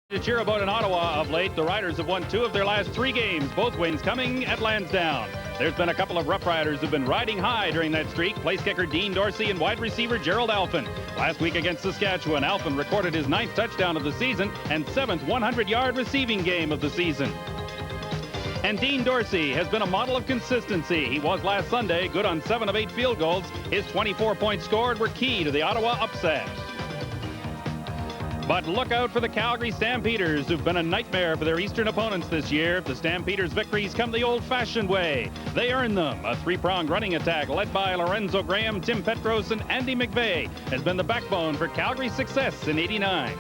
To cheer about in Ottawa of late, the Riders have won 2 of their last 3 games, both wins coming at Lansdowne. There's been a couple of Rough Riders who've been riding high during that streak, place kicker Dean Dorsey and wide receiver Gerald Alphin. Last week against Saskatchewan, Alphin recorded his 9th touchdown of the season and 7th 100-yard receiving game of the season. And Dean Dorsey has been a model of consistency. He was last Sunday, good on 7 of 8 field goals. His 24 points scored were key to the Ottawa upset. But look out for the Calgary Stampeders, who've been a nightmare for their Eastern opponents this year. The Stampeders' victories come the old-fashioned way. They earn them. A 3-pronged running attack led by Lorenzo Graham, Tim Petros, and Andy McVeigh has been the backbone for Calgary's success in '89.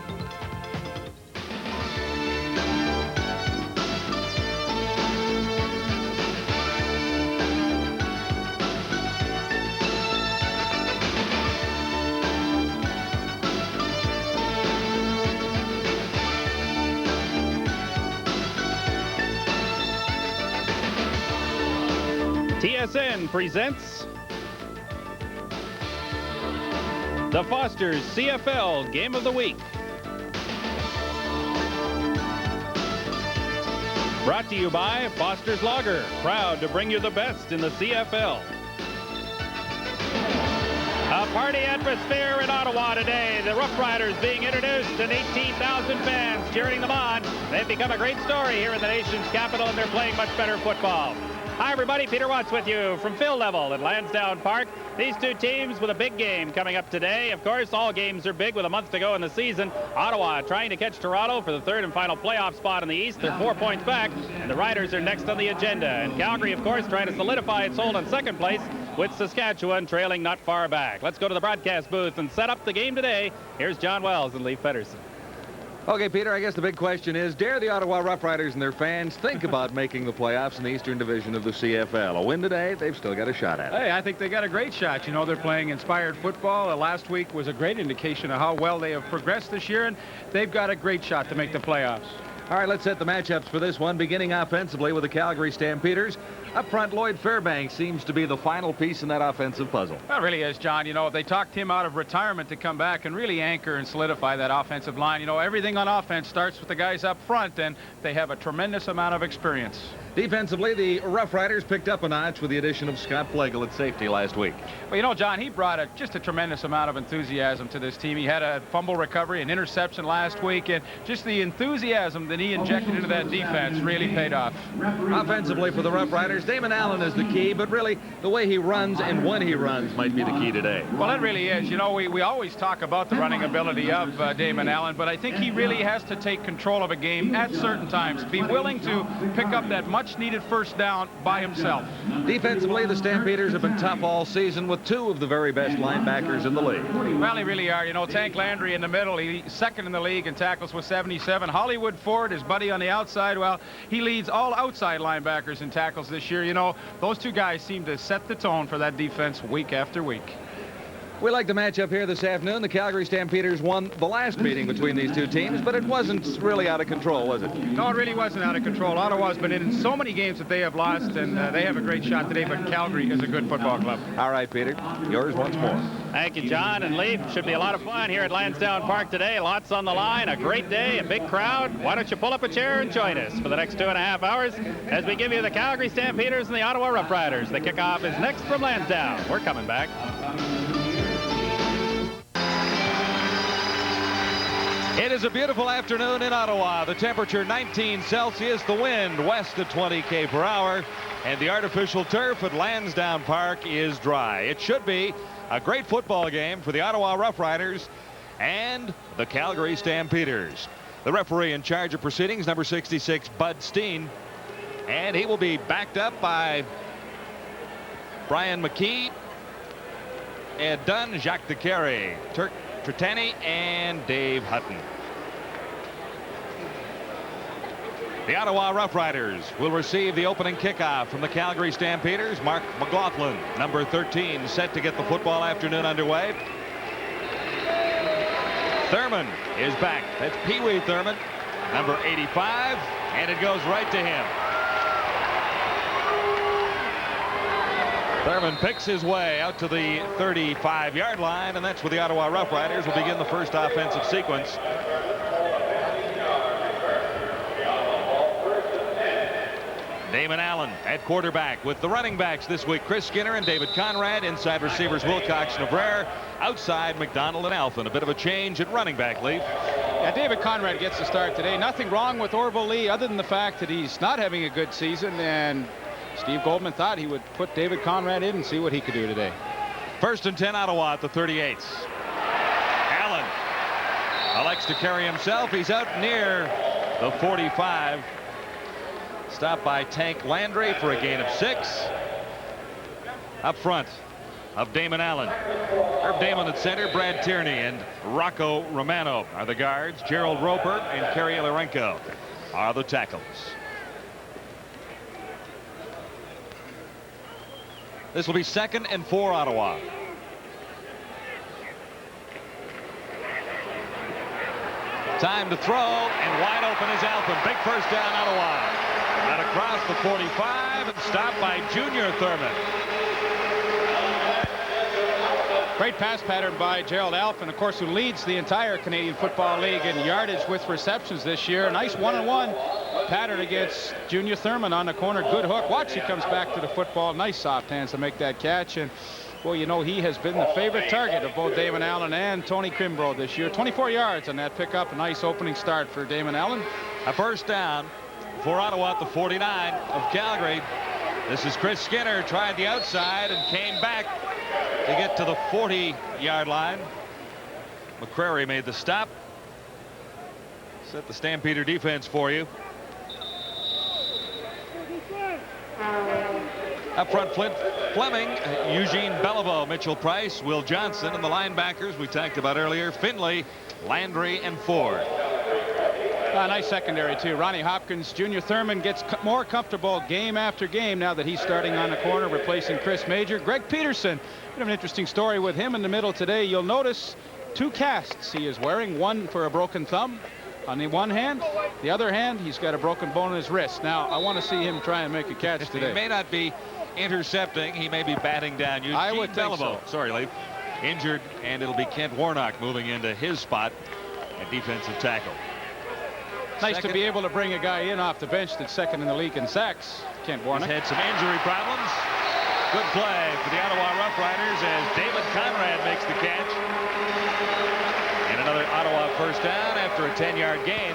TSN presents the Foster's CFL Game of the Week. Brought to you by Foster's Lager, proud to bring you the best in the CFL. A party atmosphere in Ottawa today. The Rough Riders being introduced and 18,000 fans cheering them on. They've become a great story here in the nation's capital, and they're playing much better football. Hi, everybody. Peter Watts with you from field level at Lansdowne Park. These two teams with a big game coming up today. Of course, all games are big with a month to go in the season. Ottawa trying to catch Toronto for the 3rd and final playoff spot in the East. They're 4 points back, and the Riders are next on the agenda. And Calgary, of course, trying to solidify its hold on 2nd place, with Saskatchewan trailing not far back. Let's go to the broadcast booth and set up the game today. Here's John Wells and Leif Pedersen. Okay, Peter, I guess the big question is, dare the Ottawa Rough Riders and their fans think about making the playoffs in the Eastern Division of the CFL? A win today, they've still got a shot at it. Hey, I think they got a great shot. You know, they're playing inspired football. Last week was a great indication of how well they have progressed this year, and they've got a great shot to make the playoffs. All right, let's set the matchups for this one, beginning offensively with the Calgary Stampeders. Up front, Lloyd Fairbanks seems to be the final piece in that offensive puzzle. Well, it really is, John. You know, they talked him out of retirement to come back and really anchor and solidify that offensive line. You know, everything on offense starts with the guys up front, and they have a tremendous amount of experience. Defensively, the Rough Riders picked up a notch with the addition of Scott Flegel at safety last week. Well, you know, John, he brought just a tremendous amount of enthusiasm to this team. He had a fumble recovery, an interception last week, and just the enthusiasm that he injected into that defense really paid off. Offensively for the Rough Riders, Damon Allen is the key, but really the way he runs and when he runs might be the key today. Well, it really is. You know, we always talk about the running ability of Damon Allen, but I think he really has to take control of a game at certain times, be willing to pick up that much-needed first down by himself. Defensively, the Stampeders have been tough all season with 2 of the very best linebackers in the league. Well, they really are. You know, Tank Landry in the middle, he's 2nd in the league in tackles with 77. Hollywood Ford, his buddy on the outside, well, he leads all outside linebackers in tackles this year. You know, those 2 guys seem to set the tone for that defense week after week. We like the matchup here this afternoon. The Calgary Stampeders won the last meeting between these 2 teams, but it wasn't really out of control, was it? No, it really wasn't out of control. Ottawa's been in so many games that they have lost, and they have a great shot today, but Calgary is a good football club. All right, Peter, yours once more. Thank you, John and Leif. Should be a lot of fun here at Lansdowne Park today. Lots on the line, a great day, a big crowd. Why don't you pull up a chair and join us for the next 2.5 hours as we give you the Calgary Stampeders and the Ottawa Rough Riders. The kickoff is next from Lansdowne. We're coming back. It is a beautiful afternoon in Ottawa. The temperature 19 Celsius, the wind west of 20 km/h, and the artificial turf at Lansdowne Park is dry. It should be a great football game for the Ottawa Rough Riders and the Calgary Stampeders. The referee in charge of proceedings, number 66, Bud Steen, and he will be backed up by Brian McKee, Ed Dunn, Jacques DeCarry, Turk Tritani, and Dave Hutton. The Ottawa Rough Riders will receive the opening kickoff from the Calgary Stampeders. Mark McLaughlin, number 13, set to get the football afternoon underway. Thurman is back. That's Pee Wee Thurman, number 85, and it goes right to him. Thurman picks his way out to the 35-yard line, and that's where the Ottawa Rough Riders will begin the first offensive sequence. Damon Allen at quarterback with the running backs this week. Chris Skinner and David Conrad. Inside receivers Wilcox and Avrere. Outside McDonald and Alphen. A bit of a change at running back, Leaf. Yeah, David Conrad gets the start today. Nothing wrong with Orville Lee other than the fact that he's not having a good season, and Steve Goldman thought he would put David Conrad in and see what he could do today. 1st and 10 Ottawa at the 38. Allen elects to carry himself. He's out near the 45. Stopped by Tank Landry for a gain of 6. Up front of Damon Allen. Herb Damon at center. Brad Tierney and Rocco Romano are the guards. Gerald Roper and Kerry Larenko are the tackles. This will be 2nd and 4 Ottawa. Time to throw, and wide open is Alphen. Big first down Ottawa. Out across the 45 and stopped by Junior Thurman. Great pass pattern by Gerald Alphen, of course, who leads the entire Canadian Football League in yardage with receptions this year. Nice one-on-one pattern against Junior Thurman on the corner. Good hook. Watch, he comes back to the football. Nice soft hands to make that catch. And well, you know, he has been the favorite target of both Damon Allen and Tony Kimbrough this year. 24 yards on that pickup. A nice opening start for Damon Allen. A first down for Ottawa at the 49 of Calgary. This is Chris Skinner. Tried the outside and came back to get to the 40-yard line. McCrary made the stop. Set the Stampeder defense for you. Up front, Flint Fleming, Eugene Beliveau, Mitchell Price, Will Johnson, and the linebackers we talked about earlier, Finley, Landry, and Ford. Nice secondary, too. Ronnie Hopkins, Junior Thurman gets more comfortable game after game now that he's starting on the corner, replacing Chris Major. Greg Peterson, bit of an interesting story with him in the middle today. You'll notice 2 casts he is wearing, one for a broken thumb on the one hand. The other hand, he's got a broken bone in his wrist. Now, I want to see him try and make a catch today. He may not be intercepting. He may be batting down. Eugene I would think Beliveau, so. sorry, Leif, injured, and it'll be Kent Warnock moving into his spot at defensive tackle. Nice to be able to bring a guy in off the bench that's 2nd in the league in sacks. Kent Warnock. He's had some injury problems. Good play for the Ottawa Rough Riders as David Conrad makes the catch. And another Ottawa first down after a 10-yard gain.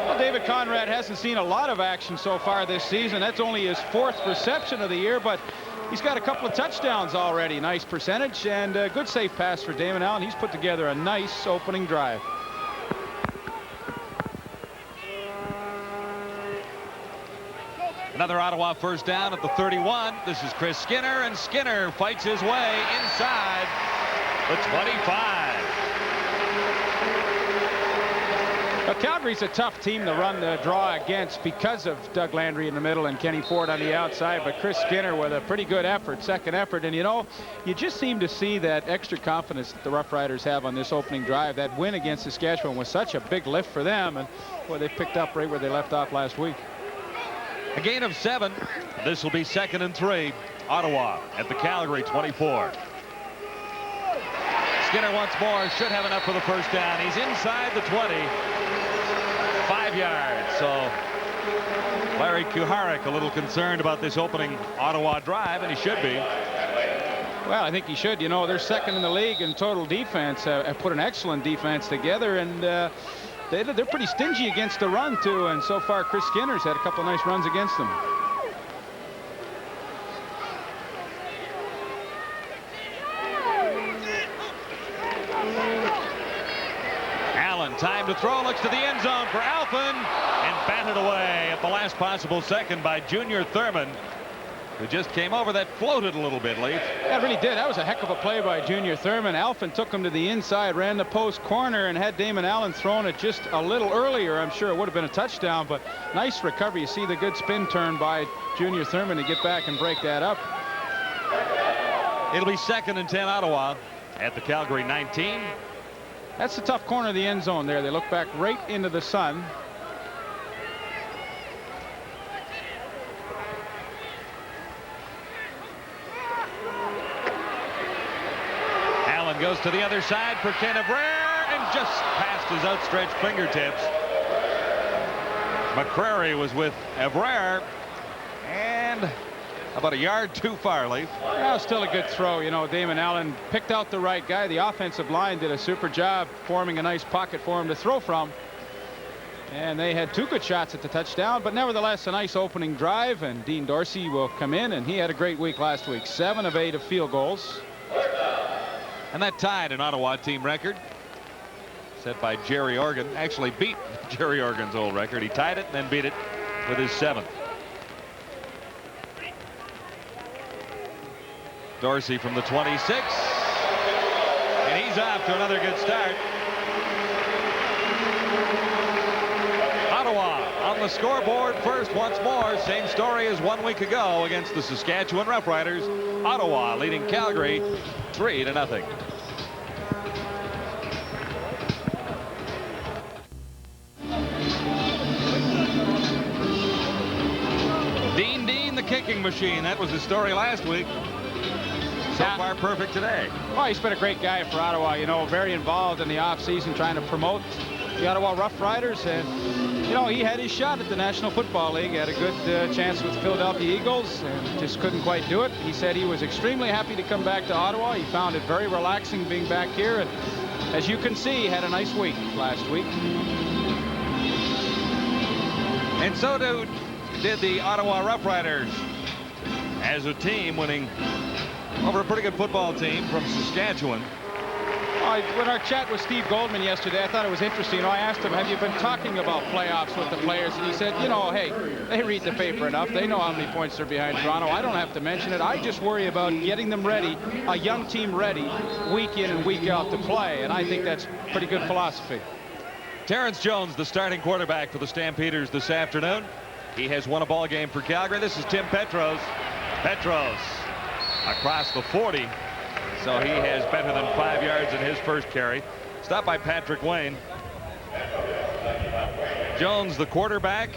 Well, David Conrad hasn't seen a lot of action so far this season. That's only his 4th reception of the year, but he's got a couple of touchdowns already. Nice percentage and a good safe pass for Damon Allen. He's put together a nice opening drive. Another Ottawa first down at the 31. This is Chris Skinner, and Skinner fights his way inside the 25. Well, Calgary's a tough team to run the draw against because of Doug Landry in the middle and Kenny Ford on the outside, but Chris Skinner with a pretty good effort, second effort. And you know, you just seem to see that extra confidence that the Rough Riders have on this opening drive. That win against Saskatchewan was such a big lift for them, and boy, they picked up right where they left off last week. A gain of 7. This will be 2nd and 3. Ottawa at the Calgary 24. Skinner once more should have enough for the first down. He's inside the 20. 5 yards. So Larry Kuharek a little concerned about this opening Ottawa drive, and he should be. Well, I think he should. You know, they're 2nd in the league in total defense. Have put an excellent defense together, and they're pretty stingy against the run, too, and so far Chris Skinner's had a couple of nice runs against them. Allen, time to throw, looks to the end zone for Alphen, and batted away at the last possible second by Junior Thurman, who just came over. That floated a little bit, Leaf. That really did. That was a heck of a play by Junior Thurman. Alphen took him to the inside, ran the post corner, and had Damon Allen thrown it just a little earlier, I'm sure it would have been a touchdown, but nice recovery. You see the good spin turn by Junior Thurman to get back and break that up. It'll be 2nd and 10 Ottawa at the Calgary 19. That's the tough corner of the end zone there. They look back right into the sun. Goes to the other side for Ken Avrere and just past his outstretched fingertips. McCrary was with Evrard, and about a yard too far, Leaf. Well, still a good throw. You know, Damon Allen picked out the right guy. The offensive line did a super job forming a nice pocket for him to throw from. And they had 2 good shots at the touchdown, but nevertheless a nice opening drive, and Dean Dorsey will come in, and he had a great week last week. 7 of 8 of field goals. And that tied an Ottawa team record set by Jerry Organ. Actually beat Jerry Organ's old record. He tied it and then beat it with his 7th. Dorsey from the 26, and he's off to another good start. Ottawa on the scoreboard first once more. Same story as 1 week ago against the Saskatchewan Roughriders. Ottawa leading Calgary 3-0. Dean the kicking machine. That was his story last week. So far perfect today. Well, he's been a great guy for Ottawa. You know, very involved in the offseason trying to promote the Ottawa Roughriders, and you know, he had his shot at the National Football League. Had a good chance with the Philadelphia Eagles and just couldn't quite do it. He said he was extremely happy to come back to Ottawa. He found it very relaxing being back here, and as you can see, had a nice week last week. And so did the Ottawa Roughriders as a team, winning over a pretty good football team from Saskatchewan. When our chat with Steve Goldman yesterday, I thought it was interesting. You know, I asked him, have you been talking about playoffs with the players? And he said, you know, hey, they read the paper enough. They know how many points they're behind Toronto. I don't have to mention it. I just worry about getting them ready, a young team ready, week in and week out to play. And I think that's pretty good philosophy. Terrence Jones, the starting quarterback for the Stampeders this afternoon. He has won a ball game for Calgary. This is Tim Petros. Petros across the 40. So he has better than 5 yards in his first carry. Stopped by Patrick Wayne. Jones, the quarterback,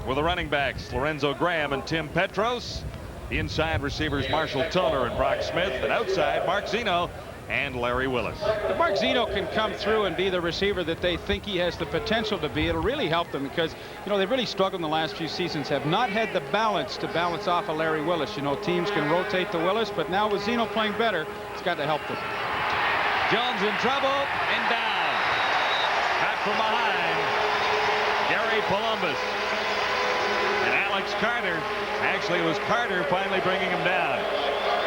with the running backs Lorenzo Graham and Tim Petros. The inside receivers Marshall Toner and Brock Smith. And outside Mark Zeno and Larry Willis. If Mark Zeno can come through and be the receiver that they think he has the potential to be, it'll really help them, because you know they've really struggled in the last few seasons, have not had the balance to balance off of Larry Willis. You know, teams can rotate to Willis, but now with Zeno playing better, it's got to help them. Jones in trouble and down. Back from behind, Gary Columbus and Alex Carter. Actually, it was Carter finally bringing him down.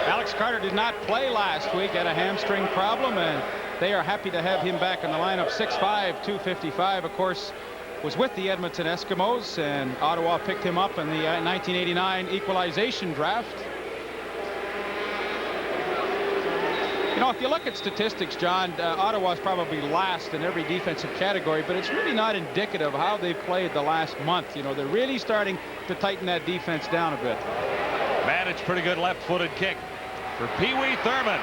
Alex Carter did not play last week, had a hamstring problem, and they are happy to have him back in the lineup. 6'5", 255, of course, was with the Edmonton Eskimos, and Ottawa picked him up in the 1989 equalization draft. You know, if you look at statistics, John, Ottawa's probably last in every defensive category, but it's really not indicative of how they've played the last month. You know, they're really starting to tighten that defense down a bit. Managed pretty good left-footed kick for Pee Wee Thurman.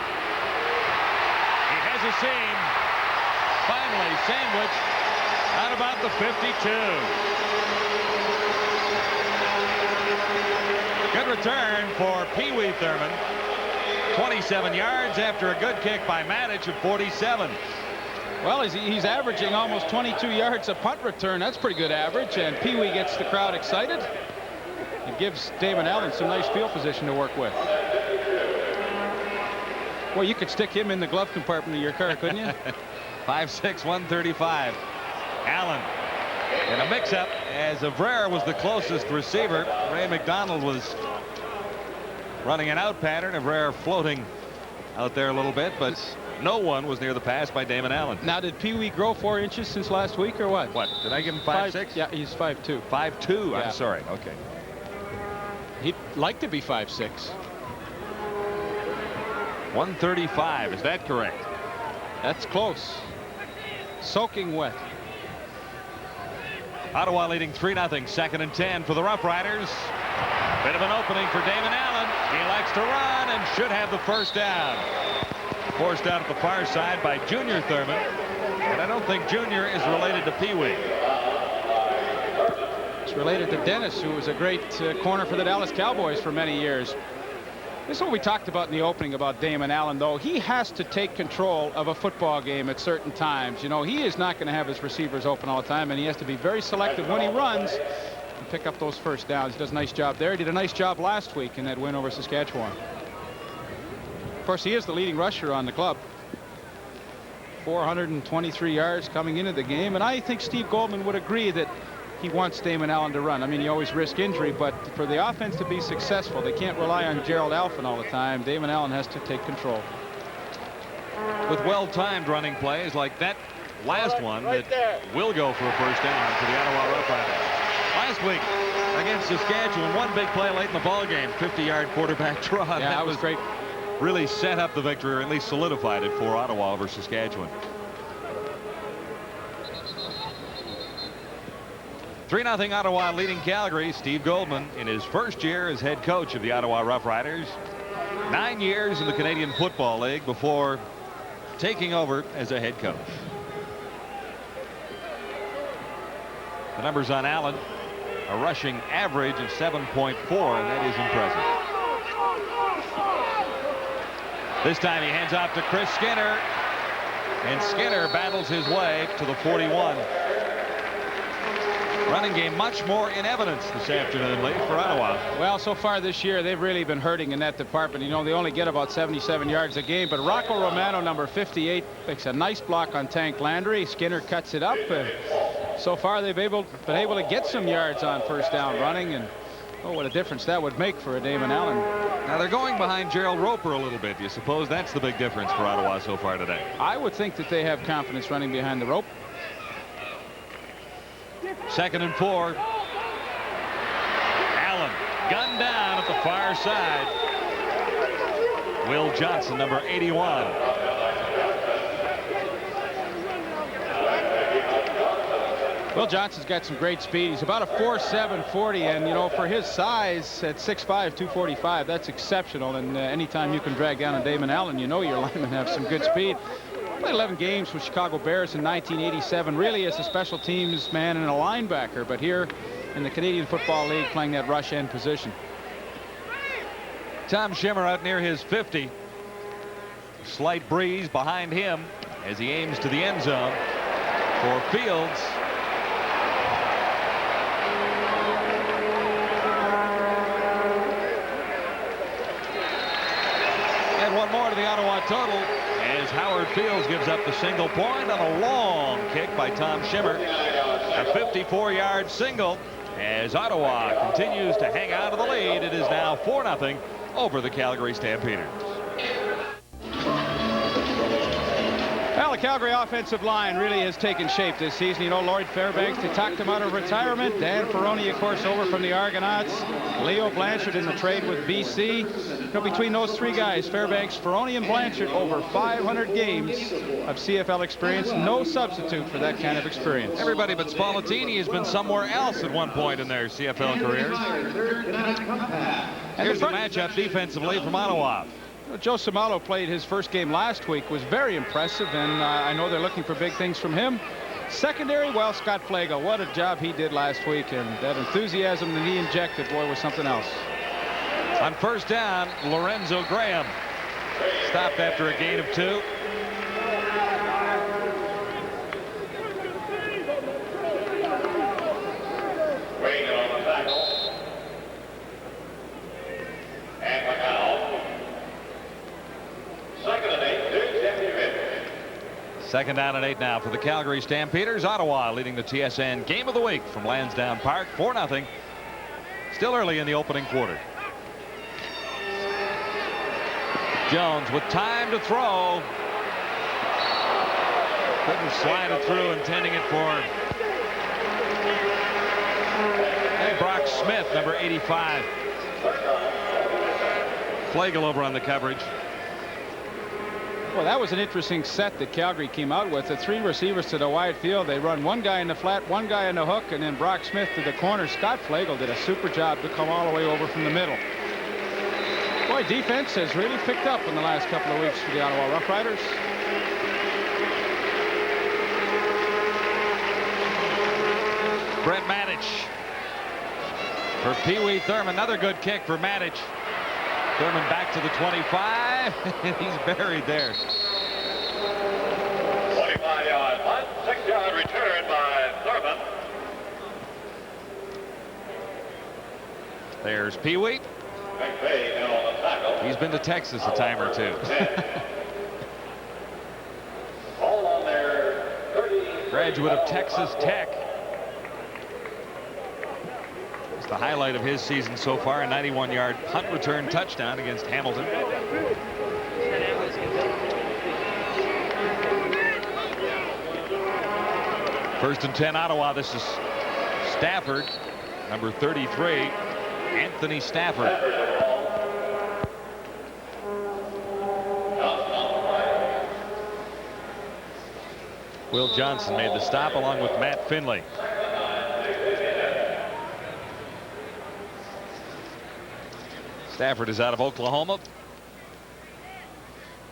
He has a seam. Finally sandwiched out about the 52. Good return for Pee Wee Thurman. 27 yards after a good kick by Manich at 47. Well, he's averaging almost 22 yards a punt return. That's pretty good average, and Pee Wee gets the crowd excited. It gives Damon Allen some nice field position to work with. Well, you could stick him in the glove compartment of your car, couldn't you? 5'6", 135. Allen in a mix-up as Evrard was the closest receiver. Ray McDonald was running an out pattern. Evrard floating out there a little bit, but no one was near the pass by Damon Allen. Now, did Pee Wee grow 4 inches since last week, or what? What? Did I give him 5'6"? Yeah, he's 5'2". 5'2". Yeah. I'm sorry. Okay. He'd like to be 5'6". 135. Is that correct? That's close. Soaking wet. Ottawa leading 3-0. 2nd and 10 for the Rough Riders. Bit of an opening for Damon Allen. He likes to run and should have the first down. Forced out at the far side by Junior Thurman. And I don't think Junior is related to Pee Wee. It's related to Dennis, who was a great corner for the Dallas Cowboys for many years. This is what we talked about in the opening about Damon Allen, though. He has to take control of a football game at certain times. You know, he is not going to have his receivers open all the time, and he has to be very selective when he runs. and pick up those first downs. He does a nice job there. He did a nice job last week in that win over Saskatchewan. Of course, he is the leading rusher on the club. 423 yards coming into the game, and I think Steve Goldman would agree that he wants Damon Allen to run. I mean, you always risk injury, but for the offense to be successful, they can't rely on Gerald Alphen all the time. Damon Allen has to take control. With well-timed running plays like that last one that will go for a first down for the Ottawa Rough Riders. Last week against Saskatchewan, one big play late in the ball game, 50-yard quarterback draw. Yeah, that was great. Really set up the victory, or at least solidified it for Ottawa over Saskatchewan. 3-0 Ottawa leading Calgary. Steve Goldman in his first year as head coach of the Ottawa Rough Riders. 9 years in the Canadian Football League before taking over as a head coach. The numbers on Allen, a rushing average of 7.4, and that is impressive. This time he hands off to Chris Skinner, and Skinner battles his way to the 41. Running game much more in evidence this afternoon, Lee, for Ottawa. Well, so far this year, they've really been hurting in that department. You know, they only get about 77 yards a game, but Rocco Romano, number 58, makes a nice block on Tank Landry. Skinner cuts it up, and so far they've been able to get some yards on first down running, and oh, what a difference that would make for a Damon Allen. Now they're going behind Gerald Roper a little bit. Do you suppose that's the big difference for Ottawa so far today? I would think that they have confidence running behind the rope. 2nd and 4. Allen gunned down at the far side. Will Johnson, number 81. Will Johnson's got some great speed. He's about a 4.7 40, and you know, for his size at 6'5", 245, that's exceptional. And anytime you can drag down a Damon Allen, you know your linemen have some good speed. Played 11 games with Chicago Bears in 1987, really as a special teams man and a linebacker, but here in the Canadian Football League playing that rush end position. Tom Schimmer out near his 50. Slight breeze behind him as he aims to the end zone for Fields. And one more to the Ottawa total as Howard Fields gives up the single point on a long kick by Tom Schimmer. A 54-yard single as Ottawa continues to hang out of the lead. It is now 4-0 over the Calgary Stampeders. Well, the Calgary offensive line really has taken shape this season. You know, Lloyd Fairbanks, they talked him out of retirement. Dan Ferroni, of course, over from the Argonauts. Leo Blanchard in the trade with BC. You know, between those three guys, Fairbanks, Ferroni, and Blanchard, over 500 games of CFL experience. No substitute for that kind of experience. Everybody but Spallettini has been somewhere else at one point in their CFL careers. Here's the matchup defensively from Ottawa. Joe Somalo played his first game last week, was very impressive, and I know they're looking for big things from him. Secondary, well, Scott Flagel, what a job he did last week, and that enthusiasm that he injected, boy, was something else. On first down, Lorenzo Graham stopped after a gain of 2. Second down and 8 now for the Calgary Stampeders. Ottawa leading the TSN Game of the Week from Lansdowne Park, 4-0. Still early in the opening quarter. Jones with time to throw. Couldn't slide it through, intending it for Brock Smith, number 85. Flagel over on the coverage. Well, that was an interesting set that Calgary came out with. The 3 receivers to the wide field. They run one guy in the flat, one guy in the hook, and then Brock Smith to the corner. Scott Flagel did a super job to come all the way over from the middle. Boy, defense has really picked up in the last couple of weeks for the Ottawa Rough Riders. Brent Matich for Pee Wee Thurman. Another good kick for Matich. Thurman back to the 25, and he's buried there. 25-yard punt, 6-yard return by Thurman. There's Pee Wee. He's been to Texas a time or two. Graduate of Texas Tech. It's the highlight of his season so far, a 91-yard punt return touchdown against Hamilton. First and 10 Ottawa. This is Stafford, number 33, Anthony Stafford. Will Johnson made the stop along with Matt Finley. Stafford is out of Oklahoma.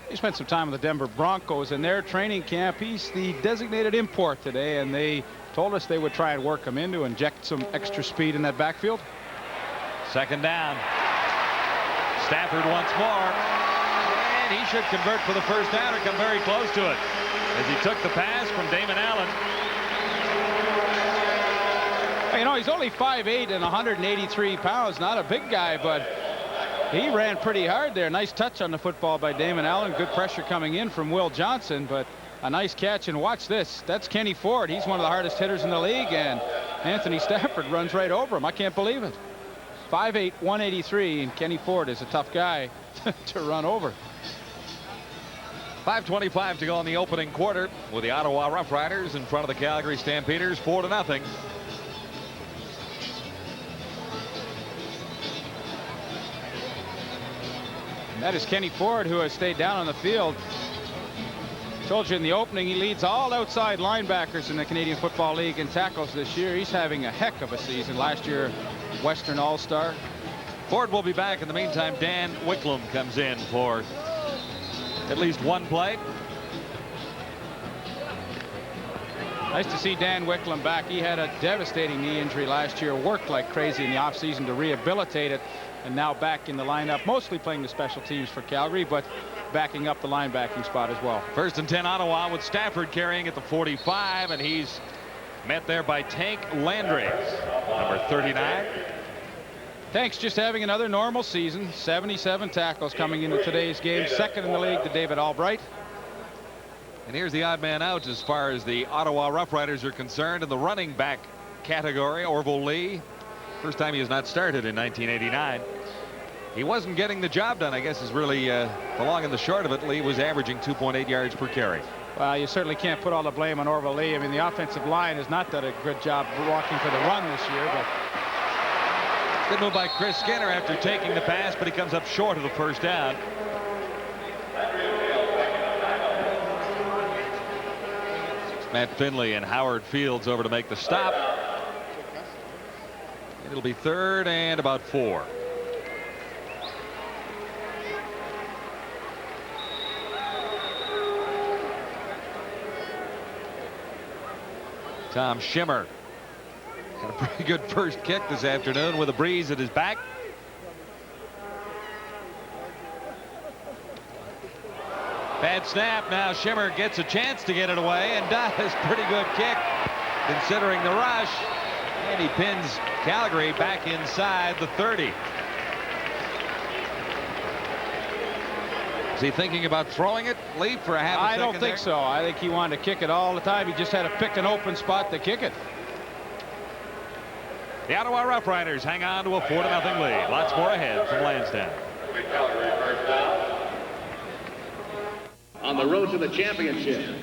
He spent some time with the Denver Broncos in their training camp. He's the designated import today, and they told us they would try and work him in to inject some extra speed in that backfield. Second down. Stafford once more. And he should convert for the first down or come very close to it as he took the pass from Damon Allen. You know, he's only 5'8" and 183 pounds. Not a big guy, but he ran pretty hard there. Nice touch on the football by Damon Allen. Good pressure coming in from Will Johnson, but a nice catch. And watch this. That's Kenny Ford. He's one of the hardest hitters in the league, and Anthony Stafford runs right over him. I can't believe it. 5'8", 183, and Kenny Ford is a tough guy to run over. 5:25 to go in the opening quarter with the Ottawa Rough Riders in front of the Calgary Stampeders 4-0. That is Kenny Ford, who has stayed down on the field. Told you in the opening, he leads all outside linebackers in the Canadian Football League in tackles this year. He's having a heck of a season. Last year, Western All-Star. Ford will be back. In the meantime, Dan Wicklum comes in for at least one play. Nice to see Dan Wicklum back. He had a devastating knee injury last year, worked like crazy in the offseason to rehabilitate it, and now back in the lineup, mostly playing the special teams for Calgary, but backing up the linebacking spot as well. First and 10 Ottawa with Stafford carrying at the 45, and he's met there by Tank Landry, number 39. Tank's just having another normal season. 77 tackles coming into today's game, second in the league to David Albright. And here's the odd man out as far as the Ottawa Rough Riders are concerned in the running back category. Orville Lee, first time he has not started in 1989. He wasn't getting the job done, I guess, is really the long and the short of it. Lee was averaging 2.8 yards per carry. Well, you certainly can't put all the blame on Orville Lee. I mean, the offensive line has not done a good job blocking for the run this year, but good move by Chris Skinner after taking the pass, but he comes up short of the first down. Matt Finley and Howard Fields over to make the stop. It'll be third and about 4. Tom Schimmer had a pretty good first kick this afternoon with a breeze at his back. Bad snap. Now Schimmer gets a chance to get it away and does. Pretty good kick considering the rush. And he pins Calgary back inside the 30. Is he thinking about throwing it, Lee, for a half a second? I don't think so. I think he wanted to kick it all the time. He just had to pick an open spot to kick it. The Ottawa Rough Riders hang on to a 4-0 lead. Lots more ahead from Lansdowne. On the road to the championship.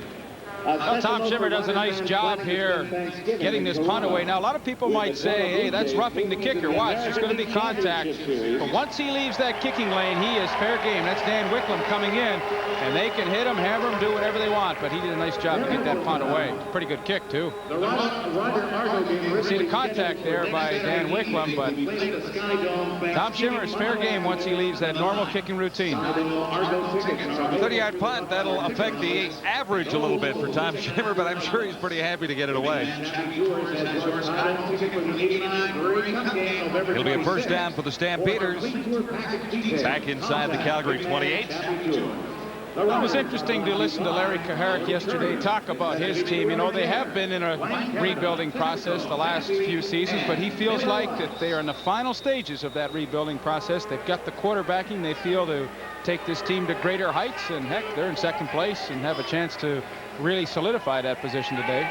Well, Tom Schimmer does a nice job here getting this punt away. Now, a lot of people might say, hey, that's roughing the kicker. Watch, there's going to be contact. But once he leaves that kicking lane, he is fair game. That's Dan Wicklum coming in, and they can hit him, hammer him, do whatever they want. But he did a nice job to get that punt away. Pretty good kick, too. See the contact there by Dan Wicklum, but Tom Schimmer is fair game once he leaves that normal kicking routine. 30-yard punt, that'll affect the average a little bit for Tom Schimmer, but I'm sure he's pretty happy to get it away. It'll be a first down for the Stampeders. Back inside the Calgary 28. The It was interesting to listen to Larry Kuharich yesterday talk about his team. You know, they have been in a rebuilding process the last few seasons, but he feels like that they are in the final stages of that rebuilding process. They've got the quarterbacking they feel to take this team to greater heights, and heck, they're in second place and have a chance to really solidify that position today.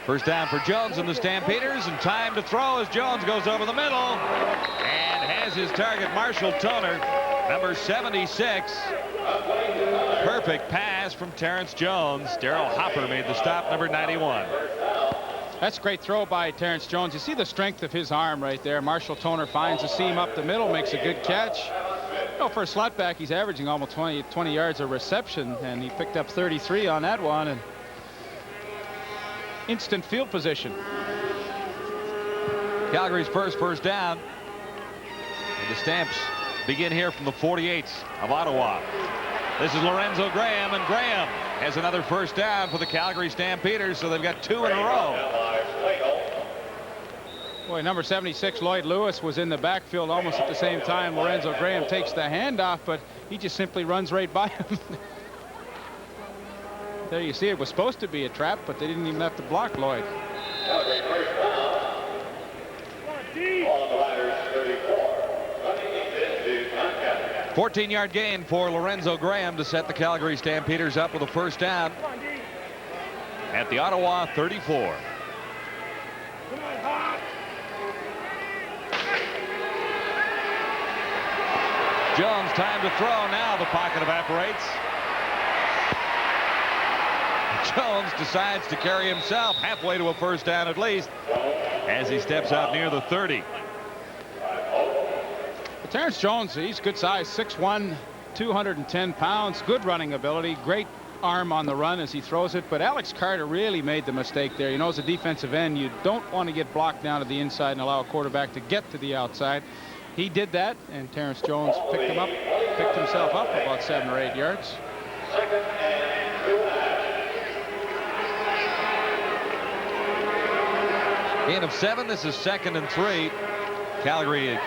First down for Jones and the Stampeders, and time to throw as Jones goes over the middle and has his target, Marshall Toner, number 76. Perfect pass from Terrence Jones. Darrell Hopper made the stop, number 91. That's a great throw by Terrence Jones. You see the strength of his arm right there. Marshall Toner finds a seam up the middle, makes a good catch. You know, for a slot back, he's averaging almost 20 yards of reception, and he picked up 33 on that one. And instant field position. Calgary's first down. And the Stamps begin here from the 48 of Ottawa. This is Lorenzo Graham, and Graham has another first down for the Calgary Stampeders, so they've got 2 in a row. Boy, number 76, Lloyd Lewis, was in the backfield almost at the same time. Lorenzo Graham takes the handoff, but he just simply runs right by him. There you see, it was supposed to be a trap, but they didn't even have to block Lloyd. 14-yard gain for Lorenzo Graham to set the Calgary Stampeders up with a first down at the Ottawa 34. Jones, time to throw. Now the pocket evaporates. Jones decides to carry himself halfway to a first down at least as he steps out near the 30. But Terrence Jones, he's good size, 6'1", 210 pounds, good running ability, great arm on the run as he throws it. But Alex Carter really made the mistake there. You know, as a defensive end, you don't want to get blocked down to the inside and allow a quarterback to get to the outside. He did that, and Terrence Jones picked himself up about 7 or 8 yards. Gain of 7. This is 2nd and 3. Calgary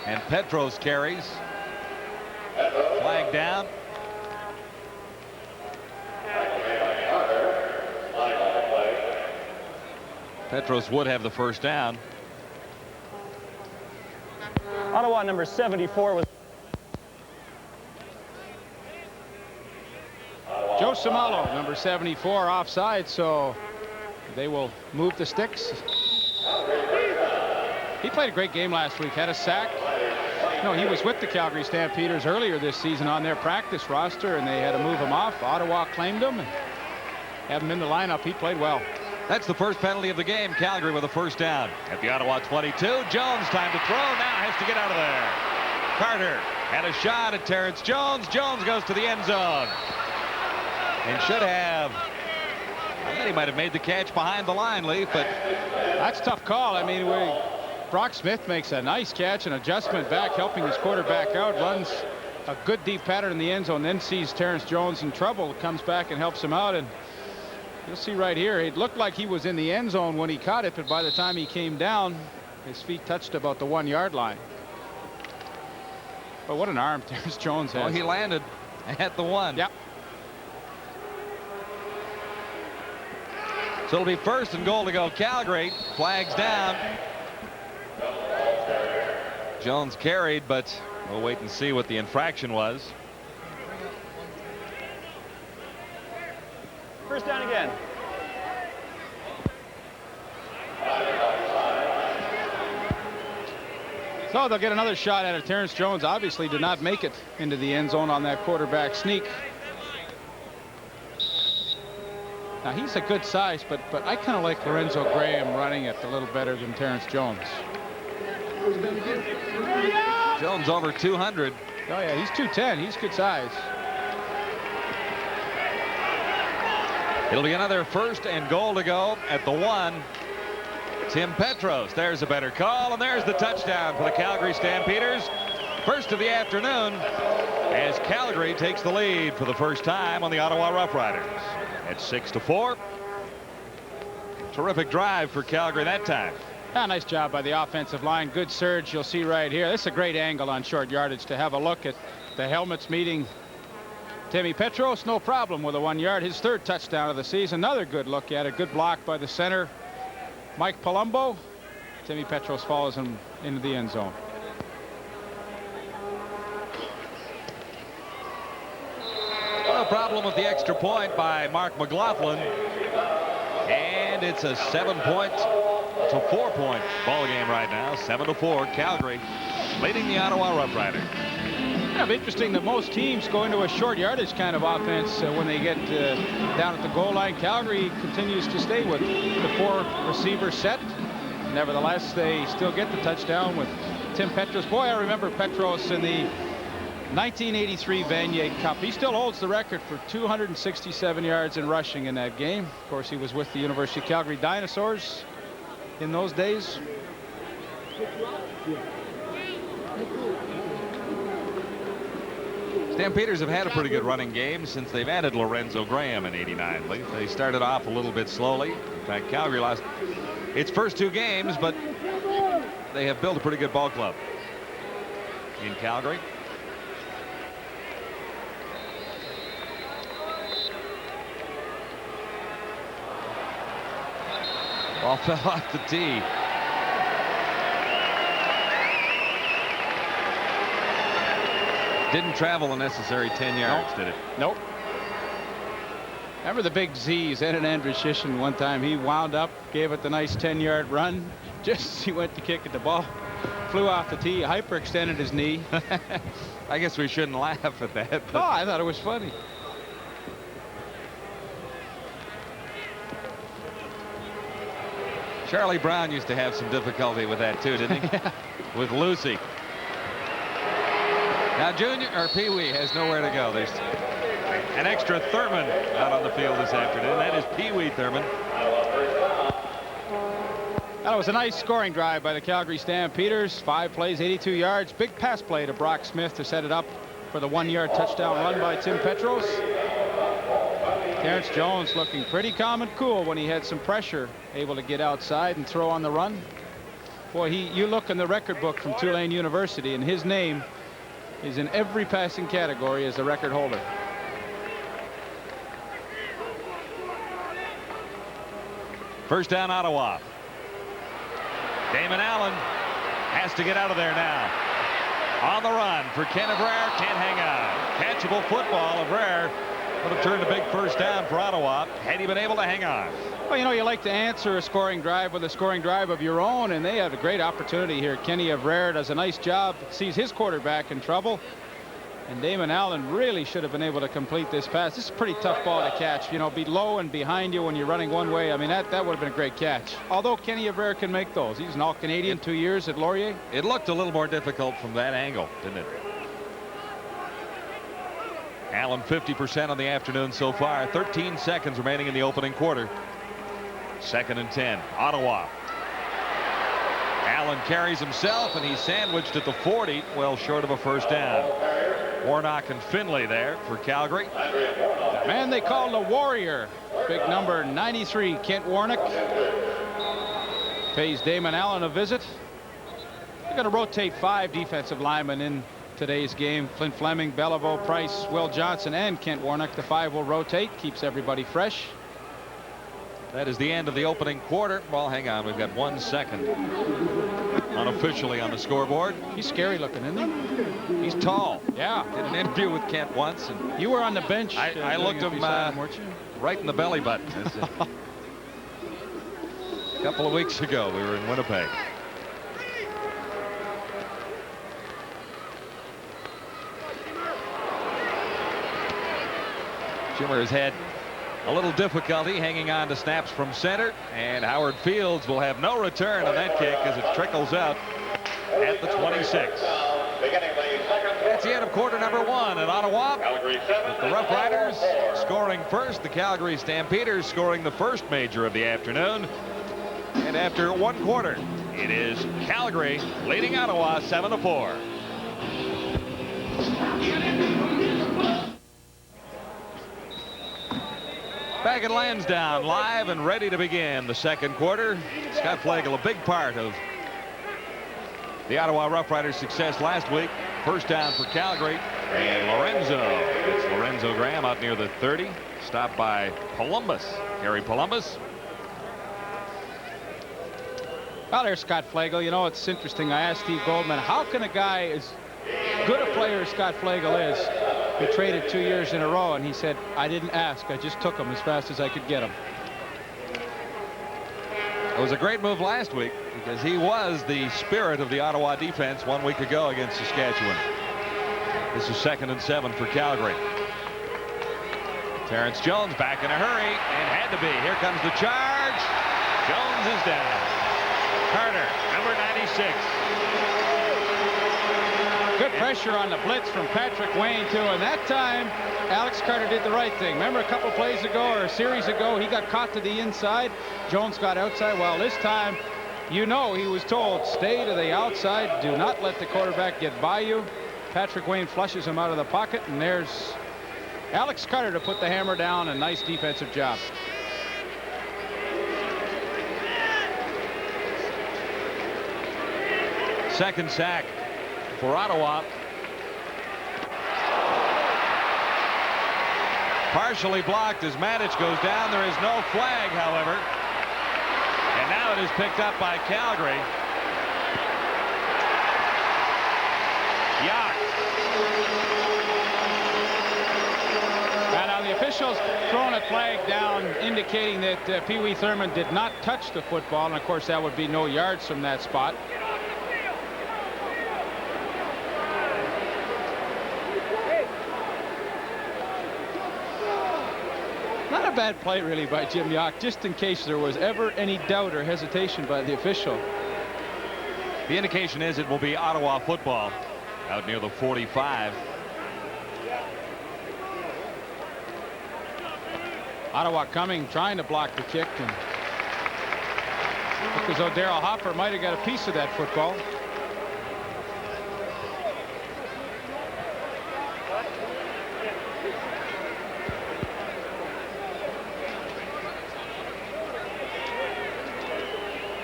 and Petros carries. Flag down. Petros would have the first down. Ottawa number 74 was Joe Samalo, number 74, offside, so they will move the sticks. He played a great game last week, had a sack. No, he was with the Calgary Stampeders earlier this season on their practice roster, and they had to move him off. Ottawa claimed him and have him in the lineup. He played well. That's the first penalty of the game. Calgary with a first down at the Ottawa 22. Jones, time to throw. Now has to get out of there. Carter had a shot at Terrence Jones. Jones goes to the end zone and should have. I think he might have made the catch behind the line, Leaf, but that's a tough call. I mean, Brock Smith makes a nice catch, an adjustment back, helping his quarterback out, runs a good deep pattern in the end zone, then sees Terrence Jones in trouble, comes back and helps him out. And you'll see right here, it looked like he was in the end zone when he caught it, but by the time he came down, his feet touched about the 1-yard line. But what an arm Terrence Jones has. Oh, he landed at the 1. Yep. So it'll be 1st and goal to go. Calgary. Flags down. Jones carried, but we'll wait and see what the infraction was. first down again. So they'll get another shot at it. Terrence Jones obviously did not make it into the end zone on that quarterback sneak. Now he's a good size, but I kind of like Lorenzo Graham running it a little better than Terrence Jones. Jones over 200. Oh yeah, he's 210. He's good size. It'll be another 1st and goal to go at the 1. Tim Petros. There's a better call, and there's the touchdown for the Calgary Stampeders. First of the afternoon as Calgary takes the lead for the first time on the Ottawa Rough Riders at 6-4. Terrific drive for Calgary that time. Nice job by the offensive line. Good surge. You'll see right here. This is a great angle on short yardage to have a look at the helmets meeting Timmy Petros, no problem with a 1 yard. His 3rd touchdown of the season. Another good look at it. Good block by the center, Mike Palumbo. Timmy Petros follows him into the end zone. No problem with the extra point by Mark McLaughlin. And it's a 7-point to 4-point ball game right now. 7-4. Calgary leading the Ottawa Rough Riders. Kind of interesting that most teams go into a short yardage kind of offense when they get down at the goal line. Calgary continues to stay with the 4 receiver set. Nevertheless, they still get the touchdown with Tim Petros. Boy, I remember Petros in the 1983 Vanier Cup. He still holds the record for 267 yards in rushing in that game. Of course, he was with the University of Calgary Dinosaurs in those days. Stampeders have had a pretty good running game since they've added Lorenzo Graham in '89. They started off a little bit slowly. In fact, Calgary lost its first 2 games, but they have built a pretty good ball club in Calgary. Ball fell off the tee. Didn't travel the necessary 10 yards, Nope. did it? Nope. Remember the big Z's, Ed and Andrew Shishin, one time he wound up, gave it the nice 10-yard run. Just as he went to kick at the ball, flew off the tee, hyperextended his knee. I guess we shouldn't laugh at that. But Oh, I thought it was funny. Charlie Brown used to have some difficulty with that too, didn't he? With Lucy. Now Junior or Pee Wee has nowhere to go. There's an extra Thurman out on the field this afternoon. That is Pee Wee Thurman. That was a nice scoring drive by the Calgary Stampeders. 5 plays, 82 yards. Big pass play to Brock Smith to set it up for the 1-yard touchdown run by Tim Petros. Terrence Jones looking pretty calm and cool when he had some pressure, able to get outside and throw on the run. Boy, you look in the record book from Tulane University, and his name is in every passing category as the record holder. First down, Ottawa. Damon Allen has to get out of there now. On the run for Ken Avrere, can't hang on. Catchable football. Avrere would have turned a big first down for Ottawa had he been able to hang on. Well, you know, you like to answer a scoring drive with a scoring drive of your own, and they have a great opportunity here. Kenny Avrere does a nice job, sees his quarterback in trouble, and Damon Allen really should have been able to complete this pass. This is a pretty tough ball to catch. You know, be low and behind you when you're running one way. I mean, that would have been a great catch. Although Kenny Avrere can make those. He's an All-Canadian 2 years at Laurier. It looked a little more difficult from that angle, didn't it? Allen 50% on the afternoon so far. 13 seconds remaining in the opening quarter. 2nd and 10. Ottawa. Allen carries himself, and he's sandwiched at the 40, well short of a first down. Warnock and Finley there for Calgary. The man they call the Warrior, big number 93, Kent Warnock, pays Damon Allen a visit. They're going to rotate 5 defensive linemen in today's game. Clint Fleming, Beliveau, Price, Will Johnson, and Kent Warnock. The 5 will rotate, keeps everybody fresh. That is the end of the opening quarter. Well, hang on, we've got 1 second unofficially on the scoreboard. He's scary looking, isn't he? He's tall. Yeah. Did an interview with Kent once, and You were on the bench. I looked him weren't you? right in the belly button. A couple of weeks ago, we were in Winnipeg. Schimmer has had a little difficulty hanging on to snaps from center, and Howard Fields will have no return on that kick as it trickles out at the 26. That's the end of quarter number 1 at Ottawa, with the Rough Riders scoring first, the Calgary Stampeders scoring the first major of the afternoon. And after 1 quarter, it is Calgary leading Ottawa 7-4. Back at Lansdowne, live and ready to begin the second quarter. Scott Flagel, a big part of the Ottawa Rough Riders' success last week. First down for Calgary And Lorenzo. It's Lorenzo Graham out near the 30. Stopped by Columbus. Gary Columbus. Well, there's Scott Flagel. You know, it's interesting. I asked Steve Goldman, how can a guy as good a player as Scott Flagel is be traded 2 years in a row? And he said, I didn't ask. I just took him as fast as I could get him. It was a great move last week because he was the spirit of the Ottawa defense 1 week ago against Saskatchewan. This is 2nd and 7 for Calgary. Terrence Jones back in a hurry, and had to be. Here comes the charge. Jones is down. Carter, number 96. Good pressure on the blitz from Patrick Wayne, too. And that time, Alex Carter did the right thing. Remember a couple plays ago or a series ago, he got caught to the inside. Jones got outside. Well, this time, you know, he was told, stay to the outside. Do not let the quarterback get by you. Patrick Wayne flushes him out of the pocket, and there's Alex Carter to put the hammer down. A nice defensive job. Second sack for Ottawa. Partially blocked as Matic goes down. There is no flag, however. And now it is picked up by Calgary. Yock. And now the officials throwing a flag down indicating that Pee Wee Thurman did not touch the football. And of course that would be no yards from that spot. Not a bad play really by Jim Yock, just in case there was ever any doubt or hesitation by the official. The indication is it will be Ottawa football out near the 45. Ottawa coming, trying to block the kick, and look as though Darrell Hopper might have got a piece of that football.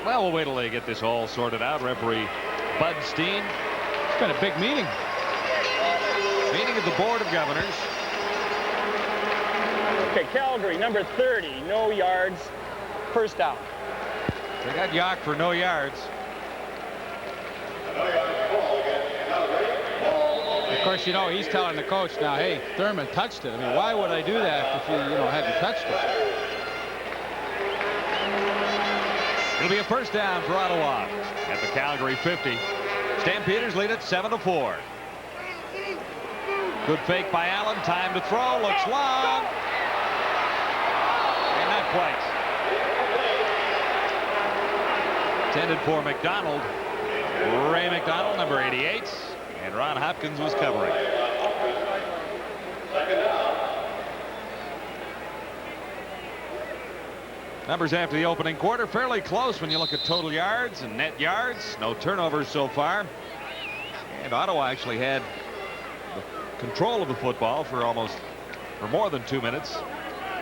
Well, we'll wait till they get this all sorted out. Referee Bud Steen. It's been a big meeting. Meeting of the Board of Governors. Okay, Calgary, number 30, no yards, first down. They got Yock for no yards. Of course, you know, he's telling the coach now, hey, Thurman touched it. I mean, why would I do that if you hadn't touched it? It'll be a first down for Ottawa at the Calgary 50. Stampeders lead it 7-4. Good fake by Allen. Time to throw. Looks long. And not quite. Intended for McDonald. Ray McDonald, number 88. And Ron Hopkins was covering. Numbers after the opening quarter fairly close when you look at total yards and net yards. No turnovers so far. And Ottawa actually had the control of the football for more than 2 minutes.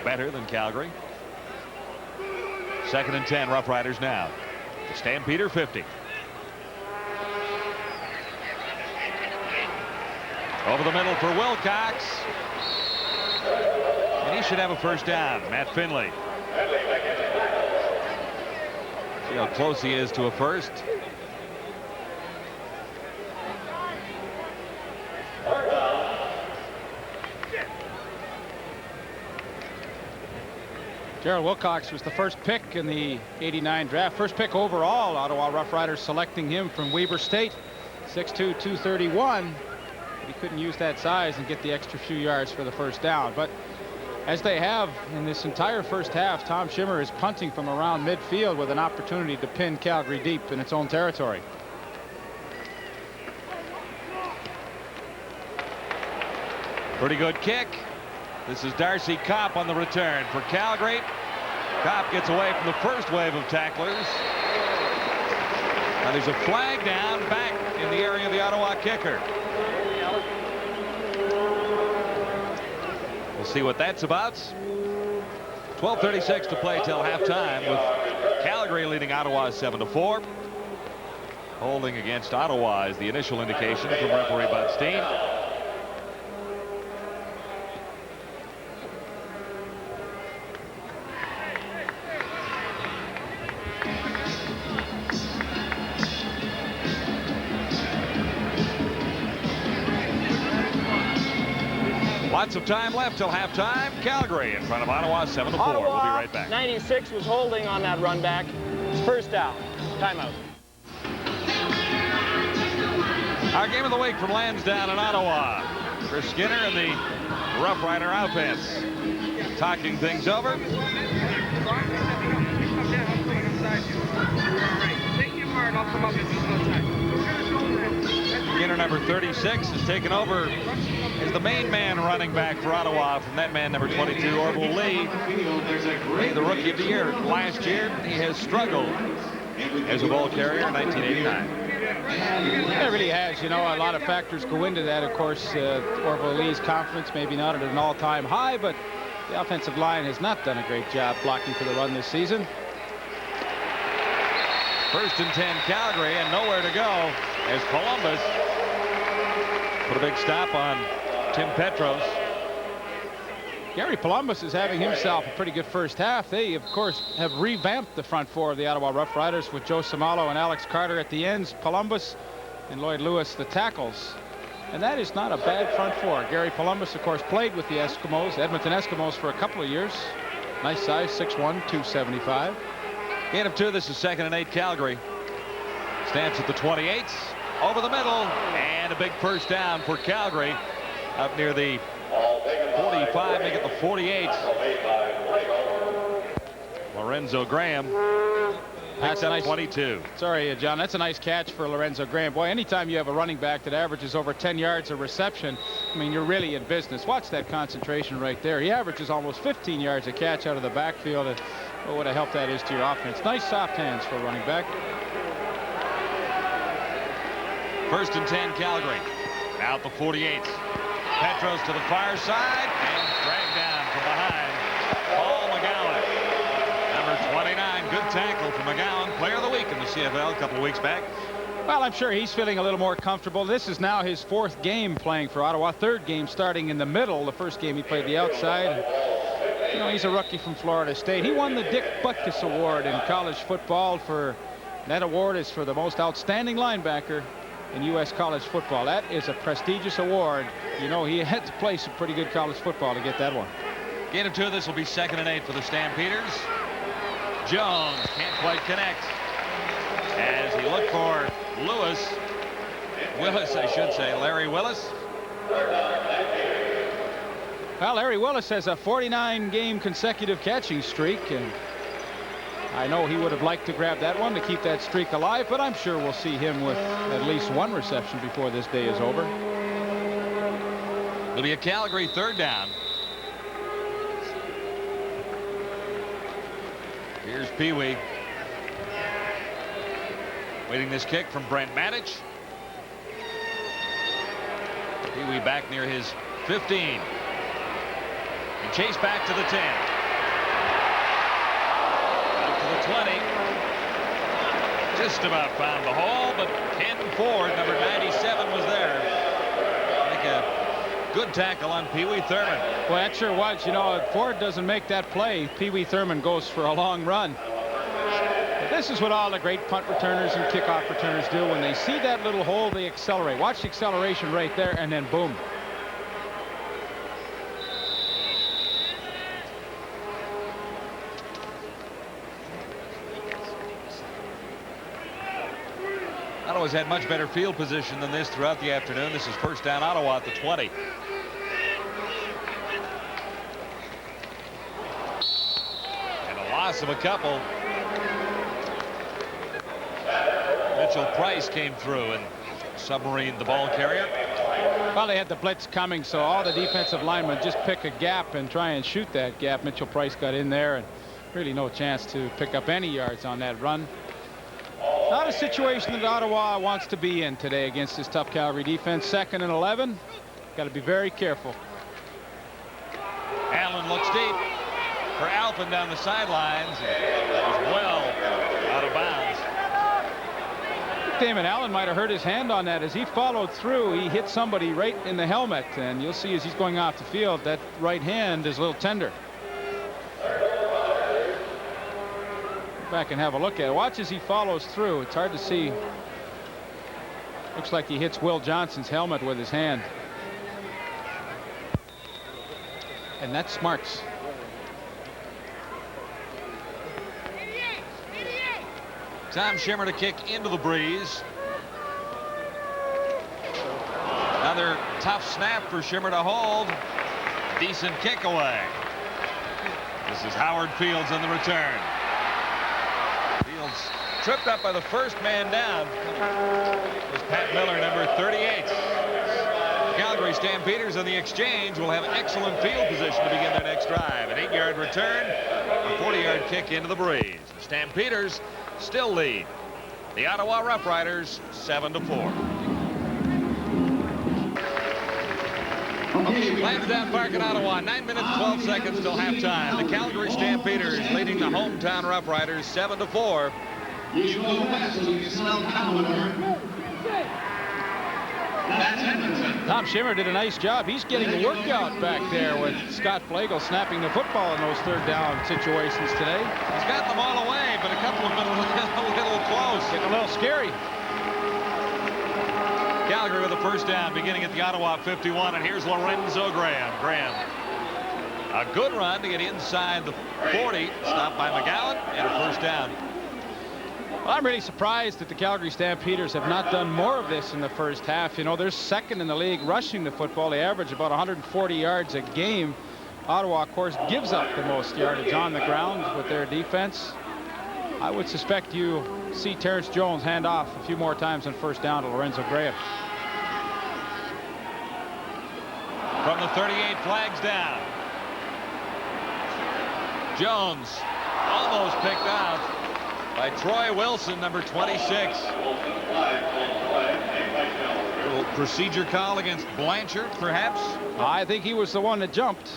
Better than Calgary. 2nd and 10, Rough Riders now. The Stampeder 50. Over the middle for Wilcox. And he should have a first down. Matt Finley. See how close he is to a first. Gerald Wilcox was the first pick in the '89 draft. First pick overall. Ottawa Rough Riders selecting him from Weber State. 6'2", 231. But he couldn't use that size and get the extra few yards for the first down. But as they have in this entire first half, Tom Schimmer is punting from around midfield with an opportunity to pin Calgary deep in its own territory. Pretty good kick. This is Darcy Kopp on the return for Calgary. Kopp gets away from the first wave of tacklers. Now there's a flag down back in the area of the Ottawa kicker. We'll see what that's about. 12:36 to play till halftime, with Calgary leading Ottawa 7-4. Holding against Ottawa is the initial indication from referee Bud Steen. Lots of time left till halftime. Calgary in front of Ottawa, 7-4. Ottawa, We'll be right back. 96 was holding on that run back. It's first down. Timeout. Our game of the week from Lansdowne in Ottawa. Chris Skinner and the Rough Rider offense talking things over. Skinner, number 36, has taken over as the main man running back for Ottawa from that man, number 22, Orville Lee. The rookie of the year last year. He has struggled as a ball carrier in 1989. It really has. You know, a lot of factors go into that. Of course, Orville Lee's confidence maybe not at an all-time high, but the offensive line has not done a great job blocking for the run this season. First and 10 Calgary, and nowhere to go as Columbus put a big stop on Tim Petros. Gary Columbus is having himself a pretty good first half. They, of course, have revamped the front four of the Ottawa Rough Riders with Joe Samalo and Alex Carter at the ends, Columbus and Lloyd Lewis the tackles. And that is not a bad front four. Gary Columbus, of course, played with the Eskimos, Edmonton Eskimos, for a couple of years. Nice size, 6'1", 275. Gain of 2. This is 2nd and 8 Calgary. Stamps at the 28, over the middle, and a big first down for Calgary up near the 45, make it the 48. Lorenzo Graham picks up 22. Sorry, John, that's a nice catch for Lorenzo Graham. Boy, anytime you have a running back that averages over 10 yards of reception, I mean, you're really in business. Watch that concentration right there. He averages almost 15 yards a catch out of the backfield, and oh, what a help that is to your offense. Nice soft hands for a running back. First and 10 Calgary. Out the 48. Petros to the far side and dragged down from behind. Paul McGowan, number 29. Good tackle from McGowan, player of the week in the CFL a couple of weeks back. Well, I'm sure he's feeling a little more comfortable. This is now his 4th game playing for Ottawa, 3rd game starting in the middle. The first game he played the outside. You know, he's a rookie from Florida State. He won the Dick Butkus Award in college football. That award is for the most outstanding linebacker in U.S. college football. That is a prestigious award. You know, he had to play some pretty good college football to get that one. Gain of 2. This will be 2nd and 8 for the Stampeders. Jones can't quite connect as he looked for Willis, I should say, Larry Willis. Well, Larry Willis has a 49-game consecutive catching streak, and I know he would have liked to grab that one to keep that streak alive, but I'm sure we'll see him with at least one reception before this day is over. It'll be a Calgary 3rd down. Here's Pee Wee. Waiting this kick from Brent Matich. Pee Wee back near his 15. And chase back to the 10. 20. Just about found the hole, but Ken Ford, number 97, was there. Make a good tackle on Pee Wee Thurman. Well, that sure was. You know, if Ford doesn't make that play, Pee Wee Thurman goes for a long run. But this is what all the great punt returners and kickoff returners do. When they see that little hole, they accelerate. Watch the acceleration right there, and then boom. Ottawa's had much better field position than this throughout the afternoon. This is first down Ottawa at the 20. And a loss of a couple. Mitchell Price came through and submarined the ball carrier. Well, they had the blitz coming, so all the defensive linemen just pick a gap and try and shoot that gap. Mitchell Price got in there, and really no chance to pick up any yards on that run. Not a situation that Ottawa wants to be in today against this tough Calgary defense. 2nd and 11. Got to be very careful. Allen looks deep for Alpin down the sidelines. He's well out of bounds. Damon Allen might have hurt his hand on that. As he followed through, he hit somebody right in the helmet, and you'll see as he's going off the field, that right hand is a little tender. back and have a look at it. Watch as he follows through. It's hard to see. Looks like he hits Will Johnson's helmet with his hand. And that's Smarts. Tom Schimmer to kick into the breeze. Another tough snap for Schimmer to hold. Decent kick away. This is Howard Fields on the return. Fields tripped up by the first man down. It was Pat Miller, number 38. Calgary Stampeders on the exchange will have excellent field position to begin their next drive. An 8-yard return, a 40-yard kick into the breeze. Stampeders still lead. The Ottawa Rough Riders 7-4. Lansdowne Park in Ottawa, 9 minutes 12 seconds till halftime. The Calgary Stampeders leading the hometown Rough Riders 7-4. Tom Schimmer did a nice job. He's getting the workout back there with Scott Flagel snapping the football in those third down situations today. He's got them all away, but a couple of them a little close. Getting a little scary. Calgary with a first down beginning at the Ottawa 51, and here's Lorenzo Graham. Graham, a good run to get inside the 40, stopped by McGowan, and a first down. Well, I'm really surprised that the Calgary Stampeders have not done more of this in the first half. You know, they're second in the league rushing the football. They average about 140 yards a game. Ottawa, of course, gives up the most yardage on the ground with their defense. I would suspect you see Terrence Jones hand off a few more times on first down to Lorenzo Graham. From the 38, flags down. Jones almost picked out by Troy Wilson, number 26. Little procedure call against Blanchard, perhaps? I think he was the one that jumped.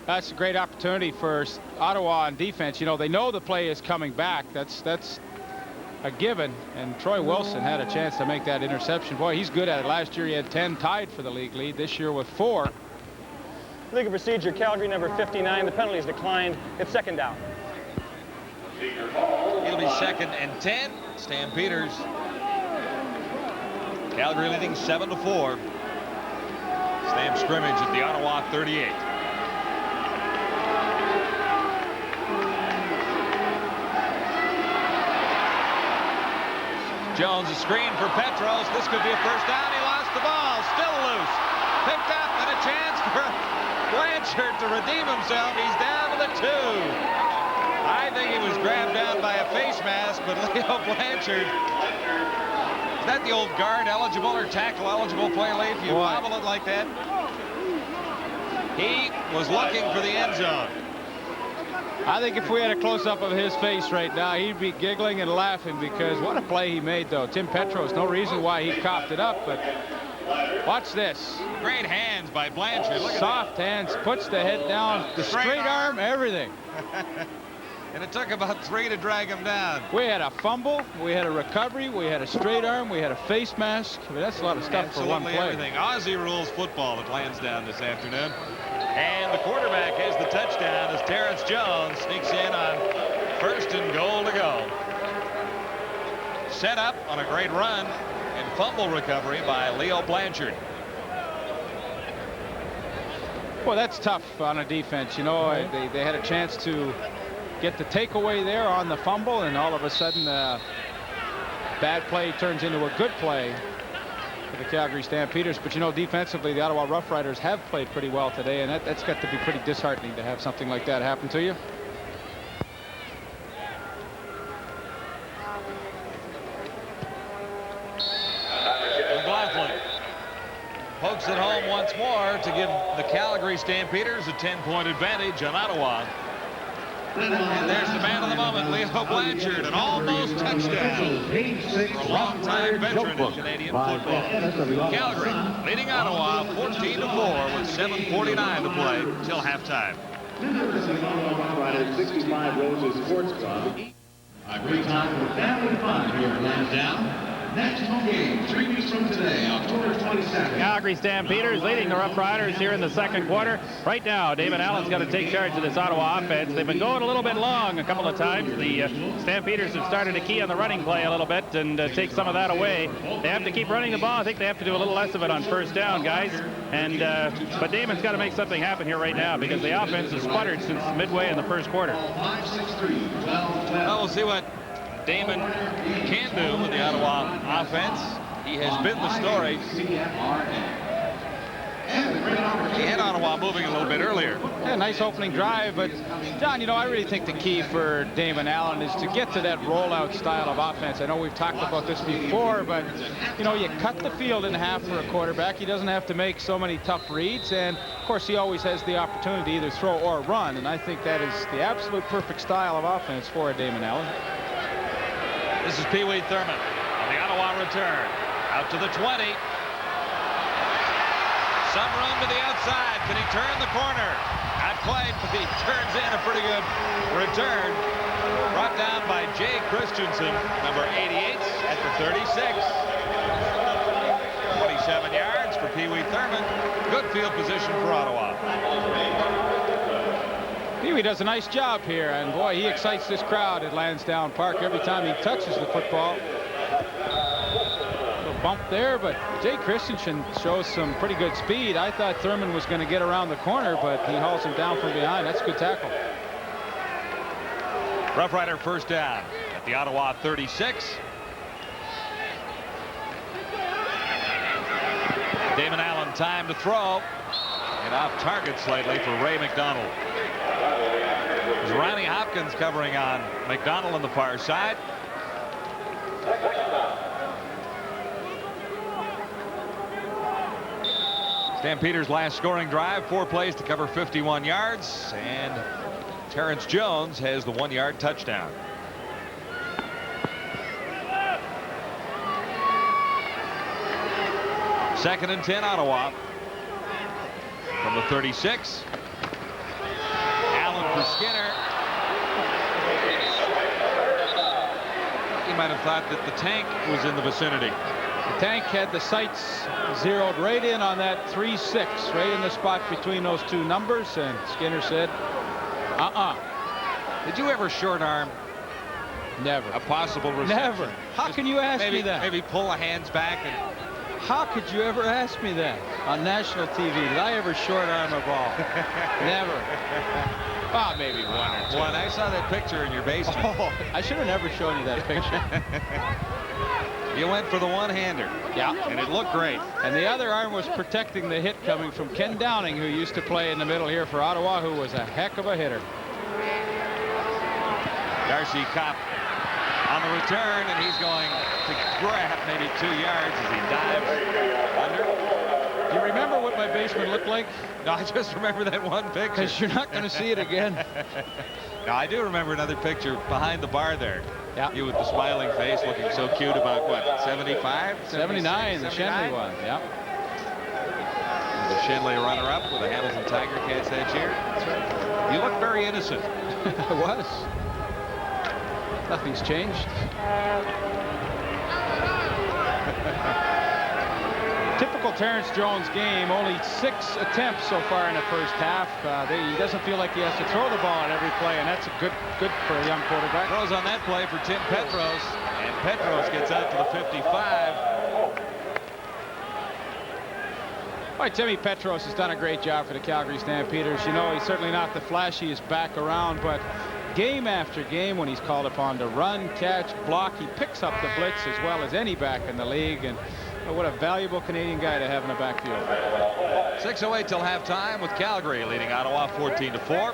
That's a great opportunity for Ottawa on defense. You know, they know the play is coming back. That's a given. And Troy Wilson had a chance to make that interception. Boy, he's good at it. Last year he had 10, tied for the league lead. This year with 4. Legal procedure, Calgary number 59. The penalty is declined. It's second down. It'll be 2nd and 10. Stampeders. Calgary leading 7-4. Stamp scrimmage at the Ottawa 38. Jones, a screen for Petros. This could be a first down. He lost the ball. Still loose. Picked up, and a chance for Blanchard to redeem himself. He's down to the 2. I think he was grabbed down by a face mask, but Leo Blanchard. Is that the old guard eligible or tackle eligible play, Leif? You wobble it like that? He was looking for the end zone. I think if we had a close-up of his face right now, he'd be giggling and laughing, because what a play he made, though. Tim Petros, no reason why he coughed it up, but watch this. Great hands by Blanchard. Look at soft hands, puts the head down, the straight arm, everything. And it took about 3 to drag him down. We had a fumble, we had a recovery, we had a straight arm, we had a face mask. I mean, that's a lot of stuff for one play. Everything. Aussie rules football at Lansdowne this afternoon. And the quarterback has the touchdown as Terrence Jones sneaks in on 1st and goal to go. Set up on a great run and fumble recovery by Leo Blanchard. Well, that's tough on a defense. You know, they had a chance to get the takeaway there on the fumble, and all of a sudden bad play turns into a good play for the Calgary Stampeders. But you know, defensively, the Ottawa Rough Riders have played pretty well today, and that's got to be pretty disheartening to have something like that happen to you. McLaughlin pokes it home once more to give the Calgary Stampeders a 10-point advantage on Ottawa. And there's the man of the moment, Leo Blanchard, an almost touchdown for a long-time veteran in Canadian football. Calgary leading Ottawa 14-4 with 7:49 to play till halftime. 65 Roses Sports Club. A great time for family fun here at Lansdowne. Next home game, 3 weeks from today, October 22nd. Calgary Stampeders leading the Rough Riders here in the second quarter. Right now, David Allen's going to take charge of this Ottawa offense. They've been going a little bit long a couple of times. The Stampeders have started to key on the running play a little bit and take some of that away. They have to keep running the ball. I think they have to do a little less of it on first down, guys. And but Damon's got to make something happen here right now because the offense has sputtered since midway in the first quarter. 5-6-3, 12-12. Well, we'll see what Damon can do with the Ottawa offense. He has been the story. He had Ottawa moving a little bit earlier. Yeah, nice opening drive, but John, you know, I really think the key for Damon Allen is to get to that rollout style of offense. I know we've talked about this before, but you know, you cut the field in half for a quarterback. He doesn't have to make so many tough reads, and of course he always has the opportunity to either throw or run, and I think that is the absolute perfect style of offense for Damon Allen. This is Pee Wee Thurman on the Ottawa return. Out to the 20. Some room to the outside. Can he turn the corner? Not quite, but he turns in a pretty good return. Brought down by Jay Christensen, number 88 at the 36. 27 yards for Pee Wee Thurman. Good field position for Ottawa. Pee Wee does a nice job here, and boy, he excites this crowd at Lansdowne Park every time he touches the football. A bump there, but Jay Christensen shows some pretty good speed. I thought Thurman was going to get around the corner, but he hauls him down from behind. That's a good tackle. Rough Rider first down at the Ottawa 36. Damon Allen time to throw. And off target slightly for Ray McDonald. There's Ronnie Hopkins covering on McDonald on the far side. Stampeders' last scoring drive, 4 plays to cover 51 yards, and Terrence Jones has the 1-yard touchdown. Second and 10, Ottawa. From the 36. Allen for Skinner. You might have thought that the tank was in the vicinity. The tank had the sights zeroed right in on that 3-6, right in the spot between those two numbers, and Skinner said, Did you ever short arm never a possible reception? Never. How can you ask me that? Maybe pull the hands back and... How could you ever ask me that on national TV? Did I ever short arm a ball? Never. Well, maybe one or two. I saw that picture in your basement. Oh, I should have never shown you that picture. You went for the one-hander. Yeah. And it looked great. And the other arm was protecting the hit coming from Ken Downing, who used to play in the middle here for Ottawa, who was a heck of a hitter. Darcy Kopp on the return, and he's going to grab maybe 2 yards as he dives under. Do you remember what my basement looked like? No, I just remember that one picture. Because you're not going to see it again. No, I do remember another picture behind the bar there. Yeah. You with the smiling face, looking so cute, about what, 75? 79, the Shenley one. Yeah. The Shenley runner-up with the Hamilton Tiger Cats that year. That's right. You look very innocent. I was. Nothing's changed. Typical Terrence Jones game, only 6 attempts so far in the first half. He doesn't feel like he has to throw the ball on every play, and that's good for a young quarterback. Throws on that play for Tim Petros, and Petros gets out to the 55. Boy, Timmy Petros has done a great job for the Calgary Stampeders. You know, he's certainly not the flashiest back around, but game after game, when he's called upon to run, catch, block, he picks up the blitz as well as any back in the league. And what a valuable Canadian guy to have in the backfield. 6:08 till halftime with Calgary leading Ottawa 14-4.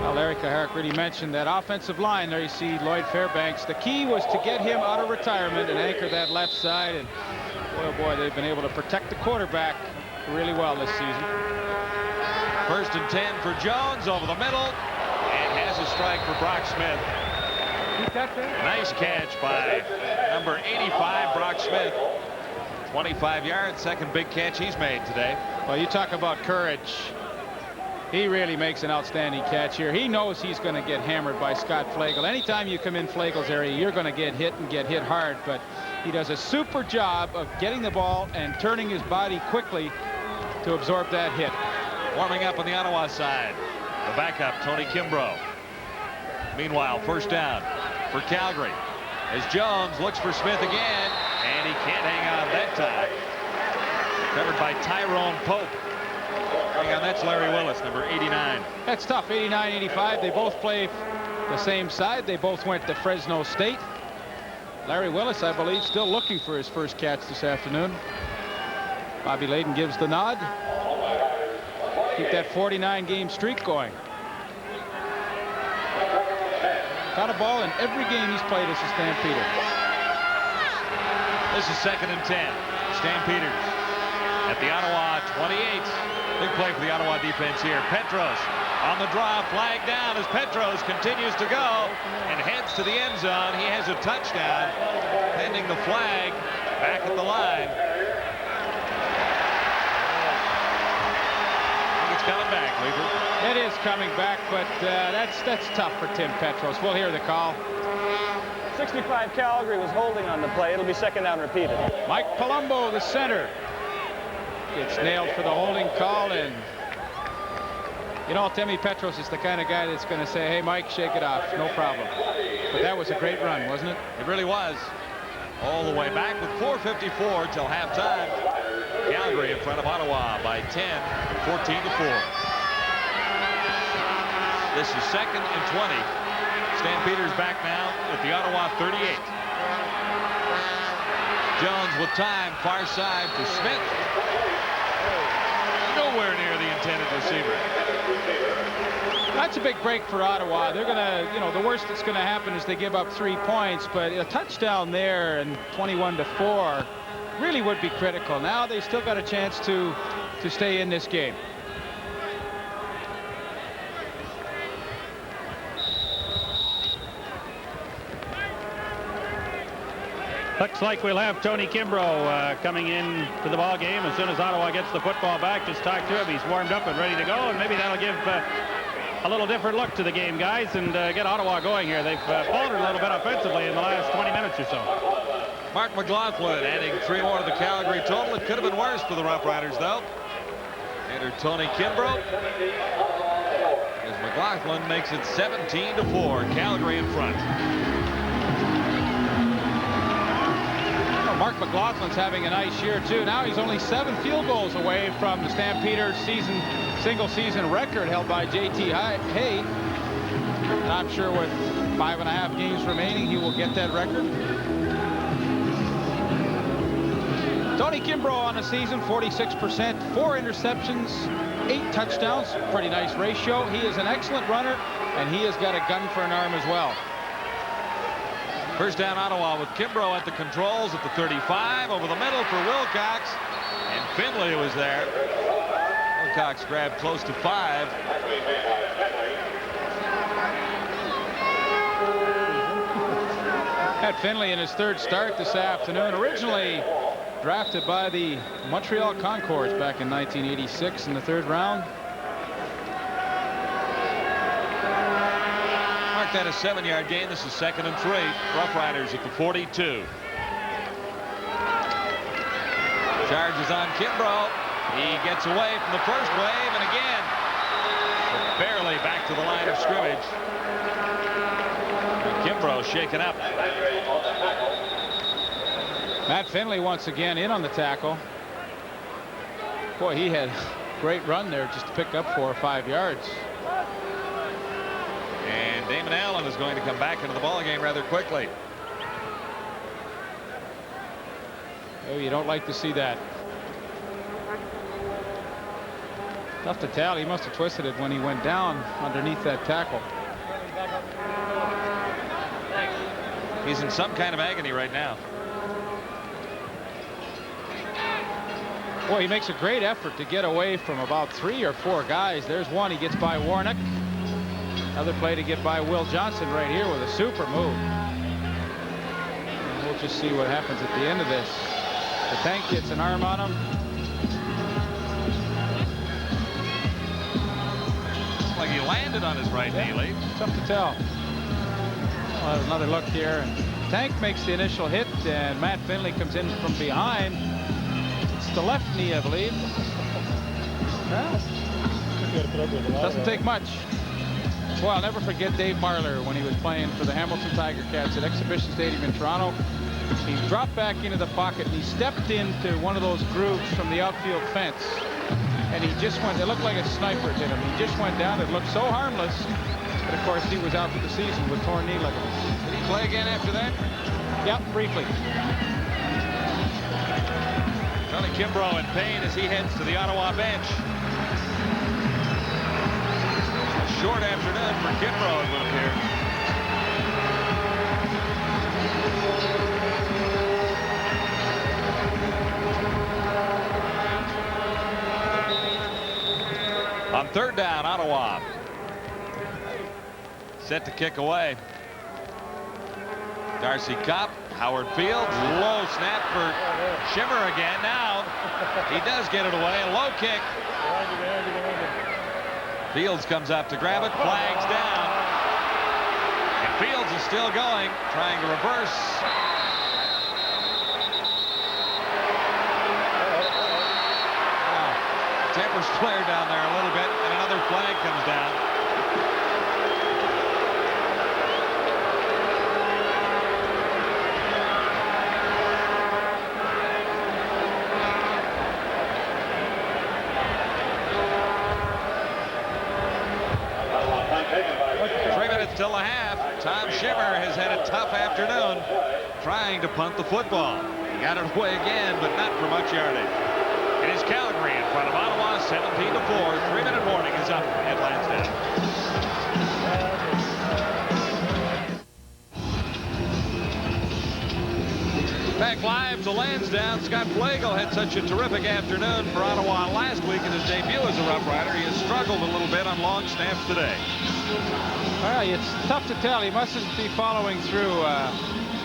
Well, Larry Caharrick really mentioned that offensive line. There you see Lloyd Fairbanks. The key was to get him out of retirement and anchor that left side. And boy, oh boy, they've been able to protect the quarterback really well this season. First and 10 for Jones over the middle, and has a strike for Brock Smith. Nice catch by number 85, Brock Smith. 25 yards, second big catch he's made today. Well, you talk about courage. He really makes an outstanding catch here. He knows he's going to get hammered by Scott Flagel. Anytime you come in Flagel's area, you're going to get hit and get hit hard. But he does a super job of getting the ball and turning his body quickly to absorb that hit. Warming up on the Ottawa side. The backup, Tony Kimbrough. Meanwhile, first down for Calgary as Jones looks for Smith again, and he can't hang on that time. Covered by Tyrone Pope. Hang on, that's Larry Willis, number 89. That's tough, 89, 85. They both play the same side. They both went to Fresno State. Larry Willis, I believe, still looking for his first catch this afternoon. Bobby Layden gives the nod. Keep that 49-game streak going. Got a ball in every game he's played as a Stampeder. This is 2nd and 10. Stampeders at the Ottawa 28. Big play for the Ottawa defense here. Petros on the draw, flag down as Petros continues to go and heads to the end zone. He has a touchdown pending the flag back at the line. I think it's coming back, Leeper. It is coming back, but that's tough for Tim Petros. We'll hear the call. 65 Calgary was holding on the play. It'll be second down repeated. Mike Palumbo, the center, gets nailed for the holding call. And you know, Timmy Petros is the kind of guy that's going to say, hey, Mike, shake it off, no problem. But that was a great run, wasn't it? It really was. All the way back with 4:54 till halftime. Calgary in front of Ottawa by 10, 14-4. This is 2nd and 20. Stampeders back now at the Ottawa 38. Jones with time, far side for Smith. Nowhere near the intended receiver. That's a big break for Ottawa. They're going to, you know, the worst that's going to happen is they give up 3 points, but a touchdown there and 21-4 really would be critical. Now they still got a chance to stay in this game. Looks like we'll have Tony Kimbrough coming in to the ball game as soon as Ottawa gets the football back. Just talked to him. He's warmed up and ready to go, and maybe that'll give a little different look to the game, guys, and get Ottawa going here. They've faltered a little bit offensively in the last 20 minutes or so. Mark McLaughlin adding 3 more to the Calgary total. It could have been worse for the Rough Riders, though. Enter Tony Kimbrough as McLaughlin makes it 17-4. Calgary in front. Mark McLaughlin's having a nice year, too. Now he's only 7 field goals away from the Stampeders single-season record held by J.T. Hay. And I'm sure with 5.5 games remaining, he will get that record. Tony Kimbrough on the season, 46%, 4 interceptions, 8 touchdowns. Pretty nice ratio. He is an excellent runner, and he has got a gun for an arm as well. First down Ottawa with Kimbrough at the controls at the 35. Over the middle for Wilcox. And Finley was there. Wilcox grabbed close to 5. Had Finley in his 3rd start this afternoon. Originally drafted by the Montreal Concords back in 1986 in the 3rd round. That a 7-yard gain. This is 2nd and 3. Rough Riders at the 42. Charges on Kimbrough. He gets away from the first wave and again barely back to the line of scrimmage. And Kimbrough shaken up. Matt Finley once again in on the tackle. Boy, he had a great run there just to pick up 4 or 5 yards. And Damon Allen is going to come back into the ballgame rather quickly. Oh, you don't like to see that. Tough to tell. He must have twisted it when he went down underneath that tackle. He's in some kind of agony right now. Boy, he makes a great effort to get away from about 3 or 4 guys. There's one. He gets by Warnock. Another play to get by Will Johnson right here with a super move. And we'll just see what happens at the end of this. The tank gets an arm on him. landed on his right knee, Lee. Tough to tell. Well, another look here. And Tank makes the initial hit, and Matt Finley comes in from behind. It's the left knee, I believe. Doesn't take much. Well, I'll never forget Dave Marler when he was playing for the Hamilton Tiger Cats at Exhibition Stadium in Toronto. He dropped back into the pocket and he stepped into one of those grooves from the outfield fence. And he just went, it looked like a sniper hit him. He just went down. It looked so harmless. But of course, he was out for the season with torn knee ligaments. Did he play again after that? Yep, briefly. Tony Kimbrough in pain as he heads to the Ottawa bench. A short afternoon for Kimbrough, it would appear. On third down, Ottawa. Set to kick away. Darcy Kopp, Howard Fields, low snap for Shimmer again. Now he does get it away. A low kick. Fields comes up to grab it, flags down. And Fields is still going, trying to reverse. Tempers flared down there a little bit, and another flag comes down. Till the half. Tom Shimmer has had a tough afternoon trying to punt the football. He got it away again, but not for much yardage. It is Calgary in front of Ottawa, 17-4. 3-minute warning is up at Lansdowne. Back live to Lansdowne. Scott Flagel had such a terrific afternoon for Ottawa last week in his debut as a Rough Rider. He has struggled a little bit on long snaps today. Well, it's tough to tell. He mustn't be following through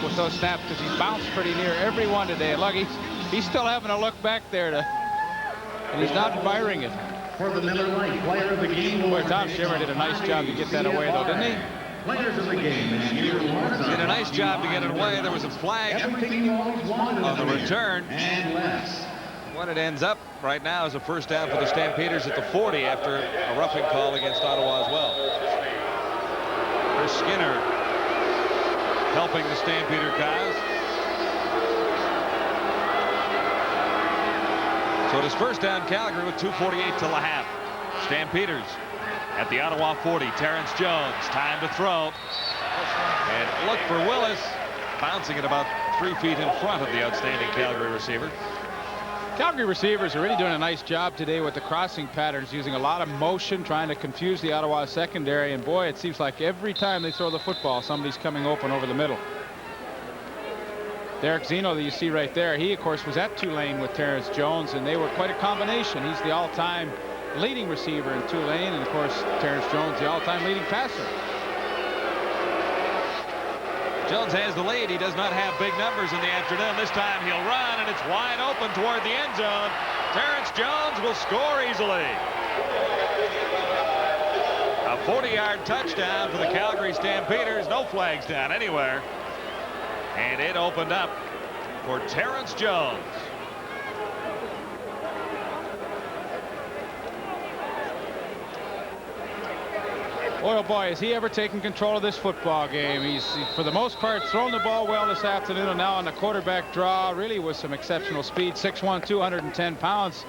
with those snaps because he's bounced pretty near every one today. Look, he's still having a look back there, and he's not admiring it. For the Miller Lite player of the game. Boy, Tom Shimmer did a nice job to get that away, though, didn't he? Players of the game. Did a nice job to get it away. There was a flag on the return. And less. What it ends up right now is a first down for the Stampeders at the 40 after a roughing call against Ottawa as well. Chris Skinner helping the Stampeder Cows. So it is first down Calgary with 2:48 till the half. Stampeders at the Ottawa 40. Terrence Jones, time to throw. And look for Willis, bouncing at about 3 feet in front of the outstanding Calgary receiver. Calgary receivers are really doing a nice job today with the crossing patterns, using a lot of motion, trying to confuse the Ottawa secondary. And boy, it seems like every time they throw the football, somebody's coming open over the middle. Derek Zeno, that you see right there, he, of course, was at Tulane with Terrence Jones, and they were quite a combination. He's the all-time leading receiver in Tulane, and, of course, Terrence Jones, the all-time leading passer. Jones has the lead. He does not have big numbers in the afternoon. This time he'll run, and it's wide open toward the end zone. Terrence Jones will score easily. A 40-yard touchdown for the Calgary Stampeders. No flags down anywhere. And it opened up for Terrence Jones. Boy, oh boy, has he ever taken control of this football game. He's, for the most part, thrown the ball well this afternoon, and now on the quarterback draw, really with some exceptional speed. 6'1", 210 pounds.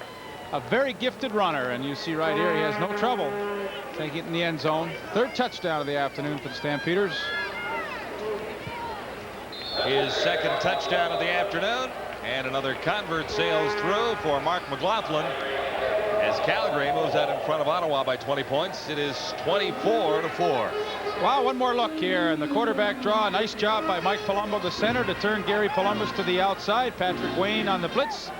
A very gifted runner, and you see right here he has no trouble taking it in the end zone. Third touchdown of the afternoon for the Stampeders. His second touchdown of the afternoon, and another convert sails through for Mark McLaughlin as Calgary moves out in front of Ottawa by 20 points. It is 24-4. Wow, one more look here, and the quarterback draw. Nice job by Mike Palumbo, the center, to turn Gary Columbus to the outside. Patrick Wayne on the blitz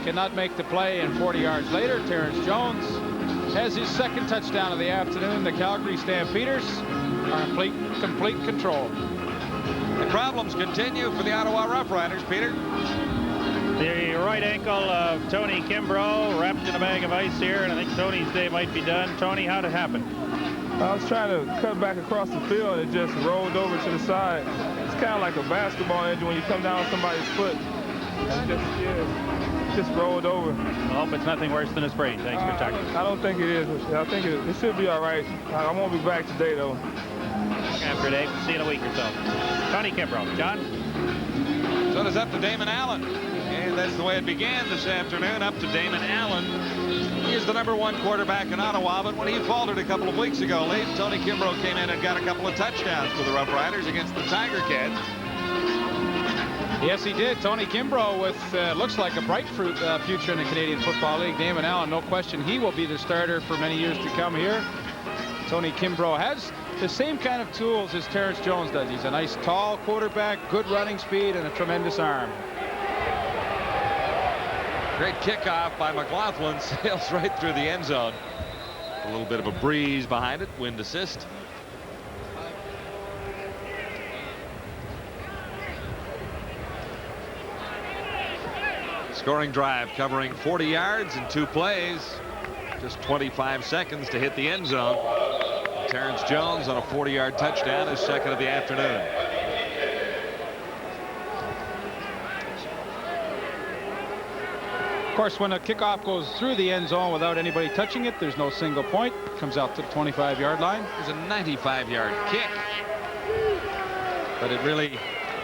cannot make the play, and 40 yards later, Terrence Jones has his second touchdown of the afternoon. The Calgary Stampeders are in complete control. The problems continue for the Ottawa Rough Riders, Peter. The right ankle of Tony Kimbrough wrapped in a bag of ice here, and I think Tony's day might be done. Tony, how'd it happen? I was trying to cut back across the field and it just rolled over to the side. It's kind of like a basketball injury when you come down on somebody's foot. It just rolled over. I hope it's nothing worse than a sprain. Thanks for talking. I don't think it is. I think it should be all right. I won't be back today, though. After Dave, see you in a week or so. Tony Kimbrough. John? So it's up to Damon Allen. And that's the way it began this afternoon, up to Damon Allen. He is the #1 quarterback in Ottawa, but when he faltered a couple of weeks ago late, Tony Kimbrough came in and got a couple of touchdowns for the Rough Riders against the Tiger Cats. Yes, he did. Tony Kimbrough with looks like a bright future in the Canadian Football League. Damon Allen, no question, he will be the starter for many years to come here. Tony Kimbrough has the same kind of tools as Terrence Jones does. He's a nice tall quarterback, good running speed, and a tremendous arm. Great kickoff by McLaughlin, sails right through the end zone. A little bit of a breeze behind it, wind assist. Scoring drive covering 40 yards in 2 plays. Just 25 seconds to hit the end zone. Terrence Jones on a 40-yard touchdown, his second of the afternoon. Of course, when a kickoff goes through the end zone without anybody touching it, there's no single point. Comes out to the 25-yard line. There's a 95-yard kick. But it really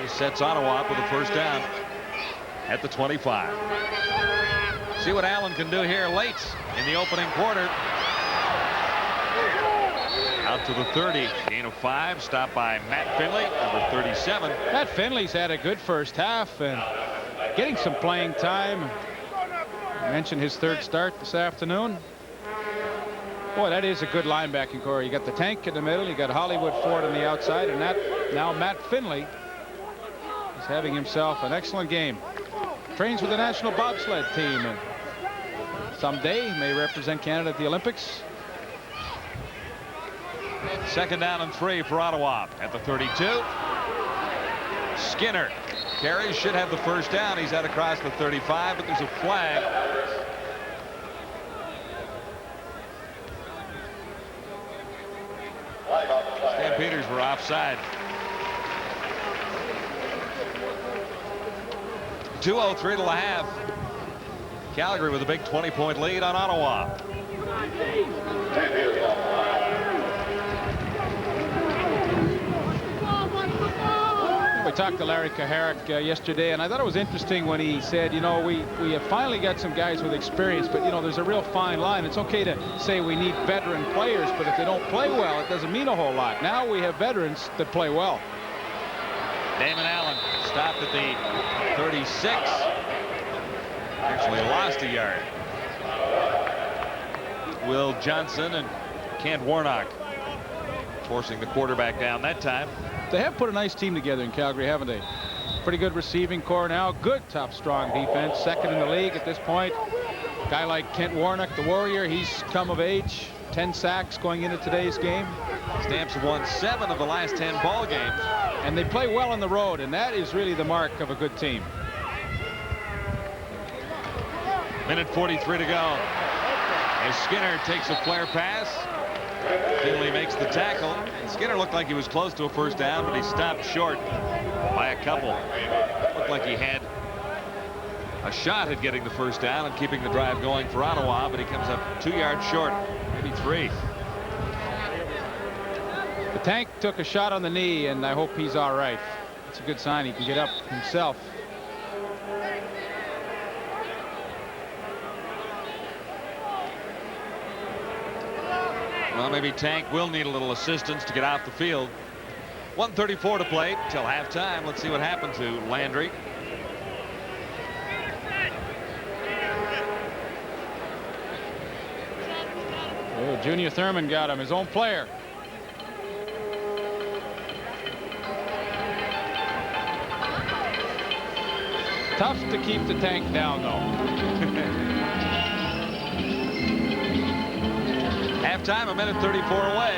sets Ottawa up with a first down at the 25. See what Allen can do here late in the opening quarter. Out to the 30, gain of 5, stopped by Matt Finley, number 37. Matt Finley's had a good first half and getting some playing time. I mentioned his 3rd start this afternoon. Boy, that is a good linebacking core. You got the Tank in the middle, you got Hollywood Ford on the outside, and now Matt Finley is having himself an excellent game. Trains with the national bobsled team and someday may represent Canada at the Olympics. 2nd down and 3 for Ottawa at the 32. Skinner carries, should have the first down. He's out across the 35, but there's a flag. Stampeders were offside. 2:03 to the half. Calgary with a big 20-point lead on Ottawa. We talked to Larry Kaharik yesterday, and I thought it was interesting when he said, you know, we have finally got some guys with experience, but, you know, there's a real fine line. It's okay to say we need veteran players, but if they don't play well, it doesn't mean a whole lot. Now we have veterans that play well. Damon Allen stopped at the 36. Actually lost a yard. Will Johnson and Kent Warnock forcing the quarterback down that time. They have put a nice team together in Calgary, haven't they? Pretty good receiving core now. Good top strong defense. 2nd in the league at this point. Guy like Kent Warnock, the Warrior, he's come of age. 10 sacks going into today's game. Stamps have won 7 of the last 10 ball games. And they play well on the road, and that is really the mark of a good team. Minute 43 to go. As Skinner takes a flare pass. Finley makes the tackle. And Skinner looked like he was close to a first down, but he stopped short by a couple. Looked like he had a shot at getting the first down and keeping the drive going for Ottawa, but he comes up 2 yards short, maybe 3. The Tank took a shot on the knee, and I hope he's all right. It's a good sign he can get up himself. Well, maybe Tank will need a little assistance to get off the field. 1:34 to play till halftime. Let's see what happened to Landry. Oh, Junior Thurman got him, his own player. Tough to keep the Tank down, though. Halftime, 1:34 away.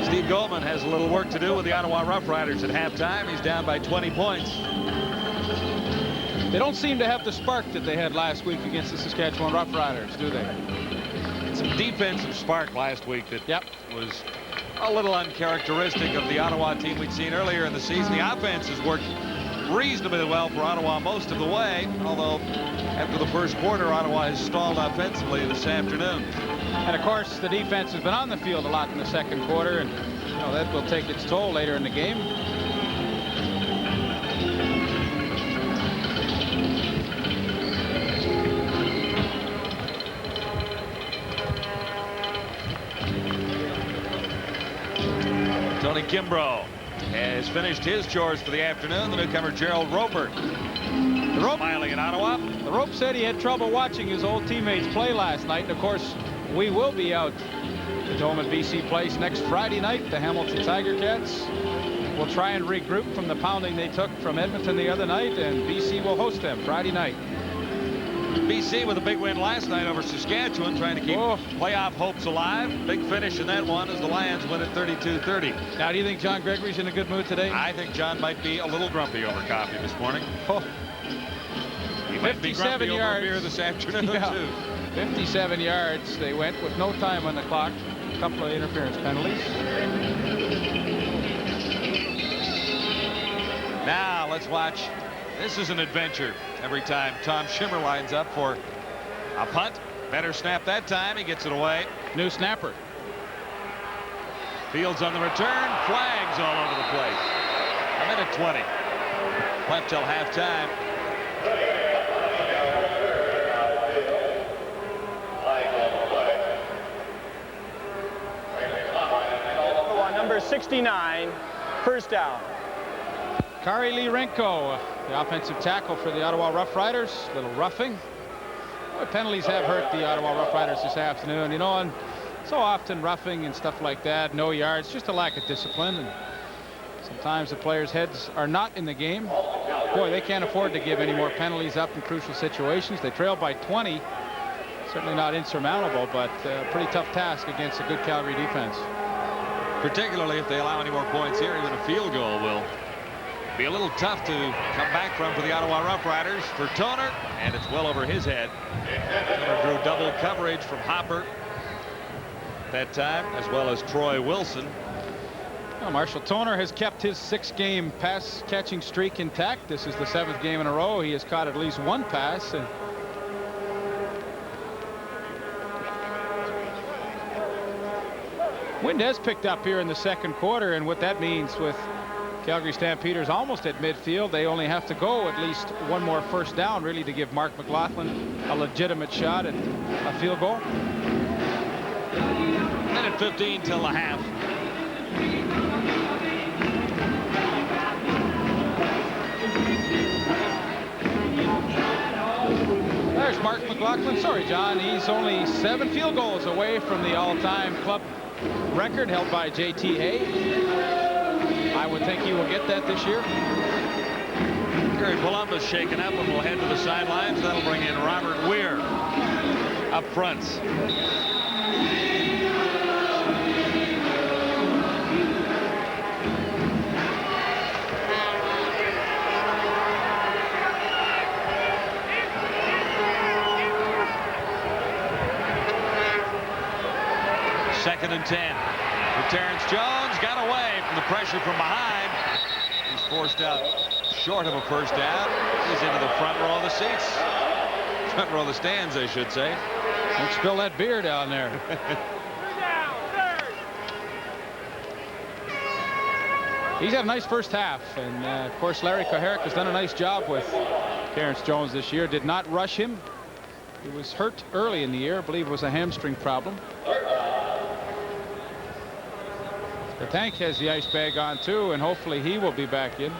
Steve Goldman has a little work to do with the Ottawa Rough Riders at halftime. He's down by 20 points. They don't seem to have the spark that they had last week against the Saskatchewan Rough Riders, do they? It's some defensive spark last week that was a little uncharacteristic of the Ottawa team we'd seen earlier in the season. The offense has worked reasonably well for Ottawa most of the way, although after the first quarter, Ottawa has stalled offensively this afternoon. And of course, the defense has been on the field a lot in the second quarter, and that will take its toll later in the game. Tony Kimbrough has finished his chores for the afternoon. The newcomer Gerald Roper smiling in Ottawa. The Rope said he had trouble watching his old teammates play last night, and of course we will be out at home at BC Place next Friday night. The Hamilton Tiger Cats will try and regroup from the pounding they took from Edmonton the other night, and BC will host them Friday night. BC with a big win last night over Saskatchewan, trying to keep playoff hopes alive. Big finish in that one as the Lions win at 32-30. Now, do you think John Gregory's in a good mood today? I think John might be a little grumpy over coffee this morning. He might be grumpy over beer this afternoon, too. 57 yards. They went with no time on the clock. A couple of interference penalties. Now, let's watch. This is an adventure every time Tom Schimmer lines up for a punt. Better snap that time. He gets it away. New snapper. Fields on the return. Flags all over the place. A minute 20 left till halftime. Number 69, first down. Kari Lirenko, the offensive tackle for the Ottawa Rough Riders. Little roughing. Boy, penalties have hurt the Ottawa Rough Riders this afternoon. And so often roughing and stuff like that, no yards, just a lack of discipline. And sometimes the players' heads are not in the game. Boy, they can't afford to give any more penalties up in crucial situations. They trail by 20. Certainly not insurmountable, but a pretty tough task against a good Calgary defense. Particularly if they allow any more points here, even a field goal will be a little tough to come back from for the Ottawa Rough Riders. For Toner, and it's well over his head. Toner drew double coverage from Hopper that time, as well as Troy Wilson. Well, Marshall Toner has kept his 6-game pass catching streak intact. This is the 7th game in a row he has caught at least one pass. And wind has picked up here in the second quarter, and what that means with Calgary Stampeders almost at midfield, they only have to go at least one more first down really to give Mark McLaughlin a legitimate shot at a field goal. Minute 15 till the half. There's Mark McLaughlin. Sorry, John, he's only 7 field goals away from the all-time club record held by J.T. Hay. I would think he will get that this year. Gary Columbus shaken up and will head to the sidelines. That'll bring in Robert Weir up front. Second and 10. Terrence Jones got away from the pressure from behind. He's forced out short of a first down. He's into the front row of the seats. Front row of the stands, I should say. Don't spill that beer down there. He's had a nice first half, and of course Larry Koharek has done a nice job with Terrence Jones this year. Did not rush him. He was hurt early in the year. I believe it was a hamstring problem. The Tank has the ice bag on too, and hopefully he will be back in.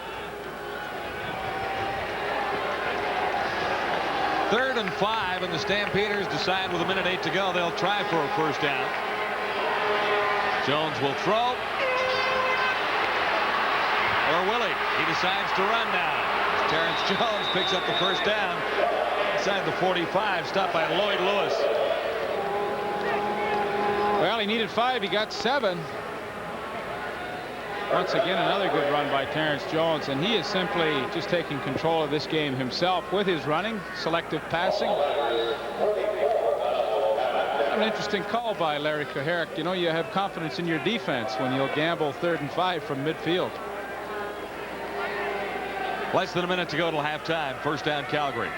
3rd and 5, and the Stampeders decide with a minute 8 to go they'll try for a first down. Jones will throw. Or will he? He decides to run now. Terrence Jones picks up the first down inside the 45, stopped by Lloyd Lewis. Well, he needed 5. He got 7. Once again, another good run by Terrence Jones, and he is simply just taking control of this game himself with his running, selective passing. An interesting call by Larry Kuharich. You know, you have confidence in your defense when you'll gamble 3rd and 5 from midfield. Less than a minute to go till halftime. First down, Calgary.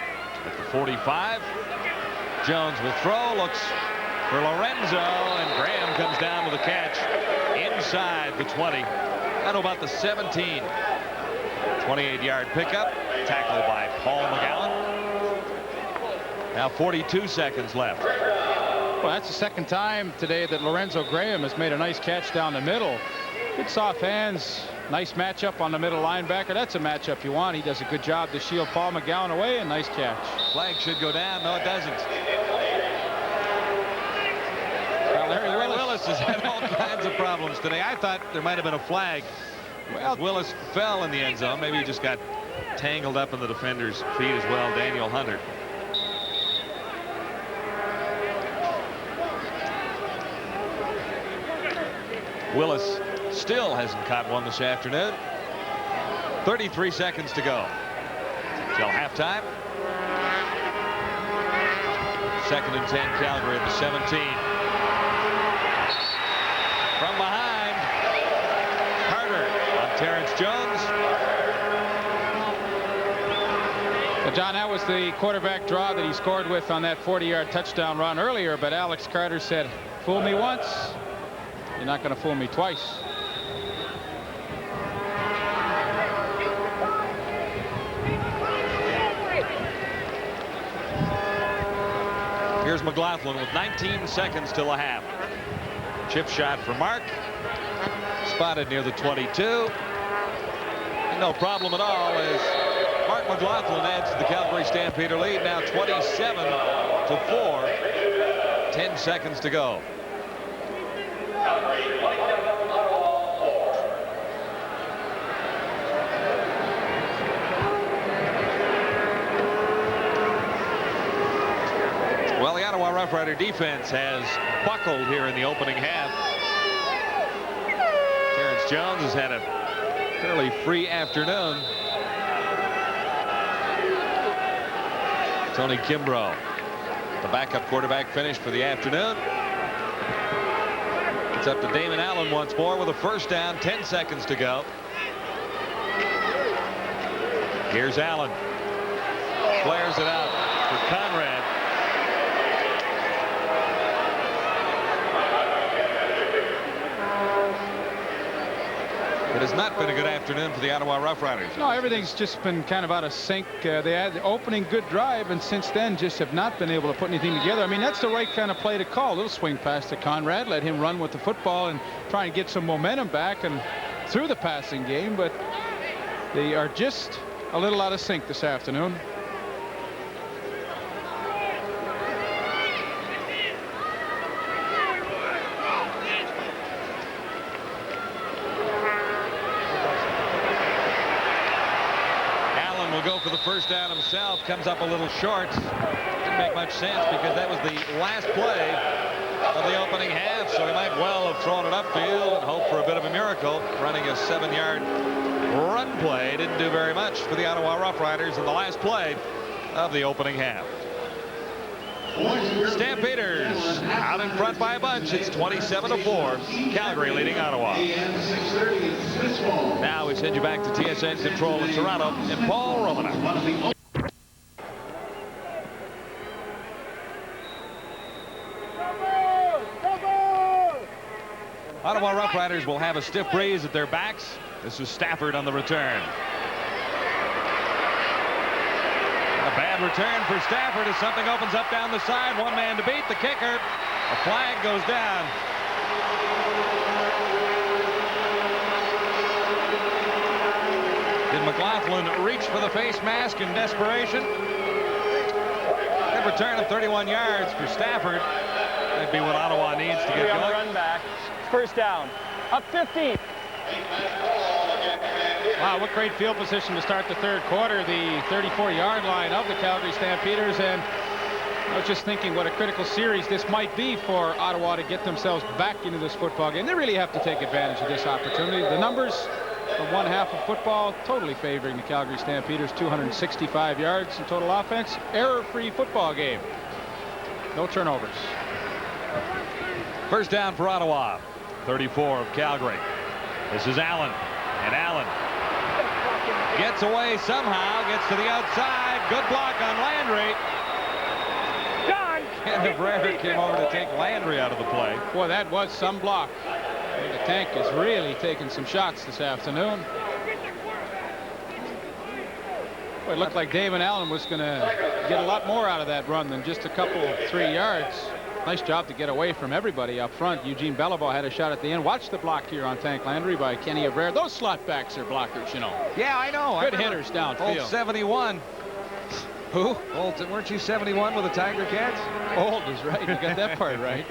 At the 45. Jones will throw. Looks for Lorenzo, and Graham comes down with a catch inside the 20. Down to about the 17. 28-yard pickup. Tackled by Paul McGowan. Now 42 seconds left. Well, that's the second time today that Lorenzo Graham has made a nice catch down the middle. Good soft hands. Nice matchup on the middle linebacker. That's a matchup you want. He does a good job to shield Paul McGowan away, and nice catch. Flag should go down. No, it doesn't. Well, Larry Willis has had all kinds of problems today. I thought there might have been a flag. Well, Willis fell in the end zone. Maybe he just got tangled up in the defender's feet as well. Daniel Hunter. Willis still hasn't caught one this afternoon. 33 seconds to go till halftime. 2nd and 10, Calgary at the 17. From behind, Carter on Terrence Jones. Well, John, that was the quarterback draw that he scored with on that 40-yard touchdown run earlier, but Alex Carter said, "Fool me once, you're not going to fool me twice." Here's McLaughlin with 19 seconds till a half. Chip shot for Mark. Spotted near the 22. And no problem at all as Mark McLaughlin adds to the Calgary Stampeder lead. Now 27-4. 10 seconds to go. Well, the Ottawa Rough Rider defense has buckled here in the opening half. Terrence Jones has had a fairly free afternoon. Tony Kimbrough, the backup quarterback, finished for the afternoon. It's up to Damon Allen once more with a first down. 10 seconds to go. Here's Allen. Flares it out for Conrad. It has not been a good afternoon for the Ottawa Rough Riders. No, everything's just been kind of out of sync. They had the opening good drive, and since then just have not been able to put anything together. I mean, that's the right kind of play to call. A little swing pass to Conrad, let him run with the football and try and get some momentum back and through the passing game, but they are just a little out of sync this afternoon. Go for the first down himself. Comes up a little short. Didn't make much sense because that was the last play of the opening half, so he might well have thrown it upfield and hoped for a bit of a miracle. Running a 7-yard run play didn't do very much for the Ottawa Rough Riders in the last play of the opening half. Stampeders out in front by a bunch. It's 27-4. Calgary leading Ottawa. Now we send you back to TSN Control in Toronto and Paul Romanow. Ottawa Rough Riders will have a stiff breeze at their backs. This is Stafford on the return. A bad return for Stafford as something opens up down the side. One man to beat. The kicker. A flag goes down. Did McLaughlin reach for the face mask in desperation? Good return of 31 yards for Stafford. That'd be what Ottawa needs to get going. Run back. First down. Up 15. Wow, what great field position to start the third quarter. The 34-yard line of the Calgary Stampeders. And I was just thinking what a critical series this might be for Ottawa to get themselves back into this football game. They really have to take advantage of this opportunity. The numbers of one half of football totally favoring the Calgary Stampeders. 265 yards in total offense. Error-free football game. No turnovers. First down for Ottawa. 34 of Calgary. This is Allen. And Allen gets away somehow. Gets to the outside. Good block on Landry. And Brevard came over to take Landry out of the play. Boy, that was some block. The tank is really taking some shots this afternoon. Boy, it looked like Damon Allen was going to get a lot more out of that run than just a couple, 3 yards. Nice job to get away from everybody up front. Eugene Beliveau had a shot at the end. Watch the block here on Tank Landry by Kenny Abrera. Those slot backs are blockers, you know. Yeah, I know. Good hitters downfield. Old 71. Who? Old, weren't you 71 with the Tiger Cats? Old is right. You got that part right.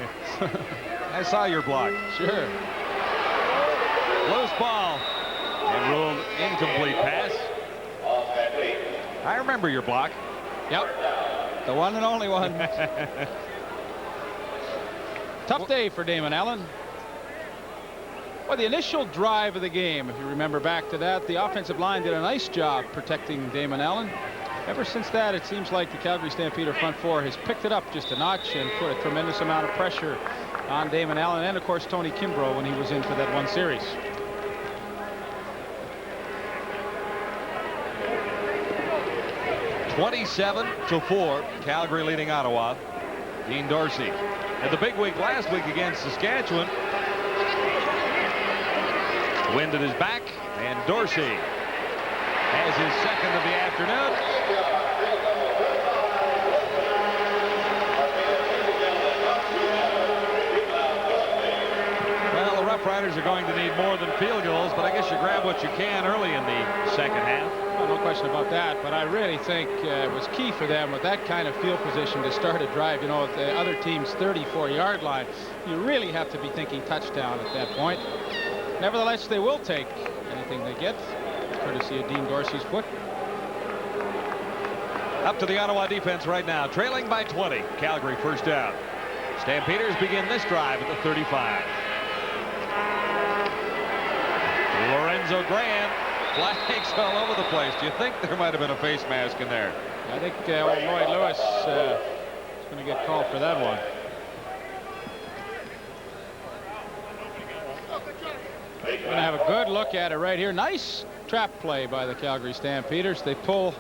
I saw your block. Sure. Loose ball. And ruled incomplete pass. I remember your block. Yep. The one and only one. Tough day for Damon Allen. Well, the initial drive of the game, if you remember back to that, the offensive line did a nice job protecting Damon Allen. Ever since that, it seems like the Calgary Stampeder front four has picked it up just a notch and put a tremendous amount of pressure on Damon Allen and, of course, Tony Kimbrough when he was in for that one series. (27-4), Calgary leading Ottawa. Dean Dorsey had the big week last week against Saskatchewan. Wind at his back, and Dorsey has his second of the afternoon. Well, the Rough Riders are going to need more than field goals, but I guess you grab what you can early in the second half. Well, no question about that, but I really think it was key for them with that kind of field position to start a drive. You know, at the other team's 34-yard line, you really have to be thinking touchdown at that point. Nevertheless, they will take anything they get, courtesy of Dean Dorsey's foot. Up to the Ottawa defense right now, trailing by 20. Calgary first down. Stampeders begin this drive at the 35. Lorenzo Graham, flags all over the place. Do you think there might have been a face mask in there? I think old Lloyd Lewis is going to get called for that one. Going to have a good look at it right here. Nice trap play by the Calgary Stampeders. They pull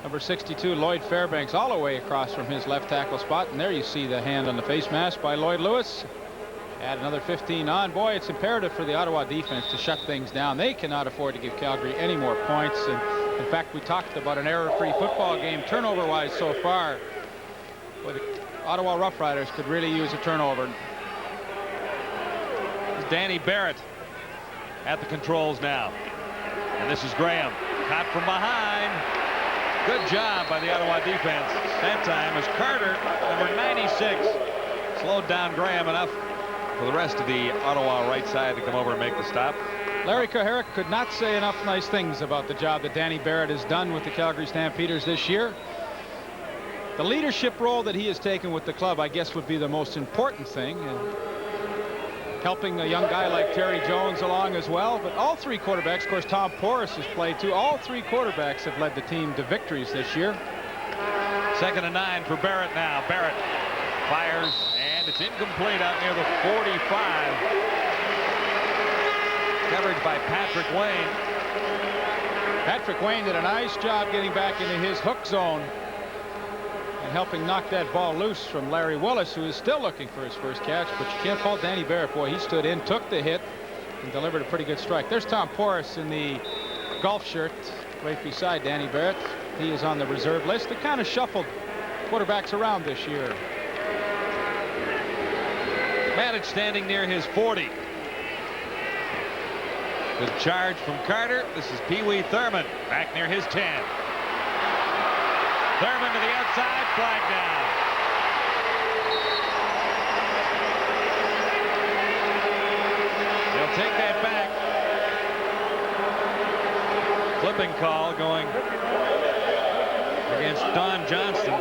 number 62 Lloyd Fairbanks all the way across from his left tackle spot, and there you see the hand on the face mask by Lloyd Lewis. Add another 15 on. Boy, it's imperative for the Ottawa defense to shut things down. They cannot afford to give Calgary any more points, and in fact we talked about an error-free football game turnover-wise so far, but the Ottawa Rough Riders could really use a turnover. Danny Barrett at the controls now, and this is Graham, caught from behind. Good job by the Ottawa defense that time as Carter, number 96, slowed down Graham enough for the rest of the Ottawa right side to come over and make the stop. Larry Koharek could not say enough nice things about the job that Danny Barrett has done with the Calgary Stampeders this year. The leadership role that he has taken with the club, I guess, would be the most important thing, and helping a young guy like Terry Jones along as well. But all three quarterbacks, of course, Tom Porras has played too. All three quarterbacks have led the team to victories this year. 2nd and 9 for Barrett now. Barrett fires, and it's incomplete out near the 45. Coverage by Patrick Wayne. Patrick Wayne did a nice job getting back into his hook zone and helping knock that ball loose from Larry Willis, who is still looking for his first catch. But you can't fault Danny Barrett. Boy, he stood in, took the hit, and delivered a pretty good strike. There's Tom Porras in the golf shirt right beside Danny Barrett. He is on the reserve list. They kind of shuffled quarterbacks around this year. Manage standing near his 40. Good charge from Carter. This is Pee Wee Thurman back near his 10. Thurman to the outside, flag down. They'll take that back. Flipping call going against Don Johnston.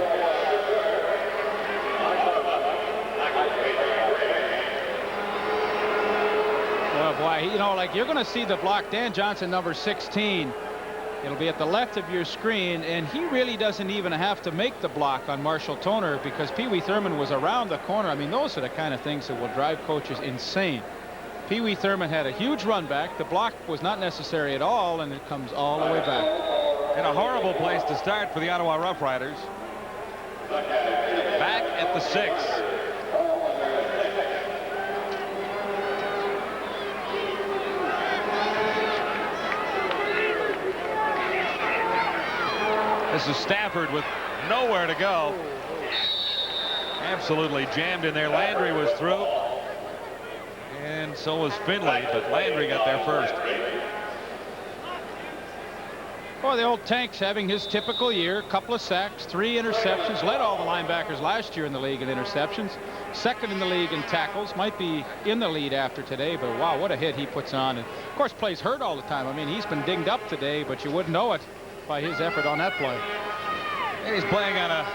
Boy, you know, like you're going to see the block. Dan Johnson, number 16, It'll be at the left of your screen, and he really doesn't even have to make the block on Marshall Toner because Pee Wee Thurman was around the corner. I mean, those are the kind of things that will drive coaches insane. Pee Wee Thurman had a huge run back. The block was not necessary at all, and it comes all the way back. In a horrible place to start for the Ottawa Rough Riders. Back at the 6. This is Stafford with nowhere to go. Absolutely jammed in there. Landry was through. And so was Finley, but Landry got there first. Boy, the old Tank's having his typical year. Couple of sacks, 3 interceptions. Led all the linebackers last year in the league in interceptions. Second in the league in tackles. Might be in the lead after today, but wow, what a hit he puts on. And of course, plays hurt all the time. I mean, he's been dinged up today, but you wouldn't know it by his effort on that play. And he's playing on a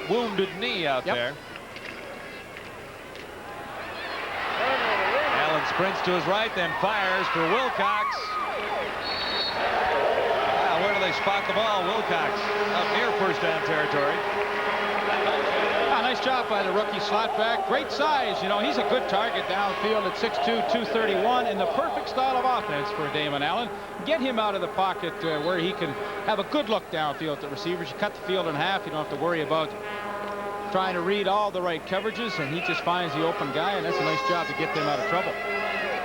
wounded knee out there. Allen sprints to his right, then fires for Wilcox. Wow, where do they spot the ball? Wilcox up near first down territory. Nice job by the rookie slot back. Great size. You know, he's a good target downfield at 6'2", 231, and the perfect style of offense for Damon Allen. Get him out of the pocket where he can have a good look downfield at the receivers. You cut the field in half. You don't have to worry about trying to read all the right coverages, and he just finds the open guy, and that's a nice job to get them out of trouble.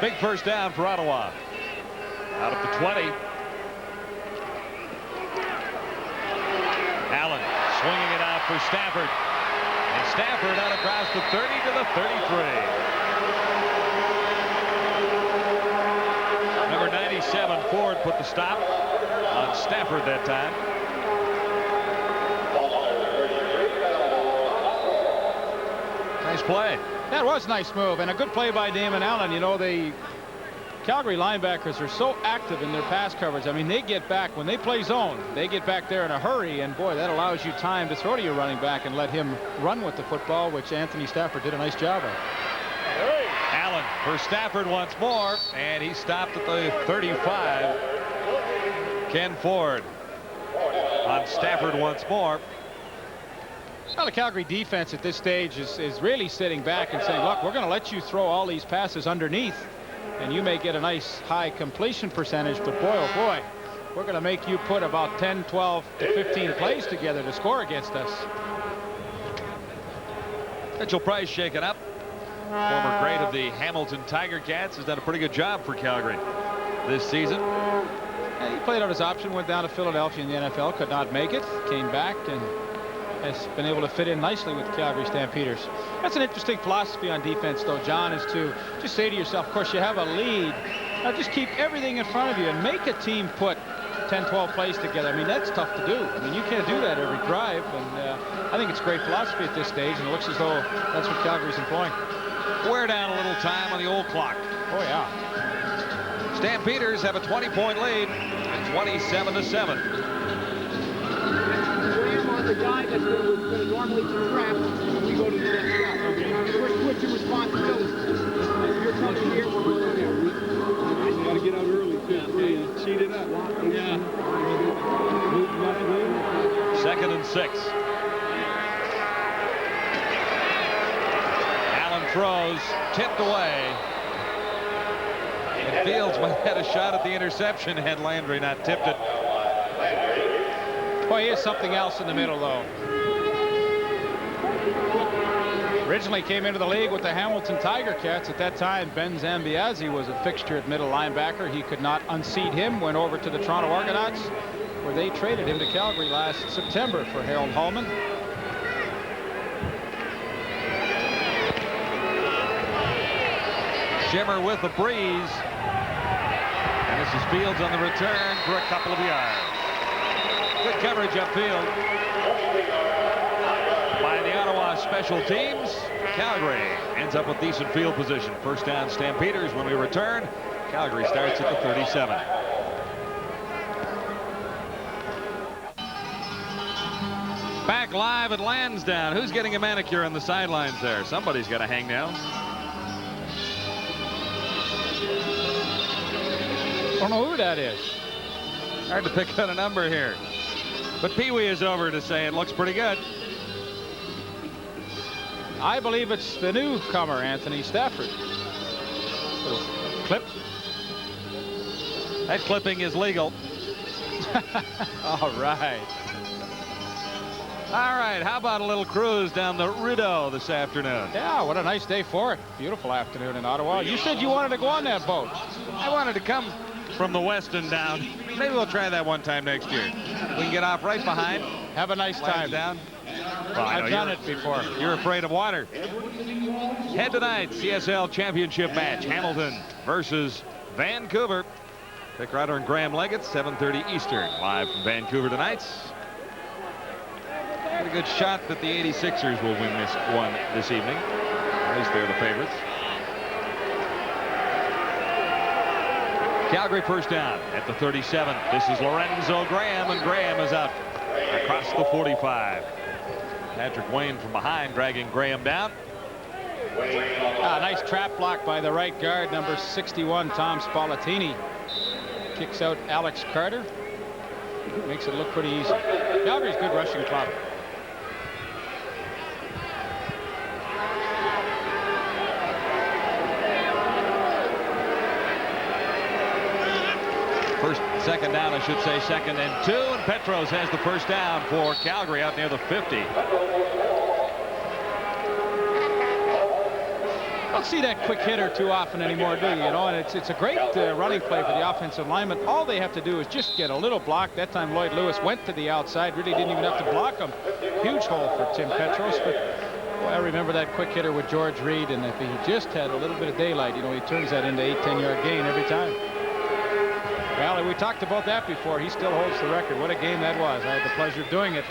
Big first down for Ottawa. Out of the 20. Allen swinging it out for Stafford. And Stafford out across the 30 to the 33. Number 97, Ford, put the stop on Stafford that time. Nice play. That was a nice move and a good play by Damon Allen. You know, the Calgary linebackers are so active in their pass coverage. I mean, they get back when they play zone. They get back there in a hurry, and boy, that allows you time to throw to your running back and let him run with the football, which Anthony Stafford did a nice job of. Allen for Stafford once more, and he stopped at the 35. Ken Ford on Stafford once more. Well, the Calgary defense at this stage is really sitting back and saying, look, we're going to let you throw all these passes underneath, and you may get a nice high completion percentage, but boy, oh boy, we're going to make you put about 10, 12 to 15 plays together to score against us. Mitchell Price shaken up. Former great of the Hamilton Tiger Cats has done a pretty good job for Calgary this season. And he played out his option, went down to Philadelphia in the NFL, could not make it, came back, and has been able to fit in nicely with the Calgary Stampeders. That's an interesting philosophy on defense, though, John, is to just say to yourself, of course, you have a lead. Now just keep everything in front of you and make a team put 10, 12 plays together. I mean, that's tough to do. I mean, you can't do that every drive, and I think it's great philosophy at this stage, and it looks as though that's what Calgary's employing. Wear down a little time on the old clock. Oh, yeah. Stampeders have a 20-point lead at 27-7. The guy that's going to normally trap when we go to the next shot. Okay? We're switching responsibilities. If you're coming here, we're going there. You got to get out early, too. Okay? Cheat it up. Yeah. 2nd and 6. Allen throws, tipped away. And Fields might have had a shot at the interception had Landry not tipped it. Boy, here's something else in the middle, though. Originally came into the league with the Hamilton Tiger Cats. At that time, Ben Zambiazzi was a fixture at middle linebacker. He could not unseat him, went over to the Toronto Argonauts, where they traded him to Calgary last September for Harold Hallman. Shimmer with the breeze. And this is Fields on the return for a couple of yards. Good coverage upfield by the Ottawa special teams. Calgary ends up with decent field position. First down, Stampeders. When we return, Calgary starts at the 37. Back live at Lansdowne. Who's getting a manicure on the sidelines there? Somebody's got to hang down. I don't know who that is. Hard to pick out a number here. But Pee Wee is over to say it looks pretty good. I believe it's the newcomer, Anthony Stafford. Little clip. That clipping is legal. All right. All right, how about a little cruise down the Rideau this afternoon? Yeah, what a nice day for it. Beautiful afternoon in Ottawa. You said you wanted to go on that boat. I wanted to come from the west and down. Maybe we'll try that one time next year. We can get off right behind. Have a nice time. Down. Well, I've done it before. You're afraid of water. Head tonight, CSL championship match. Hamilton versus Vancouver. Dick Ryder and Graham Leggett, 7:30 Eastern. Live from Vancouver tonight. Got a good shot that the 86ers will win this one this evening. At least they're the favorites. Calgary first down at the 37. This is Lorenzo Graham, and Graham is out across the 45. Patrick Wayne from behind dragging Graham down. Nice trap block by the right guard, number 61, Tom Spallettini. Kicks out Alex Carter. Makes it look pretty easy. Calgary's good rushing club. Second down, I should say, 2nd and 2, and Petros has the first down for Calgary out near the 50. Don't see that quick hitter too often anymore, do you? You know, and it's a great running play for the offensive lineman. All they have to do is just get a little block. That time Lloyd Lewis went to the outside, really didn't even have to block him. Huge hole for Tim Petros, but boy, I remember that quick hitter with George Reed, and if he just had a little bit of daylight, you know, he turns that into 8-10 yard gain every time. Well, we talked about that before. He still holds the record. What a game that was. I had the pleasure of doing it.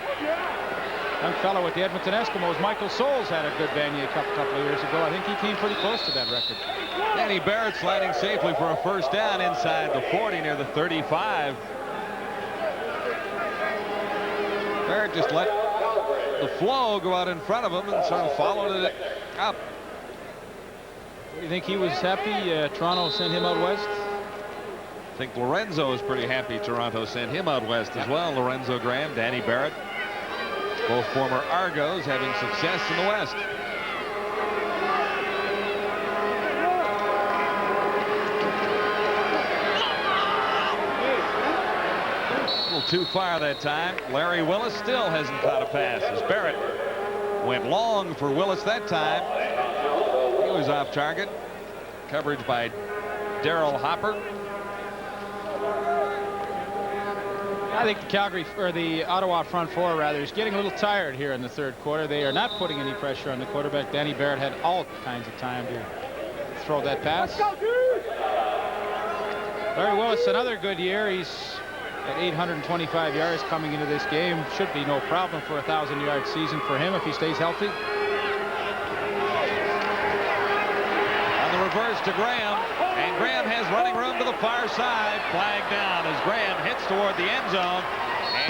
Young fellow with the Edmonton Eskimos, Michael Souls, had a good Vanier Cup a couple of years ago. I think he came pretty close to that record. Danny Barrett sliding safely for a first down inside the 40 near the 35. Barrett just let the flow go out in front of him and sort of followed it up. Do you think he was happy Toronto sent him out west? I think Lorenzo is pretty happy Toronto sent him out west as well. Lorenzo Graham, Danny Barrett, both former Argos having success in the West. A little too far that time. Larry Willis still hasn't caught a pass as Barrett went long for Willis that time. He was off target. Coverage by Darryl Hopper. I think the Calgary, or the Ottawa front four rather, is getting a little tired here in the third quarter. They are not putting any pressure on the quarterback. Danny Barrett had all kinds of time to throw that pass. Larry Willis, another good year. He's at 825 yards coming into this game. Should be no problem for a 1,000-yard season for him if he stays healthy. On the reverse to Graham. And Graham has running room to the far side. Flag down as Graham hits toward the end zone.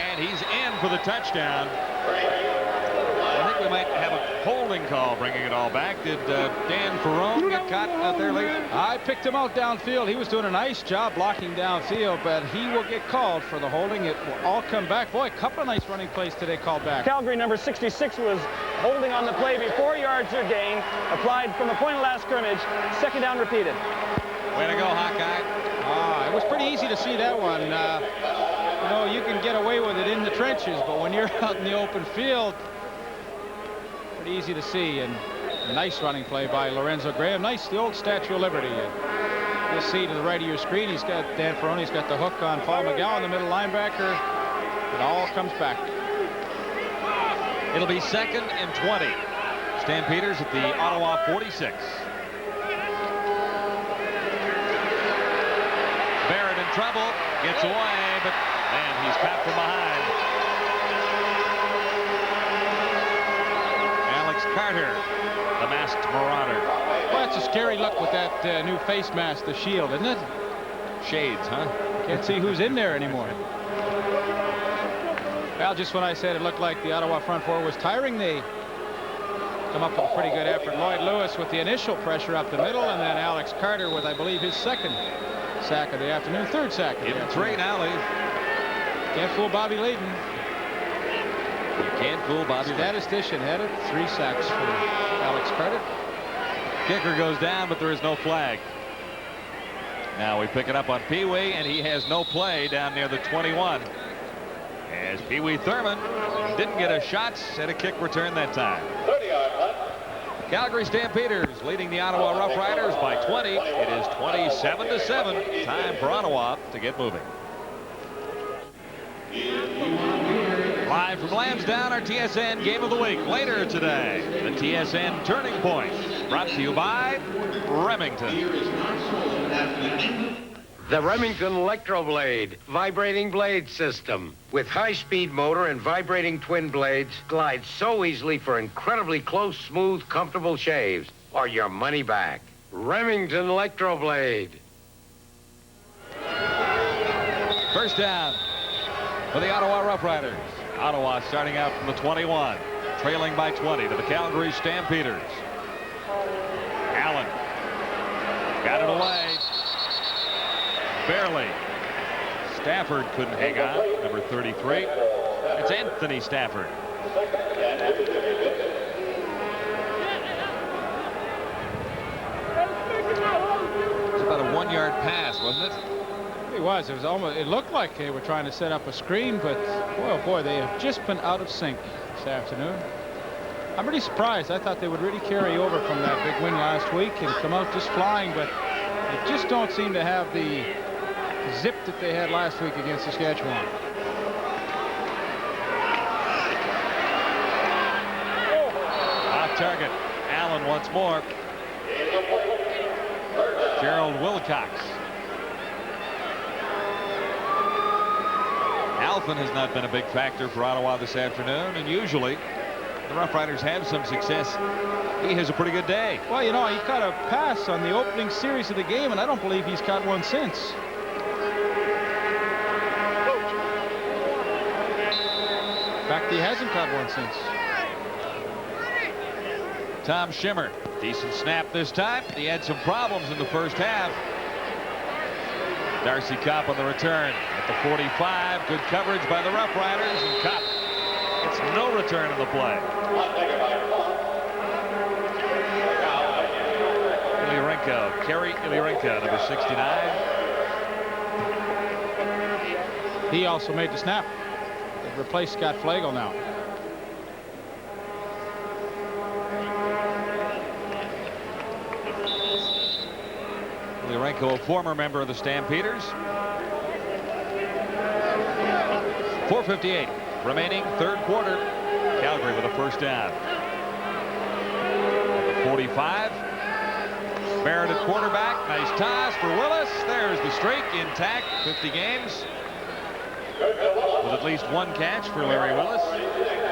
And he's in for the touchdown. I think we might have a holding call bringing it all back. Did Dan Ferrone get caught out there late? I picked him out downfield. He was doing a nice job blocking downfield, but he will get called for the holding. It will all come back. Boy, a couple of nice running plays today called back. Calgary number 66 was holding on the play before yards are gained. Applied from the point of last scrimmage. Second down repeated. Way to go, Hawkeye. It was pretty easy to see that one. You know, you can get away with it in the trenches, but when you're out in the open field, pretty easy to see. And a nice running play by Lorenzo Graham. Nice, the old Statue of Liberty. You'll see to the right of your screen, he's got Dan Ferrone's got the hook on Paul McGowan, the middle linebacker. It all comes back. It'll be 2nd and 20. Stampeders at the Ottawa 46. Barrett in trouble, gets away, but man, he's caught from behind. Alex Carter, the masked marauder. Well, that's a scary look with that new face mask, the shield, isn't it? Shades, huh? Can't see who's in there anymore. Well, just when I said it looked like the Ottawa front four was tiring, they come up with a pretty good effort. Lloyd Lewis with the initial pressure up the middle, and then Alex Carter with, I believe, his second sack of the afternoon, third sack of the afternoon. 3 now, Lee. Can't fool Bobby Layton. You can't fool Bobby Layton. Statistician had it. 3 sacks for Alex Carter. Kicker goes down, but there is no flag. Now we pick it up on Pee Wee, and he has no play down near the 21. As Pee Wee Thurman didn't get a shot at a kick return that time. 30-yard line. Calgary Stampeders leading the Ottawa Rough Riders by 20. It is 27-7. Time for Ottawa to get moving. Live from Lansdowne, our TSN Game of the Week. Later today, the TSN Turning Point. Brought to you by Remington. The Remington Electroblade vibrating blade system. With high-speed motor and vibrating twin blades, glides so easily for incredibly close, smooth, comfortable shaves. Or your money back. Remington Electroblade. First down for the Ottawa Rough Riders. Ottawa starting out from the 21, trailing by 20 to the Calgary Stampeders. Allen got it away. Barely. Stafford couldn't hang on. Number 33. It's Anthony Stafford. It's about a 1-yard pass, wasn't it? It was. It was almost. It looked like they were trying to set up a screen, but boy, oh boy, they have just been out of sync this afternoon. I'm really surprised. I thought they would really carry over from that big win last week and come out just flying, but they just don't seem to have the zip that they had last week against Saskatchewan. Off target. Allen once more. Gerald Wilcox. Alphen has not been a big factor for Ottawa this afternoon, and usually the Rough Riders have some success. He has a pretty good day. Well, you know, he caught a pass on the opening series of the game, and I don't believe he's caught one since. In fact, he hasn't caught one since. Tom Schimmer, decent snap this time. He had some problems in the first half. Darcy Kopp on the return at the 45. Good coverage by the Rough Riders, and Kopp gets no return on the play. Ilyarenko, Kerry Ilyarenko, number 69. He also made the snap. They've replaced Scott Flagel now. Ilyarenko, a former member of the Stampeders. 4:58 remaining, third quarter. Calgary with a first down. At the 45. Barrett at quarterback. Nice toss for Willis. There's the streak intact. 50 games. With at least one catch for Larry Willis.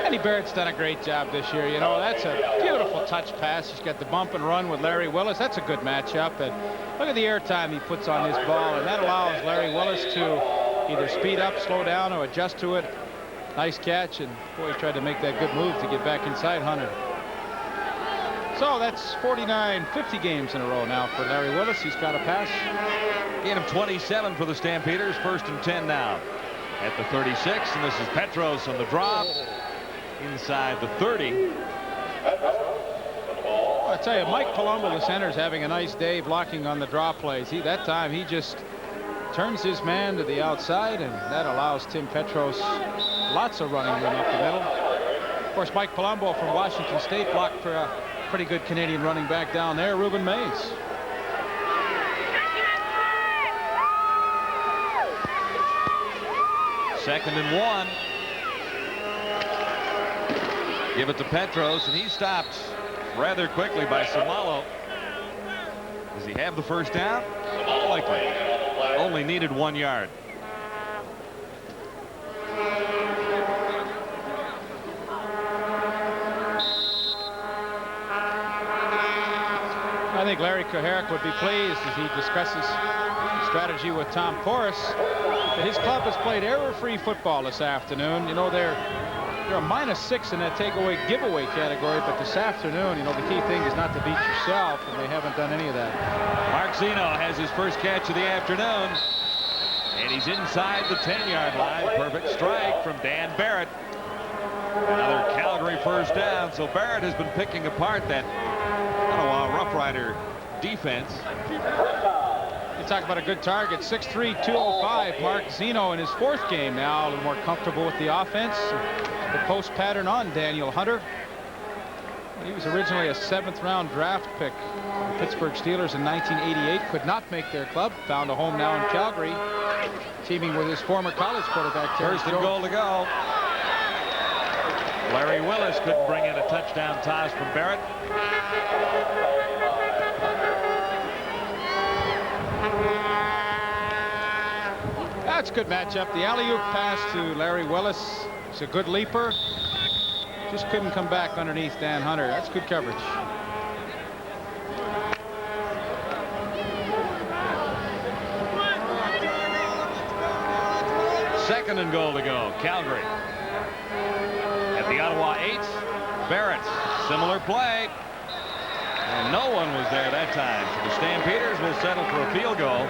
Andy Barrett's done a great job this year. You know, that's a beautiful touch pass. He's got the bump and run with Larry Willis. That's a good matchup. And look at the airtime he puts on this ball, and that allows Larry Willis to either speed up, slow down, or adjust to it. Nice catch, and boy, he tried to make that good move to get back inside Hunter. So that's 49, 50 games in a row now for Larry Willis. He's got a pass. Gain of 27 for the Stampeders. 1st and 10 now at the 36, and this is Petros on the drop inside the 30. I tell you, Mike Palumbo, the center, is having a nice day blocking on the draw plays. That time he just turns his man to the outside, and that allows Tim Petros lots of running room up the middle. Of course, Mike Palumbo from Washington State blocked for a pretty good Canadian running back down there, Ruben Mays. Second and 1. Give it to Petros, and he stopped rather quickly by Samalo. Does he have the first down? Likely. Only needed 1 yard. I think Larry Kuharek would be pleased as he discusses strategy with Tom Porras. His club has played error-free football this afternoon. You know, they're a -6 in that takeaway giveaway category, but this afternoon, you know, the key thing is not to beat yourself, and they haven't done any of that. Mark Zeno has his first catch of the afternoon, and And he's inside the 10-yard line. Perfect strike from Dan Barrett. Another Calgary first down. So Barrett has been picking apart that Ottawa Rough Rider defense. You talk about a good target. 6'3", 205. Mark Zeno in his 4th game now, a little more comfortable with the offense. The post pattern on Daniel Hunter. He was originally a 7th-round draft pick. The Pittsburgh Steelers in 1988 could not make their club. Found a home now in Calgary, teaming with his former college quarterback. First and goal to go. Larry Willis couldn't bring in a touchdown toss from Barrett. That's a good matchup. The alley-oop pass to Larry Willis. It's a good leaper. Just couldn't come back underneath Dan Hunter. That's good coverage. Second and goal to go. Calgary. At the Ottawa 8. Barrett. Similar play. And no one was there that time. So the Stampeders will settle for a field goal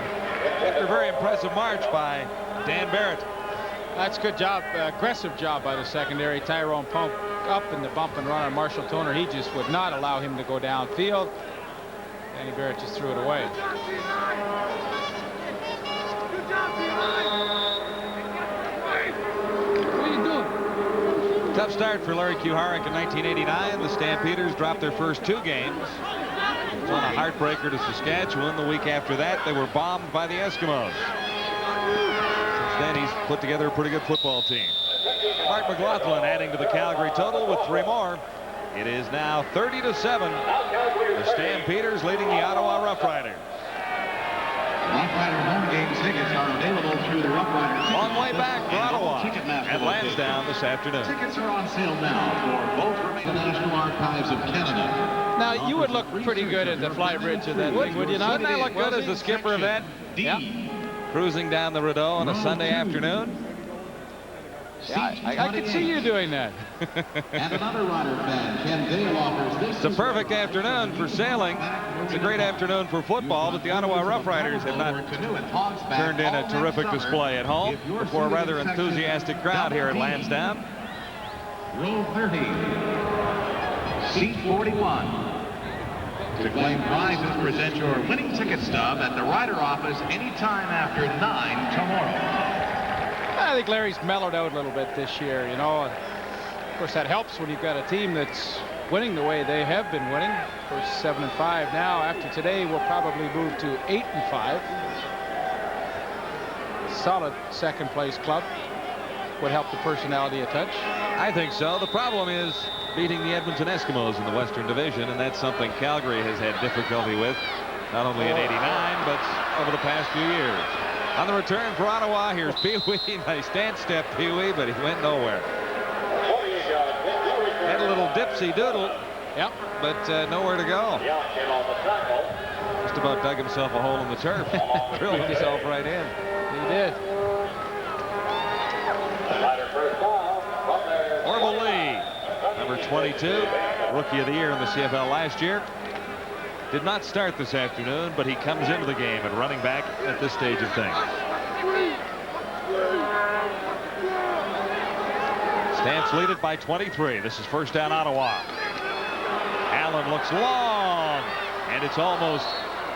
after a very impressive march by Dan Barrett. That's a good job. Aggressive job by the secondary. Tyrone Pump up in the bump and run on Marshall Toner. He just would not allow him to go downfield. Danny Barrett just threw it away. What are you doing? Tough start for Larry Kuharek in 1989. The Stampeders dropped their first 2 games. It was on a heartbreaker to Saskatchewan. The week after that, they were bombed by the Eskimos. Since then, he's put together a pretty good football team. Mark McLaughlin adding to the Calgary total with 3 more. It is now 30-7. The Stampeders leading the Ottawa Rough Riders. Rough Rider home game tickets are available through the Rough Rider. On way back for Ottawa at Lansdowne this afternoon. Tickets are on sale now for both remaining National Archives of Canada. Now, you would look pretty good at the flybridge of that thing, would you not? Wouldn't I look good as the skipper of that? Yeah. Cruising down the Rideau on a Sunday afternoon. Yeah, I could see you doing that. And another Rider fan, Ken Dale, offers this. It's a perfect afternoon for sailing. It's a great afternoon for football, but the Ottawa Rough Riders have not turned in a terrific display at home before a rather enthusiastic crowd here at Lansdowne. Row 30, seat 41. To claim prizes, present your winning ticket stub at the Rider office anytime after 9 tomorrow. I think Larry's mellowed out a little bit this year, you know. Of course, that helps when you've got a team that's winning the way they have been winning. Of course, 7-5 now. After today, we'll probably move to 8-5. Solid second-place club. Would help the personality a touch. I think so. The problem is beating the Edmonton Eskimos in the Western Division, and that's something Calgary has had difficulty with, not only in '89, but over the past few years. On the return for Ottawa, here's Pee-wee. Nice dance step, Pee-wee, but he went nowhere. Had a little dipsy doodle. Yep. But nowhere to go. Just about dug himself a hole in the turf. Drilled himself right in. He did. Orville Lee, number 22, Rookie of the Year in the CFL last year. Did not start this afternoon, but he comes into the game at running back at this stage of things. Stamps lead it by 23. This is first down Ottawa. Allen looks long, and it's almost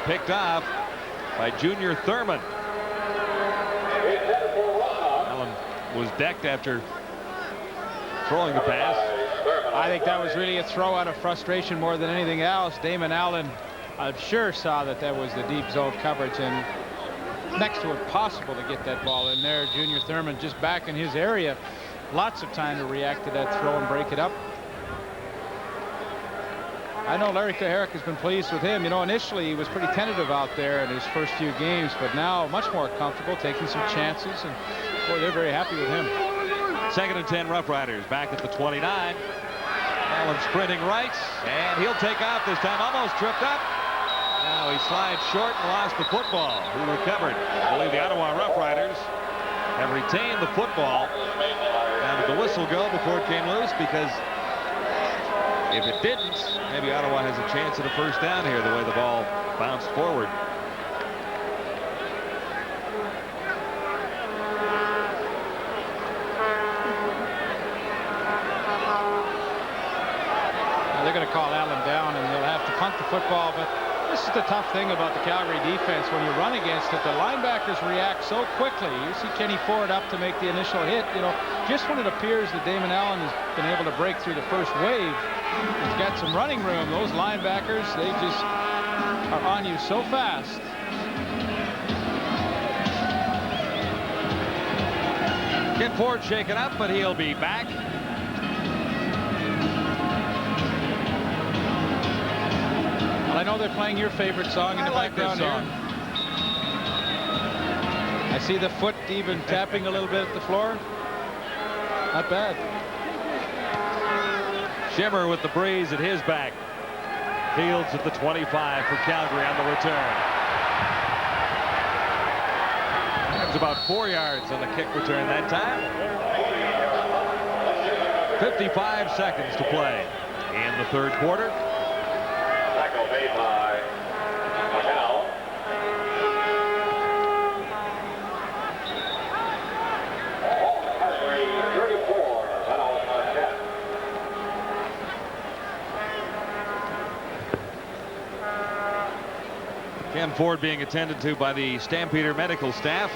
picked off by Junior Thurman. Allen was decked after throwing the pass. I think that was really a throw out of frustration more than anything else. Damon Allen, I'm sure, saw that that was the deep zone coverage and next to impossible to get that ball in there. Junior Thurman just back in his area. Lots of time to react to that throw and break it up. I know Larry Kuharek has been pleased with him. You know, initially he was pretty tentative out there in his first few games, but now much more comfortable, taking some chances, and boy, they're very happy with him. Second and 10 Rough Riders back at the 29. Allen sprinting right, and he'll take off this time. Almost tripped up. Now he slides short and lost the football. Who recovered? I believe the Ottawa Rough Riders have retained the football. Now did the whistle go before it came loose? Because if it didn't, maybe Ottawa has a chance at a first down here, the way the ball bounced forward. they're going to call Allen down, and they'll have to punt the football. But this is the tough thing about the Calgary defense. When you run against it, the linebackers react so quickly. You see Kenny Ford up to make the initial hit. You know, just when it appears that Damon Allen has been able to break through the first wave, he's got some running room. Those linebackers, they just are on you so fast. Ken Ford shaken up, but he'll be back. Well, I know they're playing your favorite song in the background here. I see the foot even tapping a little bit at the floor. Not bad. Shimmer with the breeze at his back. Fields at the 25 for Calgary on the return. It's about 4 yards on the kick return that time. 55 seconds to play in the third quarter. Tackle made by Cal. Calgary 34. Penalty on 10. Ken Ford being attended to by the Stampeder medical staff.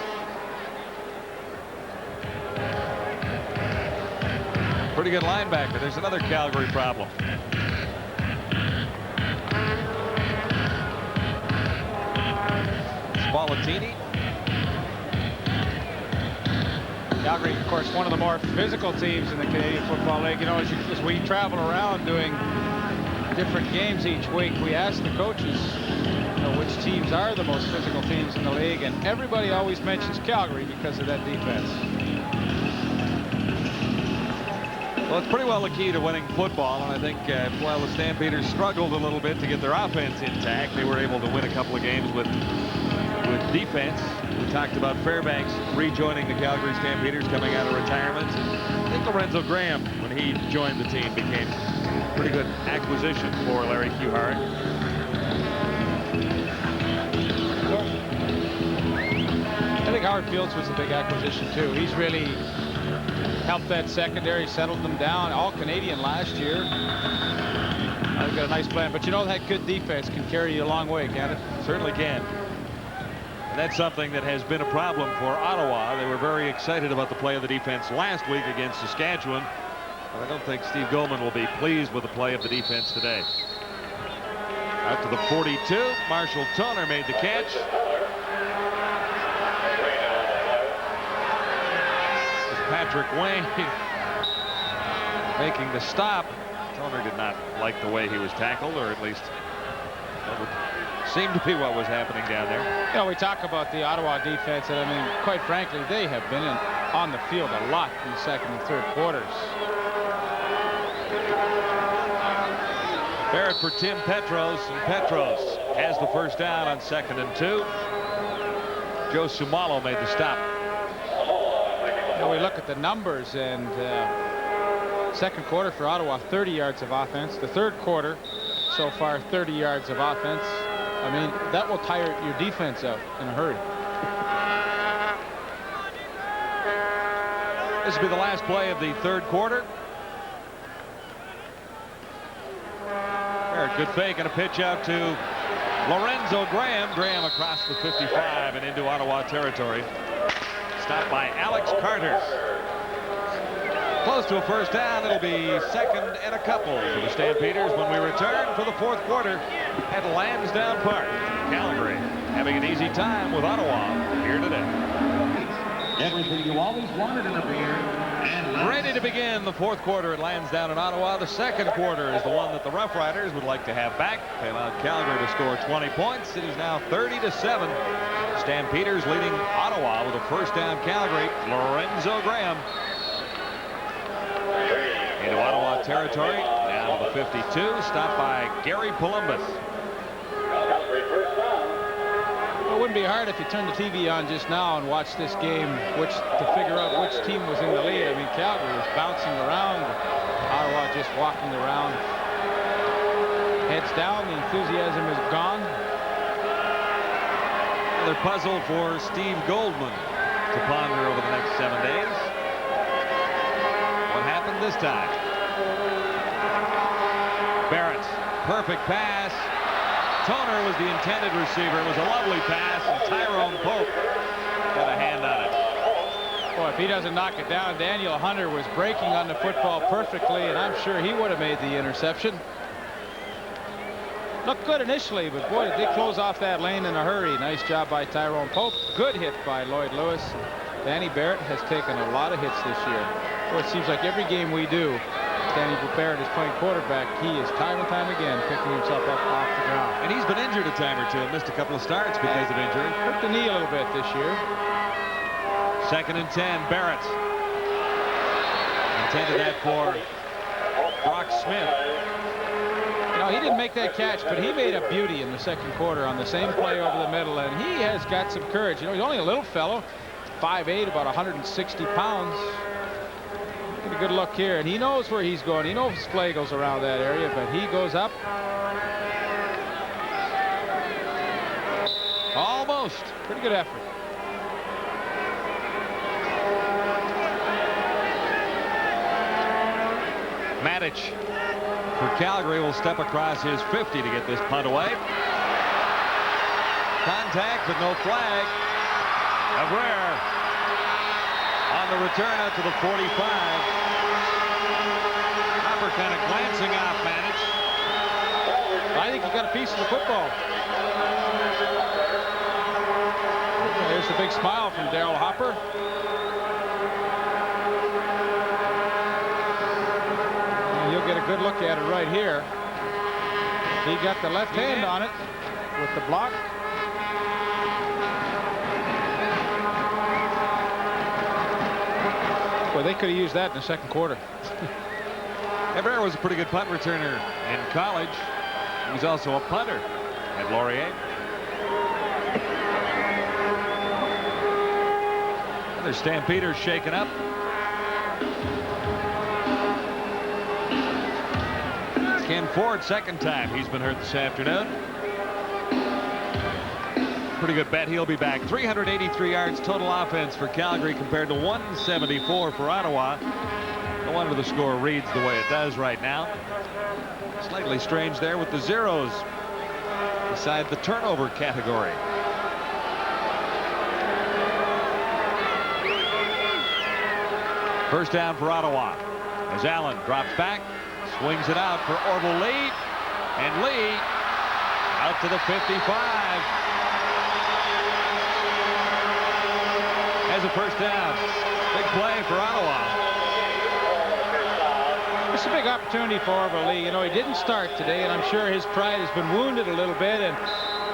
Pretty good linebacker. There's another Calgary problem. Spallettini. Calgary, of course, one of the more physical teams in the Canadian Football League. You know, as we travel around doing different games each week, we ask the coaches, you know, which teams are the most physical teams in the league, and everybody always mentions Calgary because of that defense. Well, it's pretty well the key to winning football, and I think while the Stampeders struggled a little bit to get their offense intact, they were able to win a couple of games with defense. We talked about Fairbanks rejoining the Calgary Stampeders coming out of retirement. I think Lorenzo Graham, when he joined the team, became a pretty good acquisition for Larry Kuhart. I think Howard Fields was a big acquisition too. He's really helped that secondary, settled them down. All Canadian last year. They've got a nice plan, but you know that good defense can carry you a long way, can't it? Certainly can. And that's something that has been a problem for Ottawa. They were very excited about the play of the defense last week against Saskatchewan, but I don't think Steve Goldman will be pleased with the play of the defense today. Out to the 42, Marshall Toner made the catch. Patrick Wayne making the stop. Toner did not like the way he was tackled, or at least that would seem to be what was happening down there. You know, we talk about the Ottawa defense, and I mean, quite frankly, they have been on the field a lot in the second and third quarters. Barrett for Tim Petros, and Petros has the first down on 2nd and 2. Joe Sumalo made the stop. You know, we look at the numbers, and second quarter for Ottawa, 30 yards of offense. The third quarter, so far, 30 yards of offense. I mean, that will tire your defense out in a hurry. This will be the last play of the third quarter. Barrett, good fake and a pitch out to Lorenzo Graham. Graham across the 55 and into Ottawa territory. Stopped by Alex Carter. Close to a first down. It'll be 2nd and a couple for the Stampeders when we return for the fourth quarter at Lansdowne Park. Calgary having an easy time with Ottawa here today. Everything you always wanted in a beer. And ready to begin the fourth quarter at Lansdowne in Ottawa. The second quarter is the one that the Rough Riders would like to have back. They allowed Calgary to score 20 points. It is now 30-7. Stampeders leading Ottawa with a first down. Calgary. Lorenzo Graham into Ottawa territory. Down to the 52. Stopped by Gary Columbus. Well, it wouldn't be hard if you turned the TV on just now and watched this game, to figure out which team was in the lead. I mean, Calgary was bouncing around. Ottawa just walking around. Heads down. The enthusiasm is gone. Another puzzle for Steve Goldman to ponder over the next 7 days. What happened this time? Barrett perfect pass. Toner was the intended receiver. It was a lovely pass, and Tyrone Pope got a hand on it. Boy, if he doesn't knock it down, Daniel Hunter was breaking on the football perfectly, and I'm sure he would have made the interception. Looked good initially, but boy, did they close off that lane in a hurry. Nice job by Tyrone Pope. Good hit by Lloyd Lewis. Danny Barrett has taken a lot of hits this year. Boy, it seems like every game we do, Danny Barrett is playing quarterback. He is time and time again picking himself up off the ground. And he's been injured a time or two. Missed a couple of starts because of injury. Hurt the knee a little bit this year. 2nd and 10, Barrett. Intended that for Brock Smith. No, he didn't make that catch, but he made a beauty in the second quarter on the same play over the middle, and he has got some courage. You know, he's only a little fellow, 5'8", about 160 pounds. Get a good look here, and he knows where he's going. He knows Flagle's around that area, but he goes up. Almost. Pretty good effort. Matic for Calgary will step across his 50 to get this punt away. Contact, but no flag. Aguirre on the return out to the 45. Hopper kind of glancing off Matic. I think he got a piece of the football. There's the big smile from Daryl Hopper. You'll get a good look at it right here. He got the left hand on it with the block. Well, they could have used that in the second quarter. Aguirre was a pretty good punt returner in college. He's also a punter at Laurier. Other Stampeders shaken up. Ken Ford, second time he's been hurt this afternoon. Pretty good bet he'll be back. 383 yards total offense for Calgary compared to 174 for Ottawa. No wonder the score reads the way it does right now. Slightly strange there with the zeros beside the turnover category. First down for Ottawa as Allen drops back. Swings it out for Orville Lee, and Lee out to the 55. Has a first down. Big play for Ottawa. It's a big opportunity for Orville Lee. You know, he didn't start today, and I'm sure his pride has been wounded a little bit, and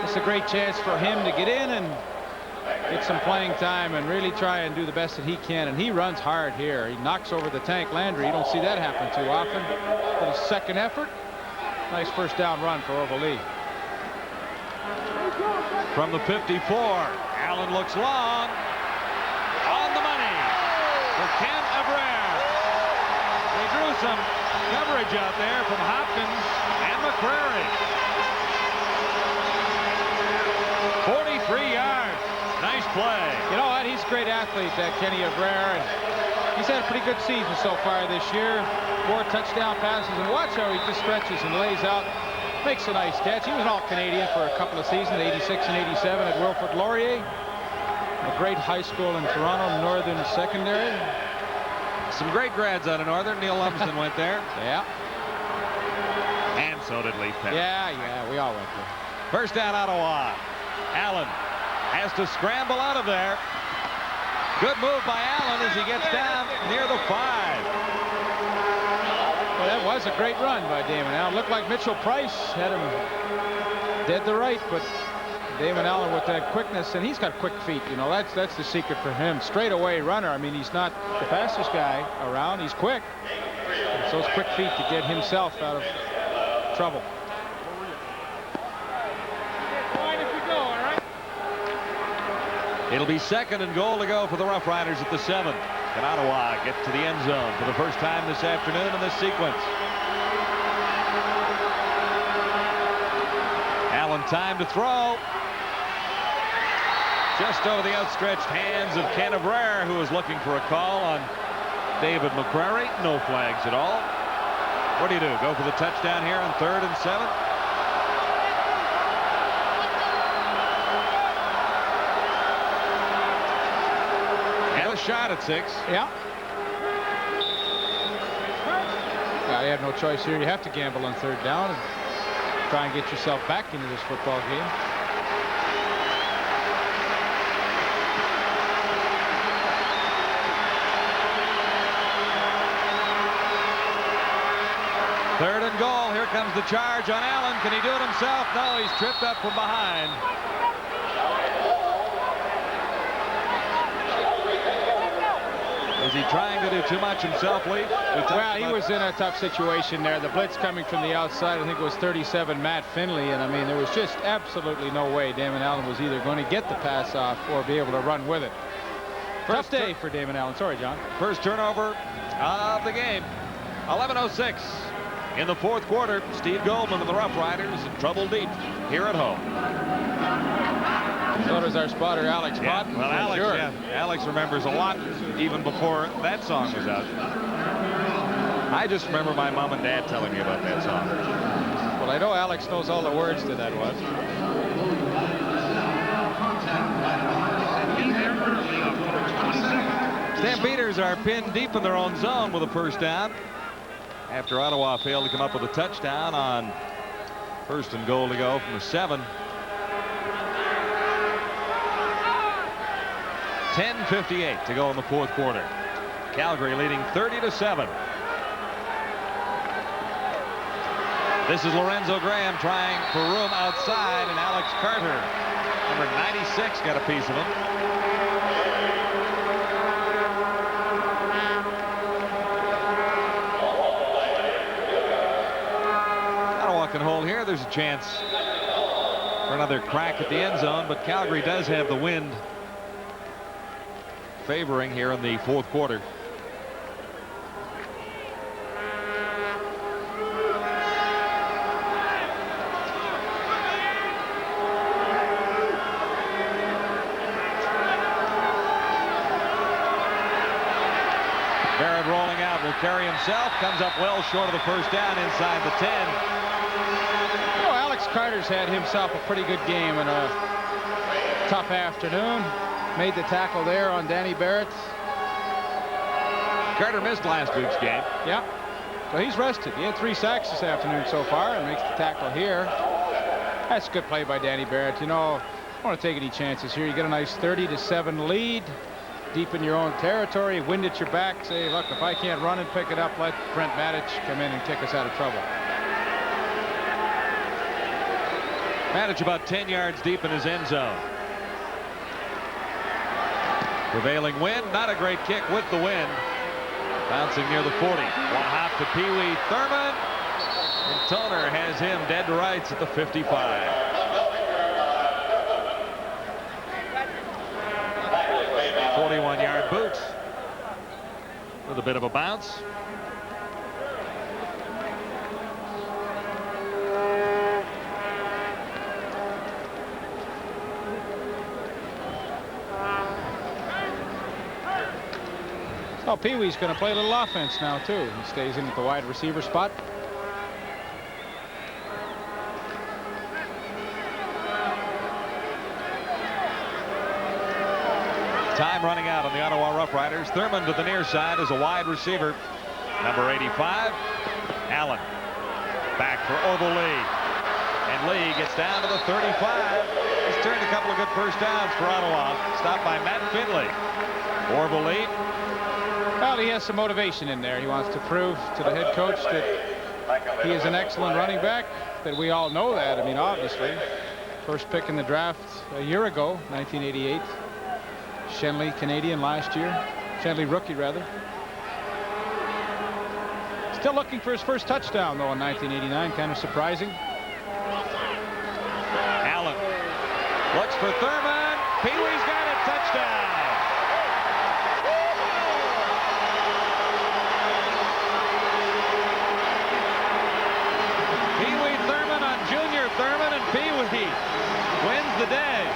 it's a great chance for him to get in and get some playing time and really try and do the best that he can. And he runs hard here. He knocks over the Tank Landry. You don't see that happen too often. For the second effort, nice first down run for Orville Lee. From the 54, Allen looks long. On the money for Ken Aguirre. They drew some coverage out there from Hopkins and McCrary. 43 yards. Nice play. You know what? He's a great athlete, that Kenny Aguirre. And he's had a pretty good season so far this year. 4 touchdown passes, and watch how he just stretches and lays out. Makes a nice catch. He was an all-Canadian for a couple of seasons, 86 and 87 at Wilfrid Laurier. A great high school in Toronto, Northern Secondary. Some great grads out of Northern. Neil Lumsden went there. Yeah. And so did Leaf Pepper. Yeah, we all went there. First down, Ottawa. Allen has to scramble out of there. Good move by Allen as he gets down near the 5. Well, that was a great run by Damon Allen. Looked like Mitchell Price had him dead to right, but Damon Allen with that quickness, and he's got quick feet. You know, that's the secret for him. Straightaway runner. I mean, he's not the fastest guy around. He's quick. It's those quick feet to get himself out of trouble. It'll be 2nd and goal to go for the Rough Riders at the 7. Can Ottawa get to the end zone for the first time this afternoon in this sequence? Allen time to throw. Just over the outstretched hands of Ken Aguirre, who was looking for a call on David McCrary. No flags at all. What do you do? Go for the touchdown here on 3rd and 7? And a shot at 6. Yeah. You have no choice here. You have to gamble on 3rd down and try and get yourself back into this football game. Third and goal. Here comes the charge on Allen. Can he do it himself? No, he's tripped up from behind. Is he trying to do too much himself, Lee? Well, he was in a tough situation there. The blitz coming from the outside. I think it was 37 Matt Finley. And I mean, there was just absolutely no way Damon Allen was either going to get the pass off or be able to run with it. Tough day for Damon Allen. Sorry, John. First turnover of the game. 11:06 in the 4th quarter. Steve Goldman of the Rough Riders in trouble deep here at home. So does our spotter, Alex Cotton. Well, Alex, sure. Alex remembers a lot even before that song was out. I just remember my mom and dad telling me about that song. Well, I know Alex knows all the words to that one. Stampeders are pinned deep in their own zone with a first down after Ottawa failed to come up with a touchdown on 1st and goal to go from the 7. 10:58 to go in the 4th quarter. Calgary leading 30-7. This is Lorenzo Graham trying for room outside, and Alex Carter, number 96, got a piece of him. Ottawa can hold here. There's a chance for another crack at the end zone, but Calgary does have the wind favoring here in the 4th quarter. Barrett rolling out, will carry himself, comes up well short of the first down inside the 10. You know, Alex Carter's had himself a pretty good game in a tough afternoon. Made the tackle there on Danny Barrett. Carter missed last week's game. Yeah. So he's rested. He had 3 sacks this afternoon so far and makes the tackle here. That's a good play by Danny Barrett. You know, I don't want to take any chances here. You get a nice 30-7 lead deep in your own territory. Wind at your back. Say, look, if I can't run and pick it up, let Brent Matic come in and kick us out of trouble. Matic about 10 yards deep in his end zone. Prevailing wind, not a great kick with the wind. Bouncing near the 40. One hop to Pee Wee Thurman. And Toner has him dead to rights at the 55. A 41-yard boot with a bit of a bounce. Oh, Pee Wee's going to play a little offense now, too. He stays in at the wide receiver spot. Time running out on the Ottawa Rough Riders. Thurman to the near side as a wide receiver. Number 85, Allen. Back for Orville Lee. And Lee gets down to the 35. He's turned a couple of good first downs for Ottawa. Stopped by Matt Finley. Orville Lee. Well, he has some motivation in there. He wants to prove to the head coach that he is an excellent running back, that we all know that. I mean, obviously, first pick in the draft a year ago, 1988. Shenley Canadian last year. Shenley rookie, rather. Still looking for his first touchdown, though, in 1989. Kind of surprising. Allen looks for Thurman. Pee Wee's got it. Touchdown. Pee Wee Thurman on Junior Thurman, and Pee Wee wins the day.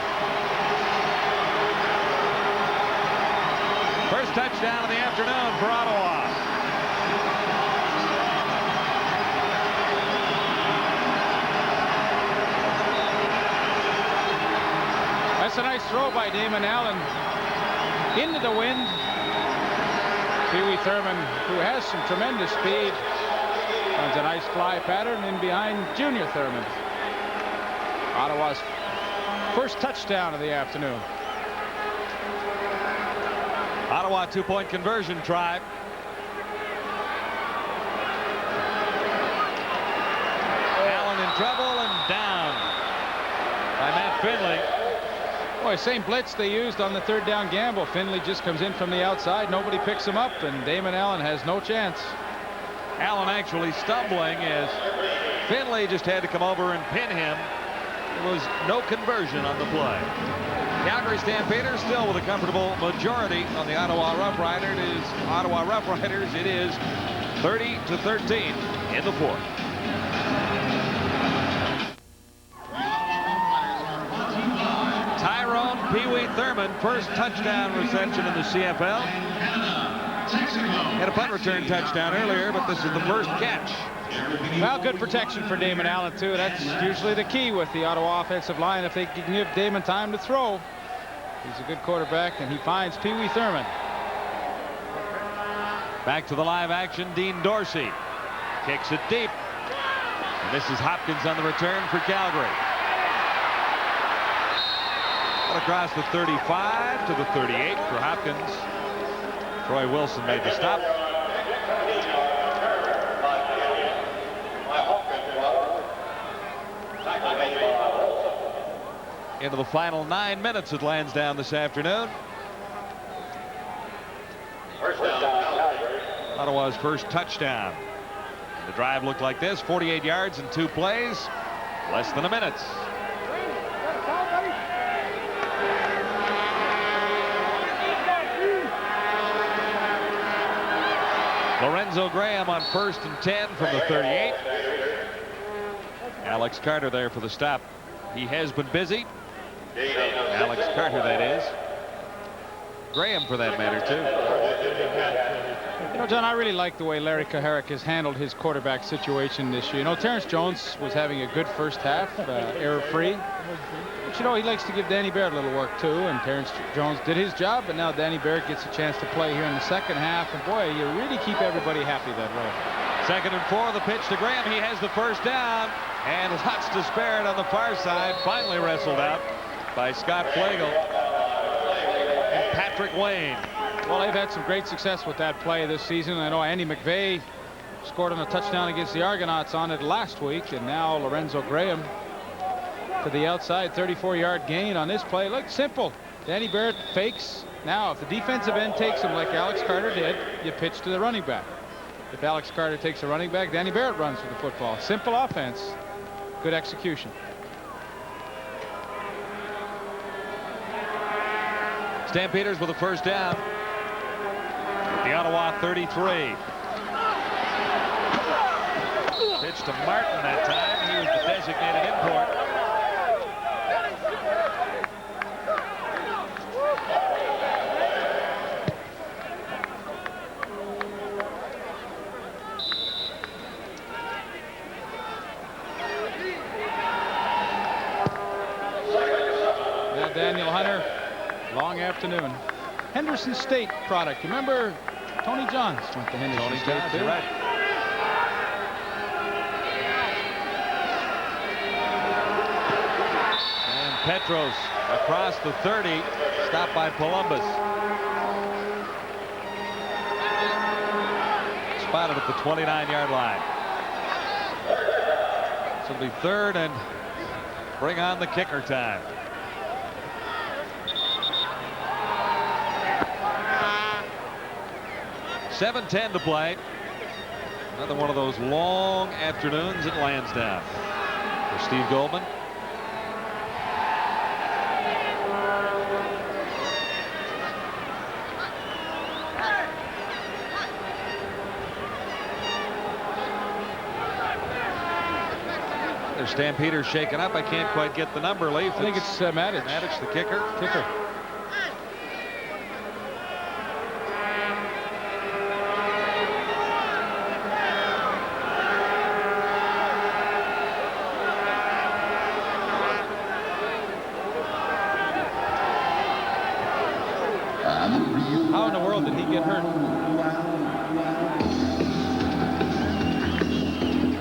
First touchdown of the afternoon for Ottawa. throw by Damon Allen into the wind. Pee Wee Thurman, who has some tremendous speed, runs a nice fly pattern in behind Junior Thurman. Ottawa's first touchdown of the afternoon. Ottawa 2-point conversion try. Allen in trouble and down by Matt Finley. Boy, same blitz they used on the third down gamble. Finley just comes in from the outside. Nobody picks him up, and Damon Allen has no chance. Allen actually stumbling as Finley just had to come over and pin him. There was no conversion on the play. Calgary Stampeders still with a comfortable majority on the Ottawa Rough Riders. It is 30-13 in the fourth. Tyrone Pee Wee Thurman, first touchdown reception in the CFL. Had a punt return touchdown earlier, but this is the first catch. Well, good protection for Damon Allen, too. That's usually the key with the Ottawa offensive line. If they can give Damon time to throw, he's a good quarterback, and he finds Pee Wee Thurman. Back to the live action. Dean Dorsey kicks it deep. And this is Hopkins on the return for Calgary. Across the 35 to the 38 for Hopkins. Troy Wilson made the stop. Into the final 9 minutes at Lansdowne this afternoon. Ottawa's first touchdown. The drive looked like this: 48 yards in 2 plays, less than a minute. Lorenzo Graham on 1st and 10 from the 38. Alex Carter there for the stop. He has been busy. Alex Carter, that is. Graham, for that matter, too. You know, John, I really like the way Larry Kuharich has handled his quarterback situation this year. You know, Terrence Jones was having a good first half, error-free. But, you know, he likes to give Danny Barrett a little work, too, and Terrence Jones did his job, but now Danny Barrett gets a chance to play here in the second half, and, boy, you really keep everybody happy that way. 2nd and 4, the pitch to Graham. He has the first down, and lots to spare it on the far side. Finally wrestled out by Scott Flagel and Patrick Wayne. Well, they've had some great success with that play this season. I know Andy McVeigh scored on a touchdown against the Argonauts on it last week, and now Lorenzo Graham to the outside, 34-yard gain on this play. Look, simple. Danny Barrett fakes. Now, if the defensive end takes him like Alex Carter did, you pitch to the running back. If Alex Carter takes a running back, Danny Barrett runs with the football. Simple offense. Good execution. Stampeders with a first down. The Ottawa 33. Pitch to Martin that time. He was the designated import. Now Daniel Hunter, long afternoon. Henderson State product. You remember Tony Johns went to Henderson State too. Right. And Petros across the 30, stopped by Columbus. Spotted at the 29-yard line. So it'll be 3rd and bring on the kicker time. 7:10 to play. Another one of those long afternoons at Lansdowne for Steve Goldman. There's Stampeders shaken up. I can't quite get the number, Leaf. I think it's Matic. Matic, the kicker. world did he get hurt?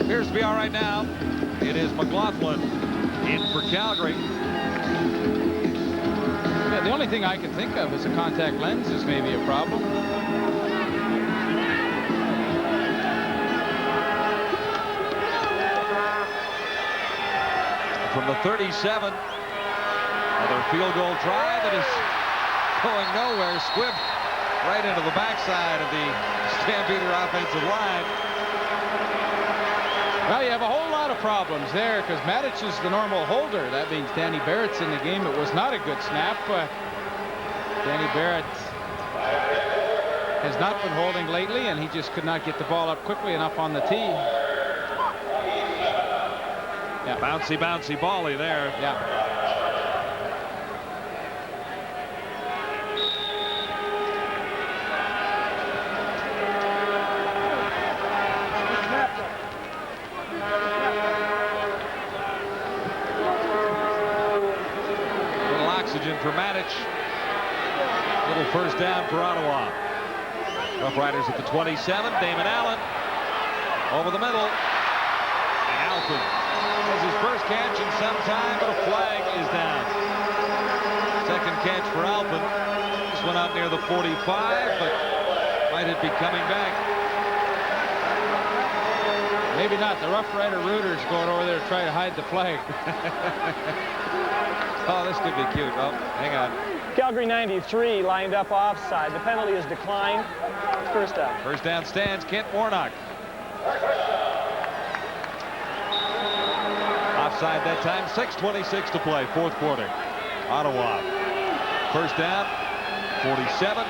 Appears to be all right now. It is McLaughlin in for Calgary. Yeah, the only thing I can think of is a contact lens is maybe a problem. From the 37, another field goal try that is going nowhere. Squibbed right into the backside of the Stampeder offensive line. Well, you have a whole lot of problems there because Matic is the normal holder. That means Danny Barrett's in the game. It was not a good snap. Danny Barrett has not been holding lately, and he just could not get the ball up quickly enough on the tee. Yeah. Bouncy, bouncy bally there. Yeah. Little oxygen for Matic. Little first down for Ottawa. Rough Riders at the 27. Damon Allen over the middle. And Alford has his first catch in some time, but a flag is down. Second catch for Alford. This went out near the 45, but might it be coming back? Maybe not. The Rough Rider rooters going over there to try to hide the flag. Oh, this could be cute. Oh, hang on. Calgary 93 lined up offside. The penalty is declined. First down. First down stands Kent Warnock. Offside that time. 6:26 to play. Fourth quarter. Ottawa. First down. 47.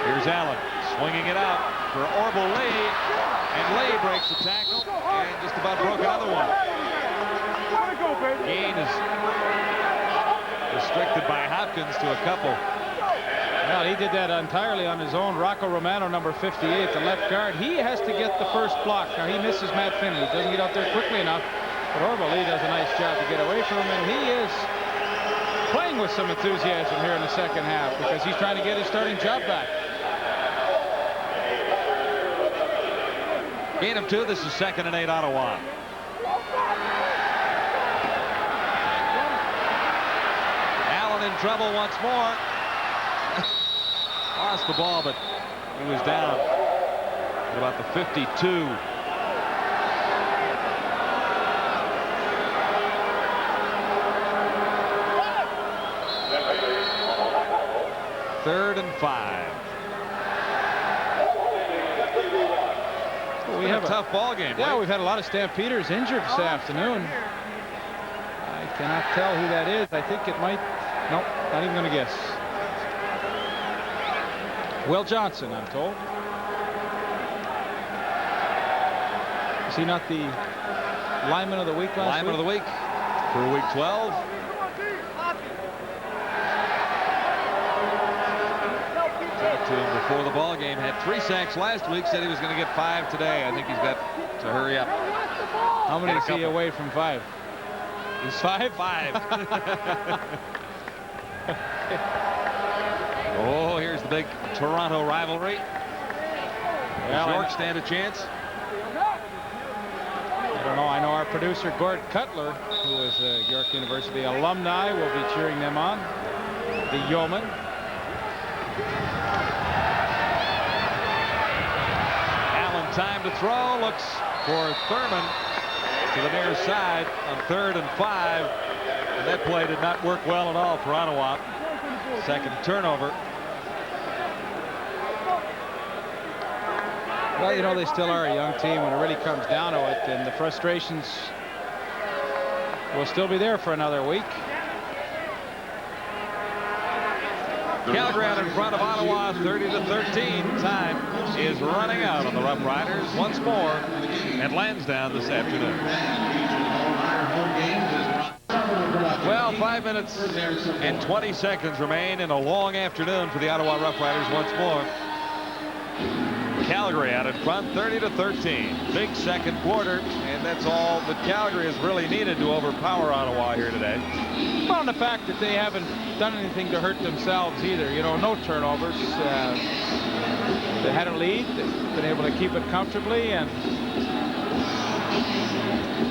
Here's Allen swinging it out for Orville Lee. And Lee breaks the tackle and just about broke another one. Gain is restricted by Hopkins to a couple. Well, he did that entirely on his own. Rocco Romano, number 58, the left guard. He has to get the first block. Now, he misses Matt Finney. He doesn't get out there quickly enough. But Orville Lee does a nice job to get away from him. And he is playing with some enthusiasm here in the second half because he's trying to get his starting job back. Gain of 2. This is 2nd and 8 Ottawa. Allen in trouble once more. Lost the ball, but he was down at about the 52. Third and 5. We have a tough ball game. Yeah, we've had a lot of Stampeders injured this afternoon. I cannot tell who that is. I think it might. Nope, not even going to guess. Will Johnson, I'm told. Is he not the lineman of the week last Lineman week? of the week for week 12. To him before the ball game. Had 3 sacks last week. Said he was going to get 5 today. I think he's got to hurry up. How many is he away from 5? He's 5? 5. Oh, here's the big Toronto rivalry. Does York stand a chance? I don't know. I know our producer, Gord Cutler, who is a York University alumni, will be cheering them on. The Yeoman. Allen time to throw. Looks for Thurman to the near side on 3rd and 5. And that play did not work well at all for Ottawa. Second turnover. Well, you know, they still are a young team when it really comes down to it, and the frustrations will still be there for another week. Calgary out in front of Ottawa, 30-13. Time is running out on the Rough Riders once more at Lansdowne this afternoon. Well, 5 minutes and 20 seconds remain in a long afternoon for the Ottawa Rough Riders once more. Calgary out in front, 30-13. Big second quarter, and that's all that Calgary has really needed to overpower Ottawa here today. Well, and the fact that they haven't done anything to hurt themselves either. You know, no turnovers. They had a lead. They've been able to keep it comfortably, and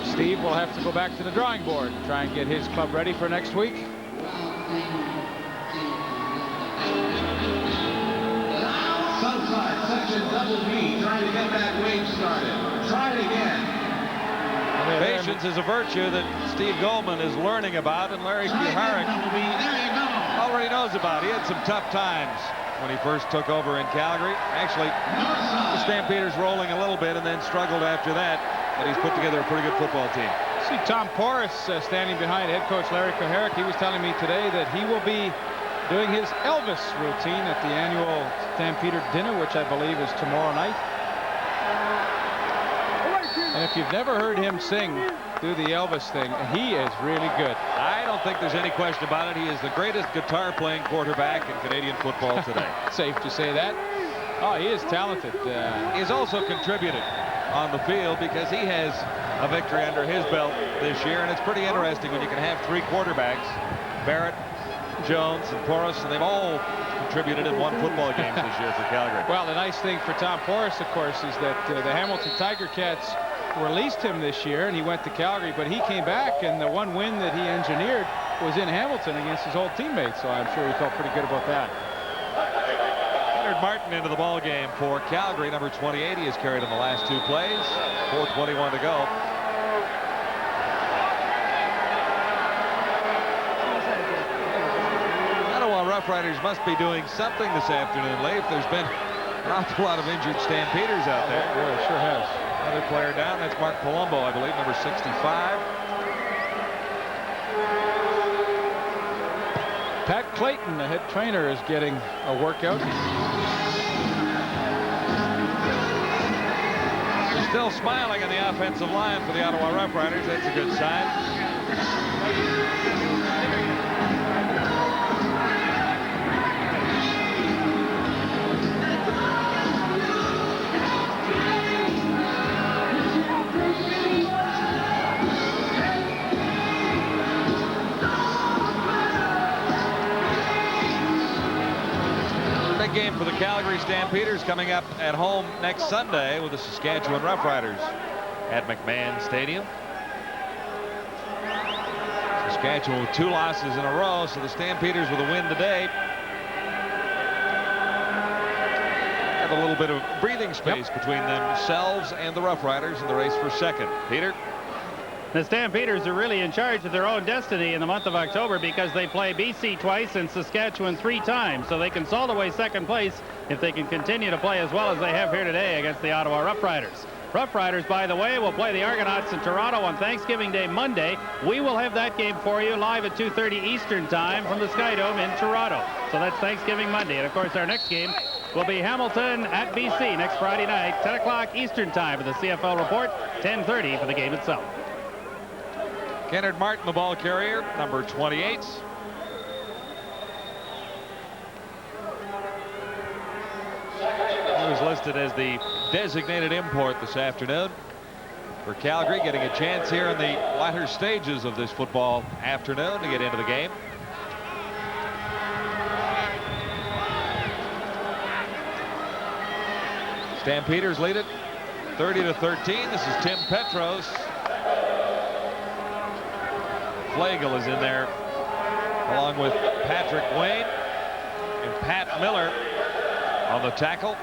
Steve will have to go back to the drawing board and try and get his club ready for next week. Southside section double B, trying to get that wave started. Try it again. Patience is a virtue that Steve Goldman is learning about, and Larry Kuharek already knows about. He had some tough times when he first took over in Calgary. Actually, the Stampeders rolling a little bit and then struggled after that, but he's put together a pretty good football team. See Tom Porras standing behind head coach Larry Kuharek. He was telling me today that he will be doing his Elvis routine at the annual Stampeder dinner, which I believe is tomorrow night. And if you've never heard him sing, do the Elvis thing, he is really good. I don't think there's any question about it. He is the greatest guitar-playing quarterback in Canadian football today. Safe to say that. Oh, he is talented. He's also contributed on the field because he has a victory under his belt this year, and it's pretty interesting when you can have three quarterbacks, Barrett, Jones, and Porras, and they've all contributed in one football game this year for Calgary. Well, the nice thing for Tom Porras, of course, is that the Hamilton Tiger Cats released him this year, and he went to Calgary, but he came back, and the one win that he engineered was in Hamilton against his old teammates, so I'm sure he felt pretty good about that. Leonard Martin into the ball game for Calgary, number 28. He has carried in the last two plays. 4:21 to go. Ottawa Rough Riders must be doing something this afternoon, Leif. There's been an awful lot of injured Stampeders out there. Yeah, it sure has. Another player down. That's Mark Palumbo, I believe, number 65. Pat Clayton, the head trainer, is getting a workout. They're still smiling on the offensive line for the Ottawa Rough Riders. That's a good sign. Game for the Calgary Stampeders coming up at home next Sunday with the Saskatchewan Roughriders at McMahon Stadium. Saskatchewan with 2 losses in a row, so the Stampeders with a win today have a little bit of breathing space between themselves and the Roughriders in the race for second. Peter? The Stampeders are really in charge of their own destiny in the month of October because they play BC twice and Saskatchewan 3 times, so they can salt away second place if they can continue to play as well as they have here today against the Ottawa Rough Riders. Rough Riders, by the way, will play the Argonauts in Toronto on Thanksgiving Day Monday. We will have that game for you live at 2:30 Eastern Time from the Sky Dome in Toronto. So that's Thanksgiving Monday. And of course, our next game will be Hamilton at BC next Friday night, 10 o'clock Eastern Time for the CFL report, 10:30 for the game itself. Kennard Martin, the ball carrier, number 28. He was listed as the designated import this afternoon for Calgary, getting a chance here in the latter stages of this football afternoon to get into the game. Stampeders lead it 30-13. This is Tim Petros. Flagel is in there along with Patrick Wayne and Pat Miller on the tackle.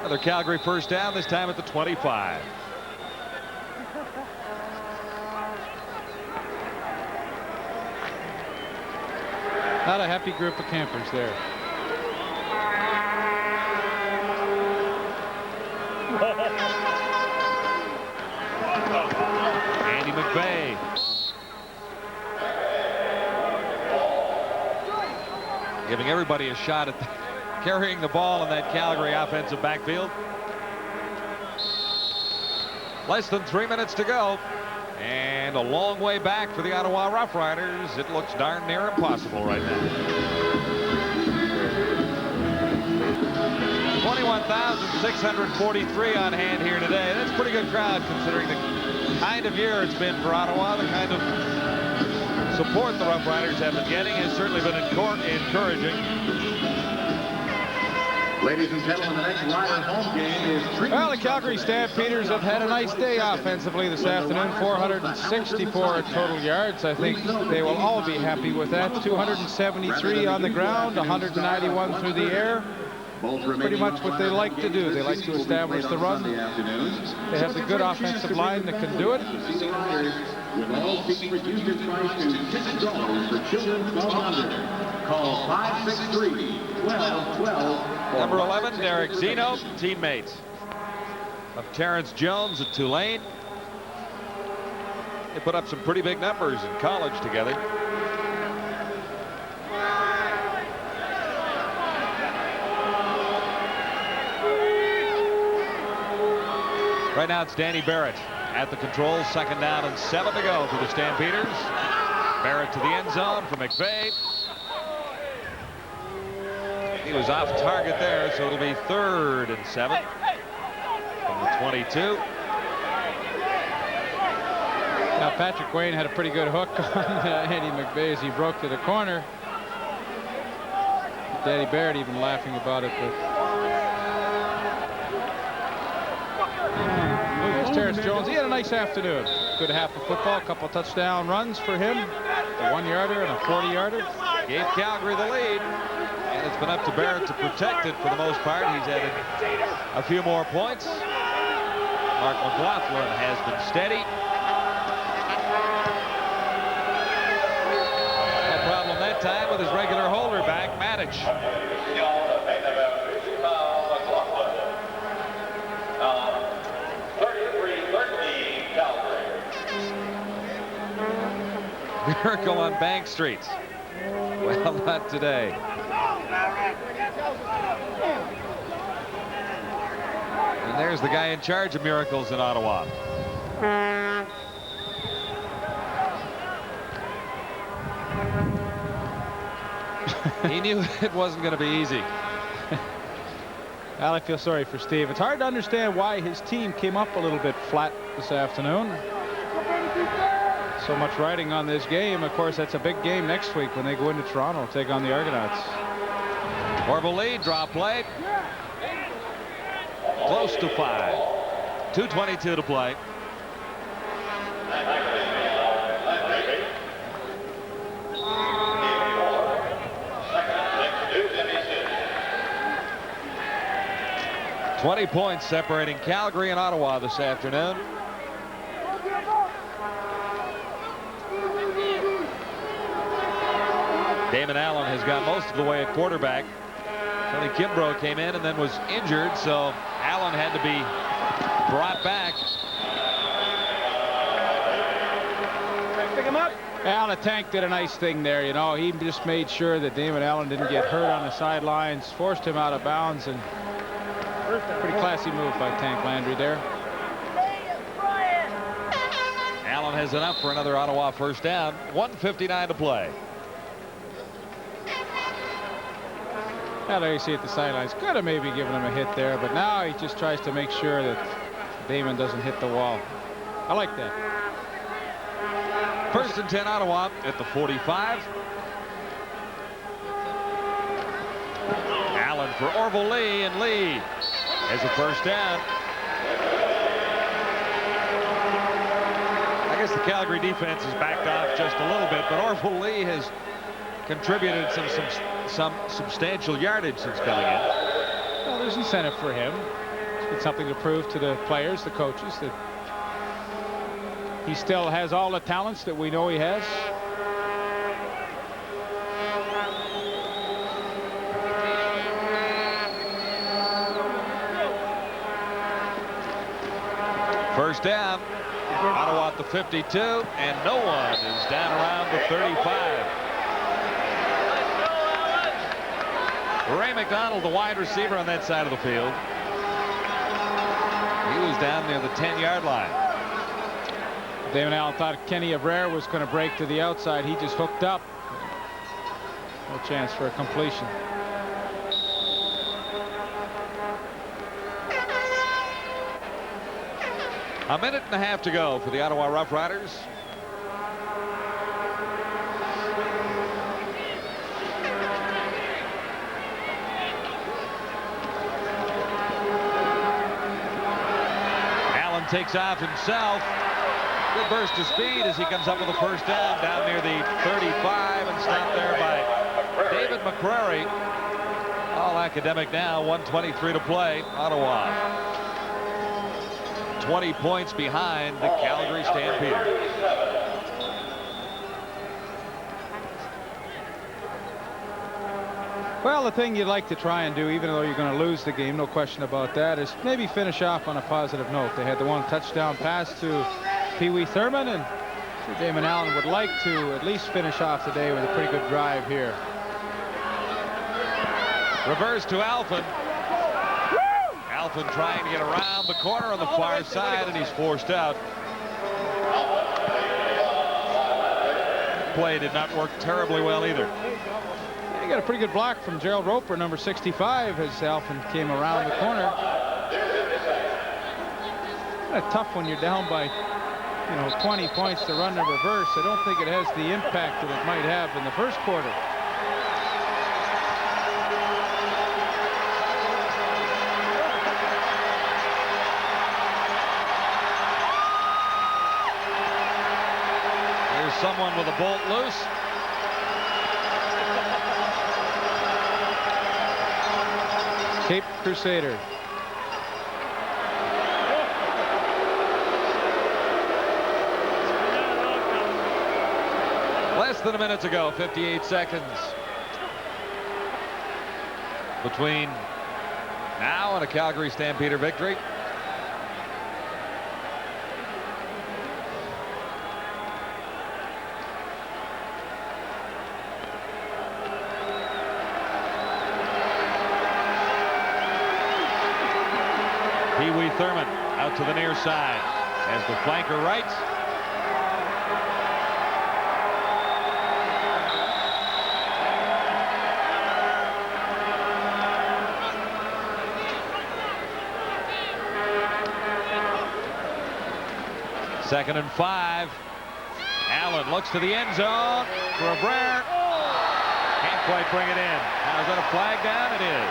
Another Calgary first down, this time at the 25. Not a happy group of campers there. Andy McVeigh. Giving everybody a shot at carrying the ball in that Calgary offensive backfield. Less than 3 minutes to go. And a long way back for the Ottawa Rough Riders. It looks darn near impossible right now. 21,643 on hand here today. That's a pretty good crowd considering the kind of year it's been for Ottawa. The kind of support the Rough Riders have been getting has certainly been encouraging. Ladies and gentlemen, the next Rider home game is... Well, the Calgary Stampeders have had a nice day offensively this afternoon. 464 total yards. I think they will all be happy with that. 273 on the ground, 191 through the air. Pretty much what they like to do. They like to establish the run. They have the good offensive line that can do it. With all seats reduced in price to $6 for children 12 under. Call 563-1212. Number 11, Derek Zeno, teammates of Terrence Jones at Tulane. They put up some pretty big numbers in college together. Right now it's Danny Barrett at the controls. 2nd down and 7 to go for the Stampeders. Barrett to the end zone for McVay. He was off target there, so it'll be 3rd and 7 from the 22. Now Patrick Wayne had a pretty good hook on Andy McVay as he broke to the corner. Danny Barrett even laughing about it. But there's Terrence Jones. He had a nice afternoon. Good half of football, a couple touchdown runs for him. A 1-yarder and a 40-yarder. Gave Calgary the lead. And it's been up to Barrett to protect it for the most part. He's added a few more points. Mark McLaughlin has been steady. No problem that time with his regular holder back, Matic. 33-13 Calgary. Miracle on Bank Street. Well, not today. And there's the guy in charge of miracles in Ottawa. He knew it wasn't going to be easy. Well, I feel sorry for Steve. It's hard to understand why his team came up a little bit flat this afternoon. So much riding on this game. Of course, that's a big game next week when they go into Toronto, take on the Argonauts. Orville lead, draw play. Close to 5. 2:22 to play. $20 points separating Calgary and Ottawa this afternoon. Damon Allen has got most of the way at quarterback. Tony Kimbrough came in and then was injured, so Allen had to be brought back. Pick him up. Well, the tank did a nice thing there. You know, he just made sure that Damon Allen didn't get hurt on the sidelines, forced him out of bounds, and pretty classy move by Tank Landry there. Allen has enough for another Ottawa first down. 1:59 to play. Now there you see at the sidelines. Could have maybe given him a hit there, but now he just tries to make sure that Damon doesn't hit the wall. I like that. 1st and 10 Ottawa at the 45. Allen for Orville Lee, and Lee has a first down. I guess the Calgary defense has backed off just a little bit, but Orville Lee has contributed some substantial yardage since coming in. Well, there's incentive for him. It's something to prove to the players, the coaches, that he still has all the talents that we know he has. First down. Ottawa at the 52, and no one is down around the 35. Ray McDonald, the wide receiver on that side of the field. He was down near the 10-yard line. Damon Allen thought Kenny Abrera was going to break to the outside. He just hooked up. No chance for a completion. A minute and a half to go for the Ottawa Rough Riders. Allen takes off himself. Good burst of speed as he comes up with a first down near the 35 and stopped there by David McCrary. All academic now. 1:23 to play. Ottawa 20 points behind the Calgary Stampeders. Well, the thing you'd like to try and do, even though you're going to lose the game, no question about that, is maybe finish off on a positive note. They had the one touchdown pass to Pee Wee Thurman, and Damon Allen would like to at least finish off the day with a pretty good drive here. Reverse to Alphen. Alphen trying to get around the corner on the far side, and he's forced out. Play did not work terribly well either. He got a pretty good block from Gerald Roper, number 65, as Alphen came around the corner. Kind of tough when you're down by 20 points to run the reverse. I don't think it has the impact that it might have in the first quarter. There's someone with a bolt loose. Cape Crusader. Less than a minute to go, 58 seconds between now and a Calgary Stampeder victory. Pee Wee Thurman out to the near side as the flanker right. Second and 5. Allen looks to the end zone for a Brer. Can't quite bring it in. Now is that a flag down? It is.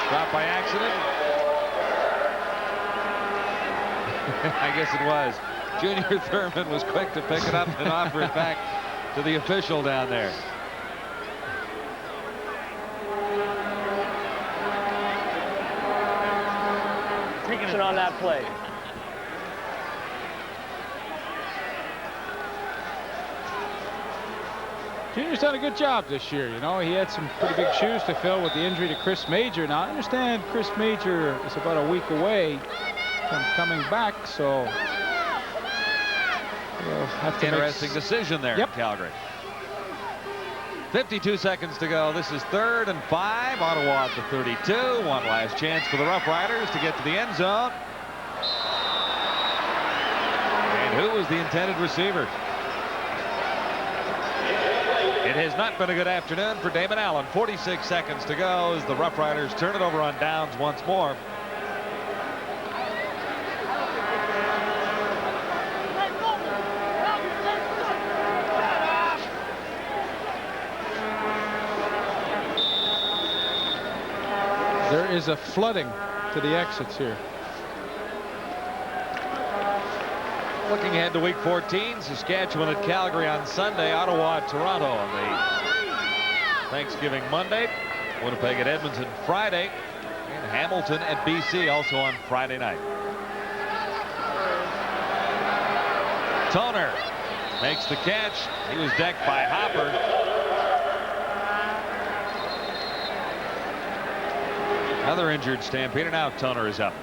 Dropped by accident. I guess it was. Junior Thurman was quick to pick it up and offer it back to the official down there. Taking on that play. Junior's done a good job this year. He had some pretty big shoes to fill with the injury to Chris Major. Now, I understand Chris Major is about a week away from coming back, so we'll have to Interesting decision there in Calgary. 52 seconds to go. This is 3rd and 5. Ottawa at the 32. One last chance for the Rough Riders to get to the end zone. And who was the intended receiver? It has not been a good afternoon for Damon Allen. 46 seconds to go as the Rough Riders turn it over on downs once more. There is a flooding to the exits here. Looking ahead to week 14, Saskatchewan at Calgary on Sunday, Ottawa at Toronto on the Thanksgiving Monday, Winnipeg at Edmonton Friday, and Hamilton at BC also on Friday night. Toner makes the catch. He was decked by Hopper. Another injured Stampeder. Now Toner is up.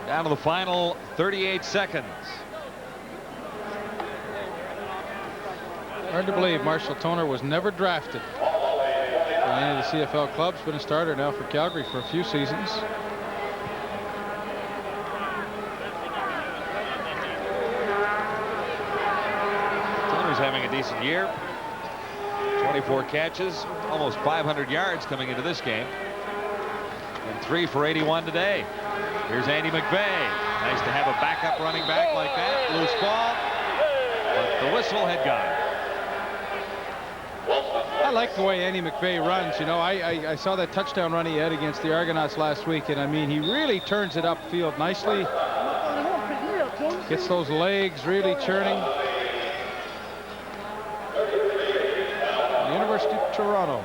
Down to the final 38 seconds. Hard to believe Marshall Toner was never drafted by any of the CFL clubs. Been a starter now for Calgary for a few seasons. Toner's having a decent year. 24 catches, almost 500 yards coming into this game. and 3 for 81 today. Here's Andy McVeigh. Nice to have a backup running back like that. Loose ball, but the whistle had gone. I like the way Andy McVeigh runs. You know, I saw that touchdown run he had against the Argonauts last week, and I mean, he really turns it upfield nicely. Gets those legs really churning. The University of Toronto.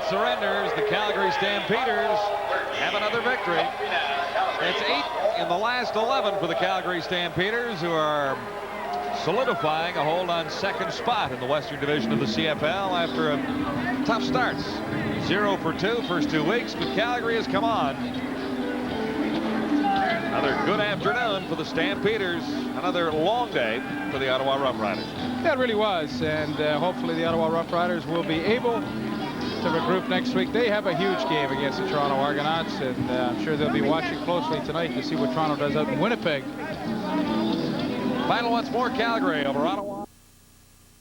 Surrenders. The Calgary Stampeders have another victory. It's 8 in the last 11 for the Calgary Stampeders, who are solidifying a hold on second spot in the Western Division of the CFL after a tough start. 0 for 2 first 2 weeks, but Calgary has come on. Another good afternoon for the Stampeders. Another long day for the Ottawa Rough Riders. That really was, and hopefully the Ottawa Rough Riders will be able to regroup next week. They have a huge game against the Toronto Argonauts, and I'm sure they'll be watching closely tonight to see what Toronto does out in Winnipeg. Final once more, Calgary over Ottawa.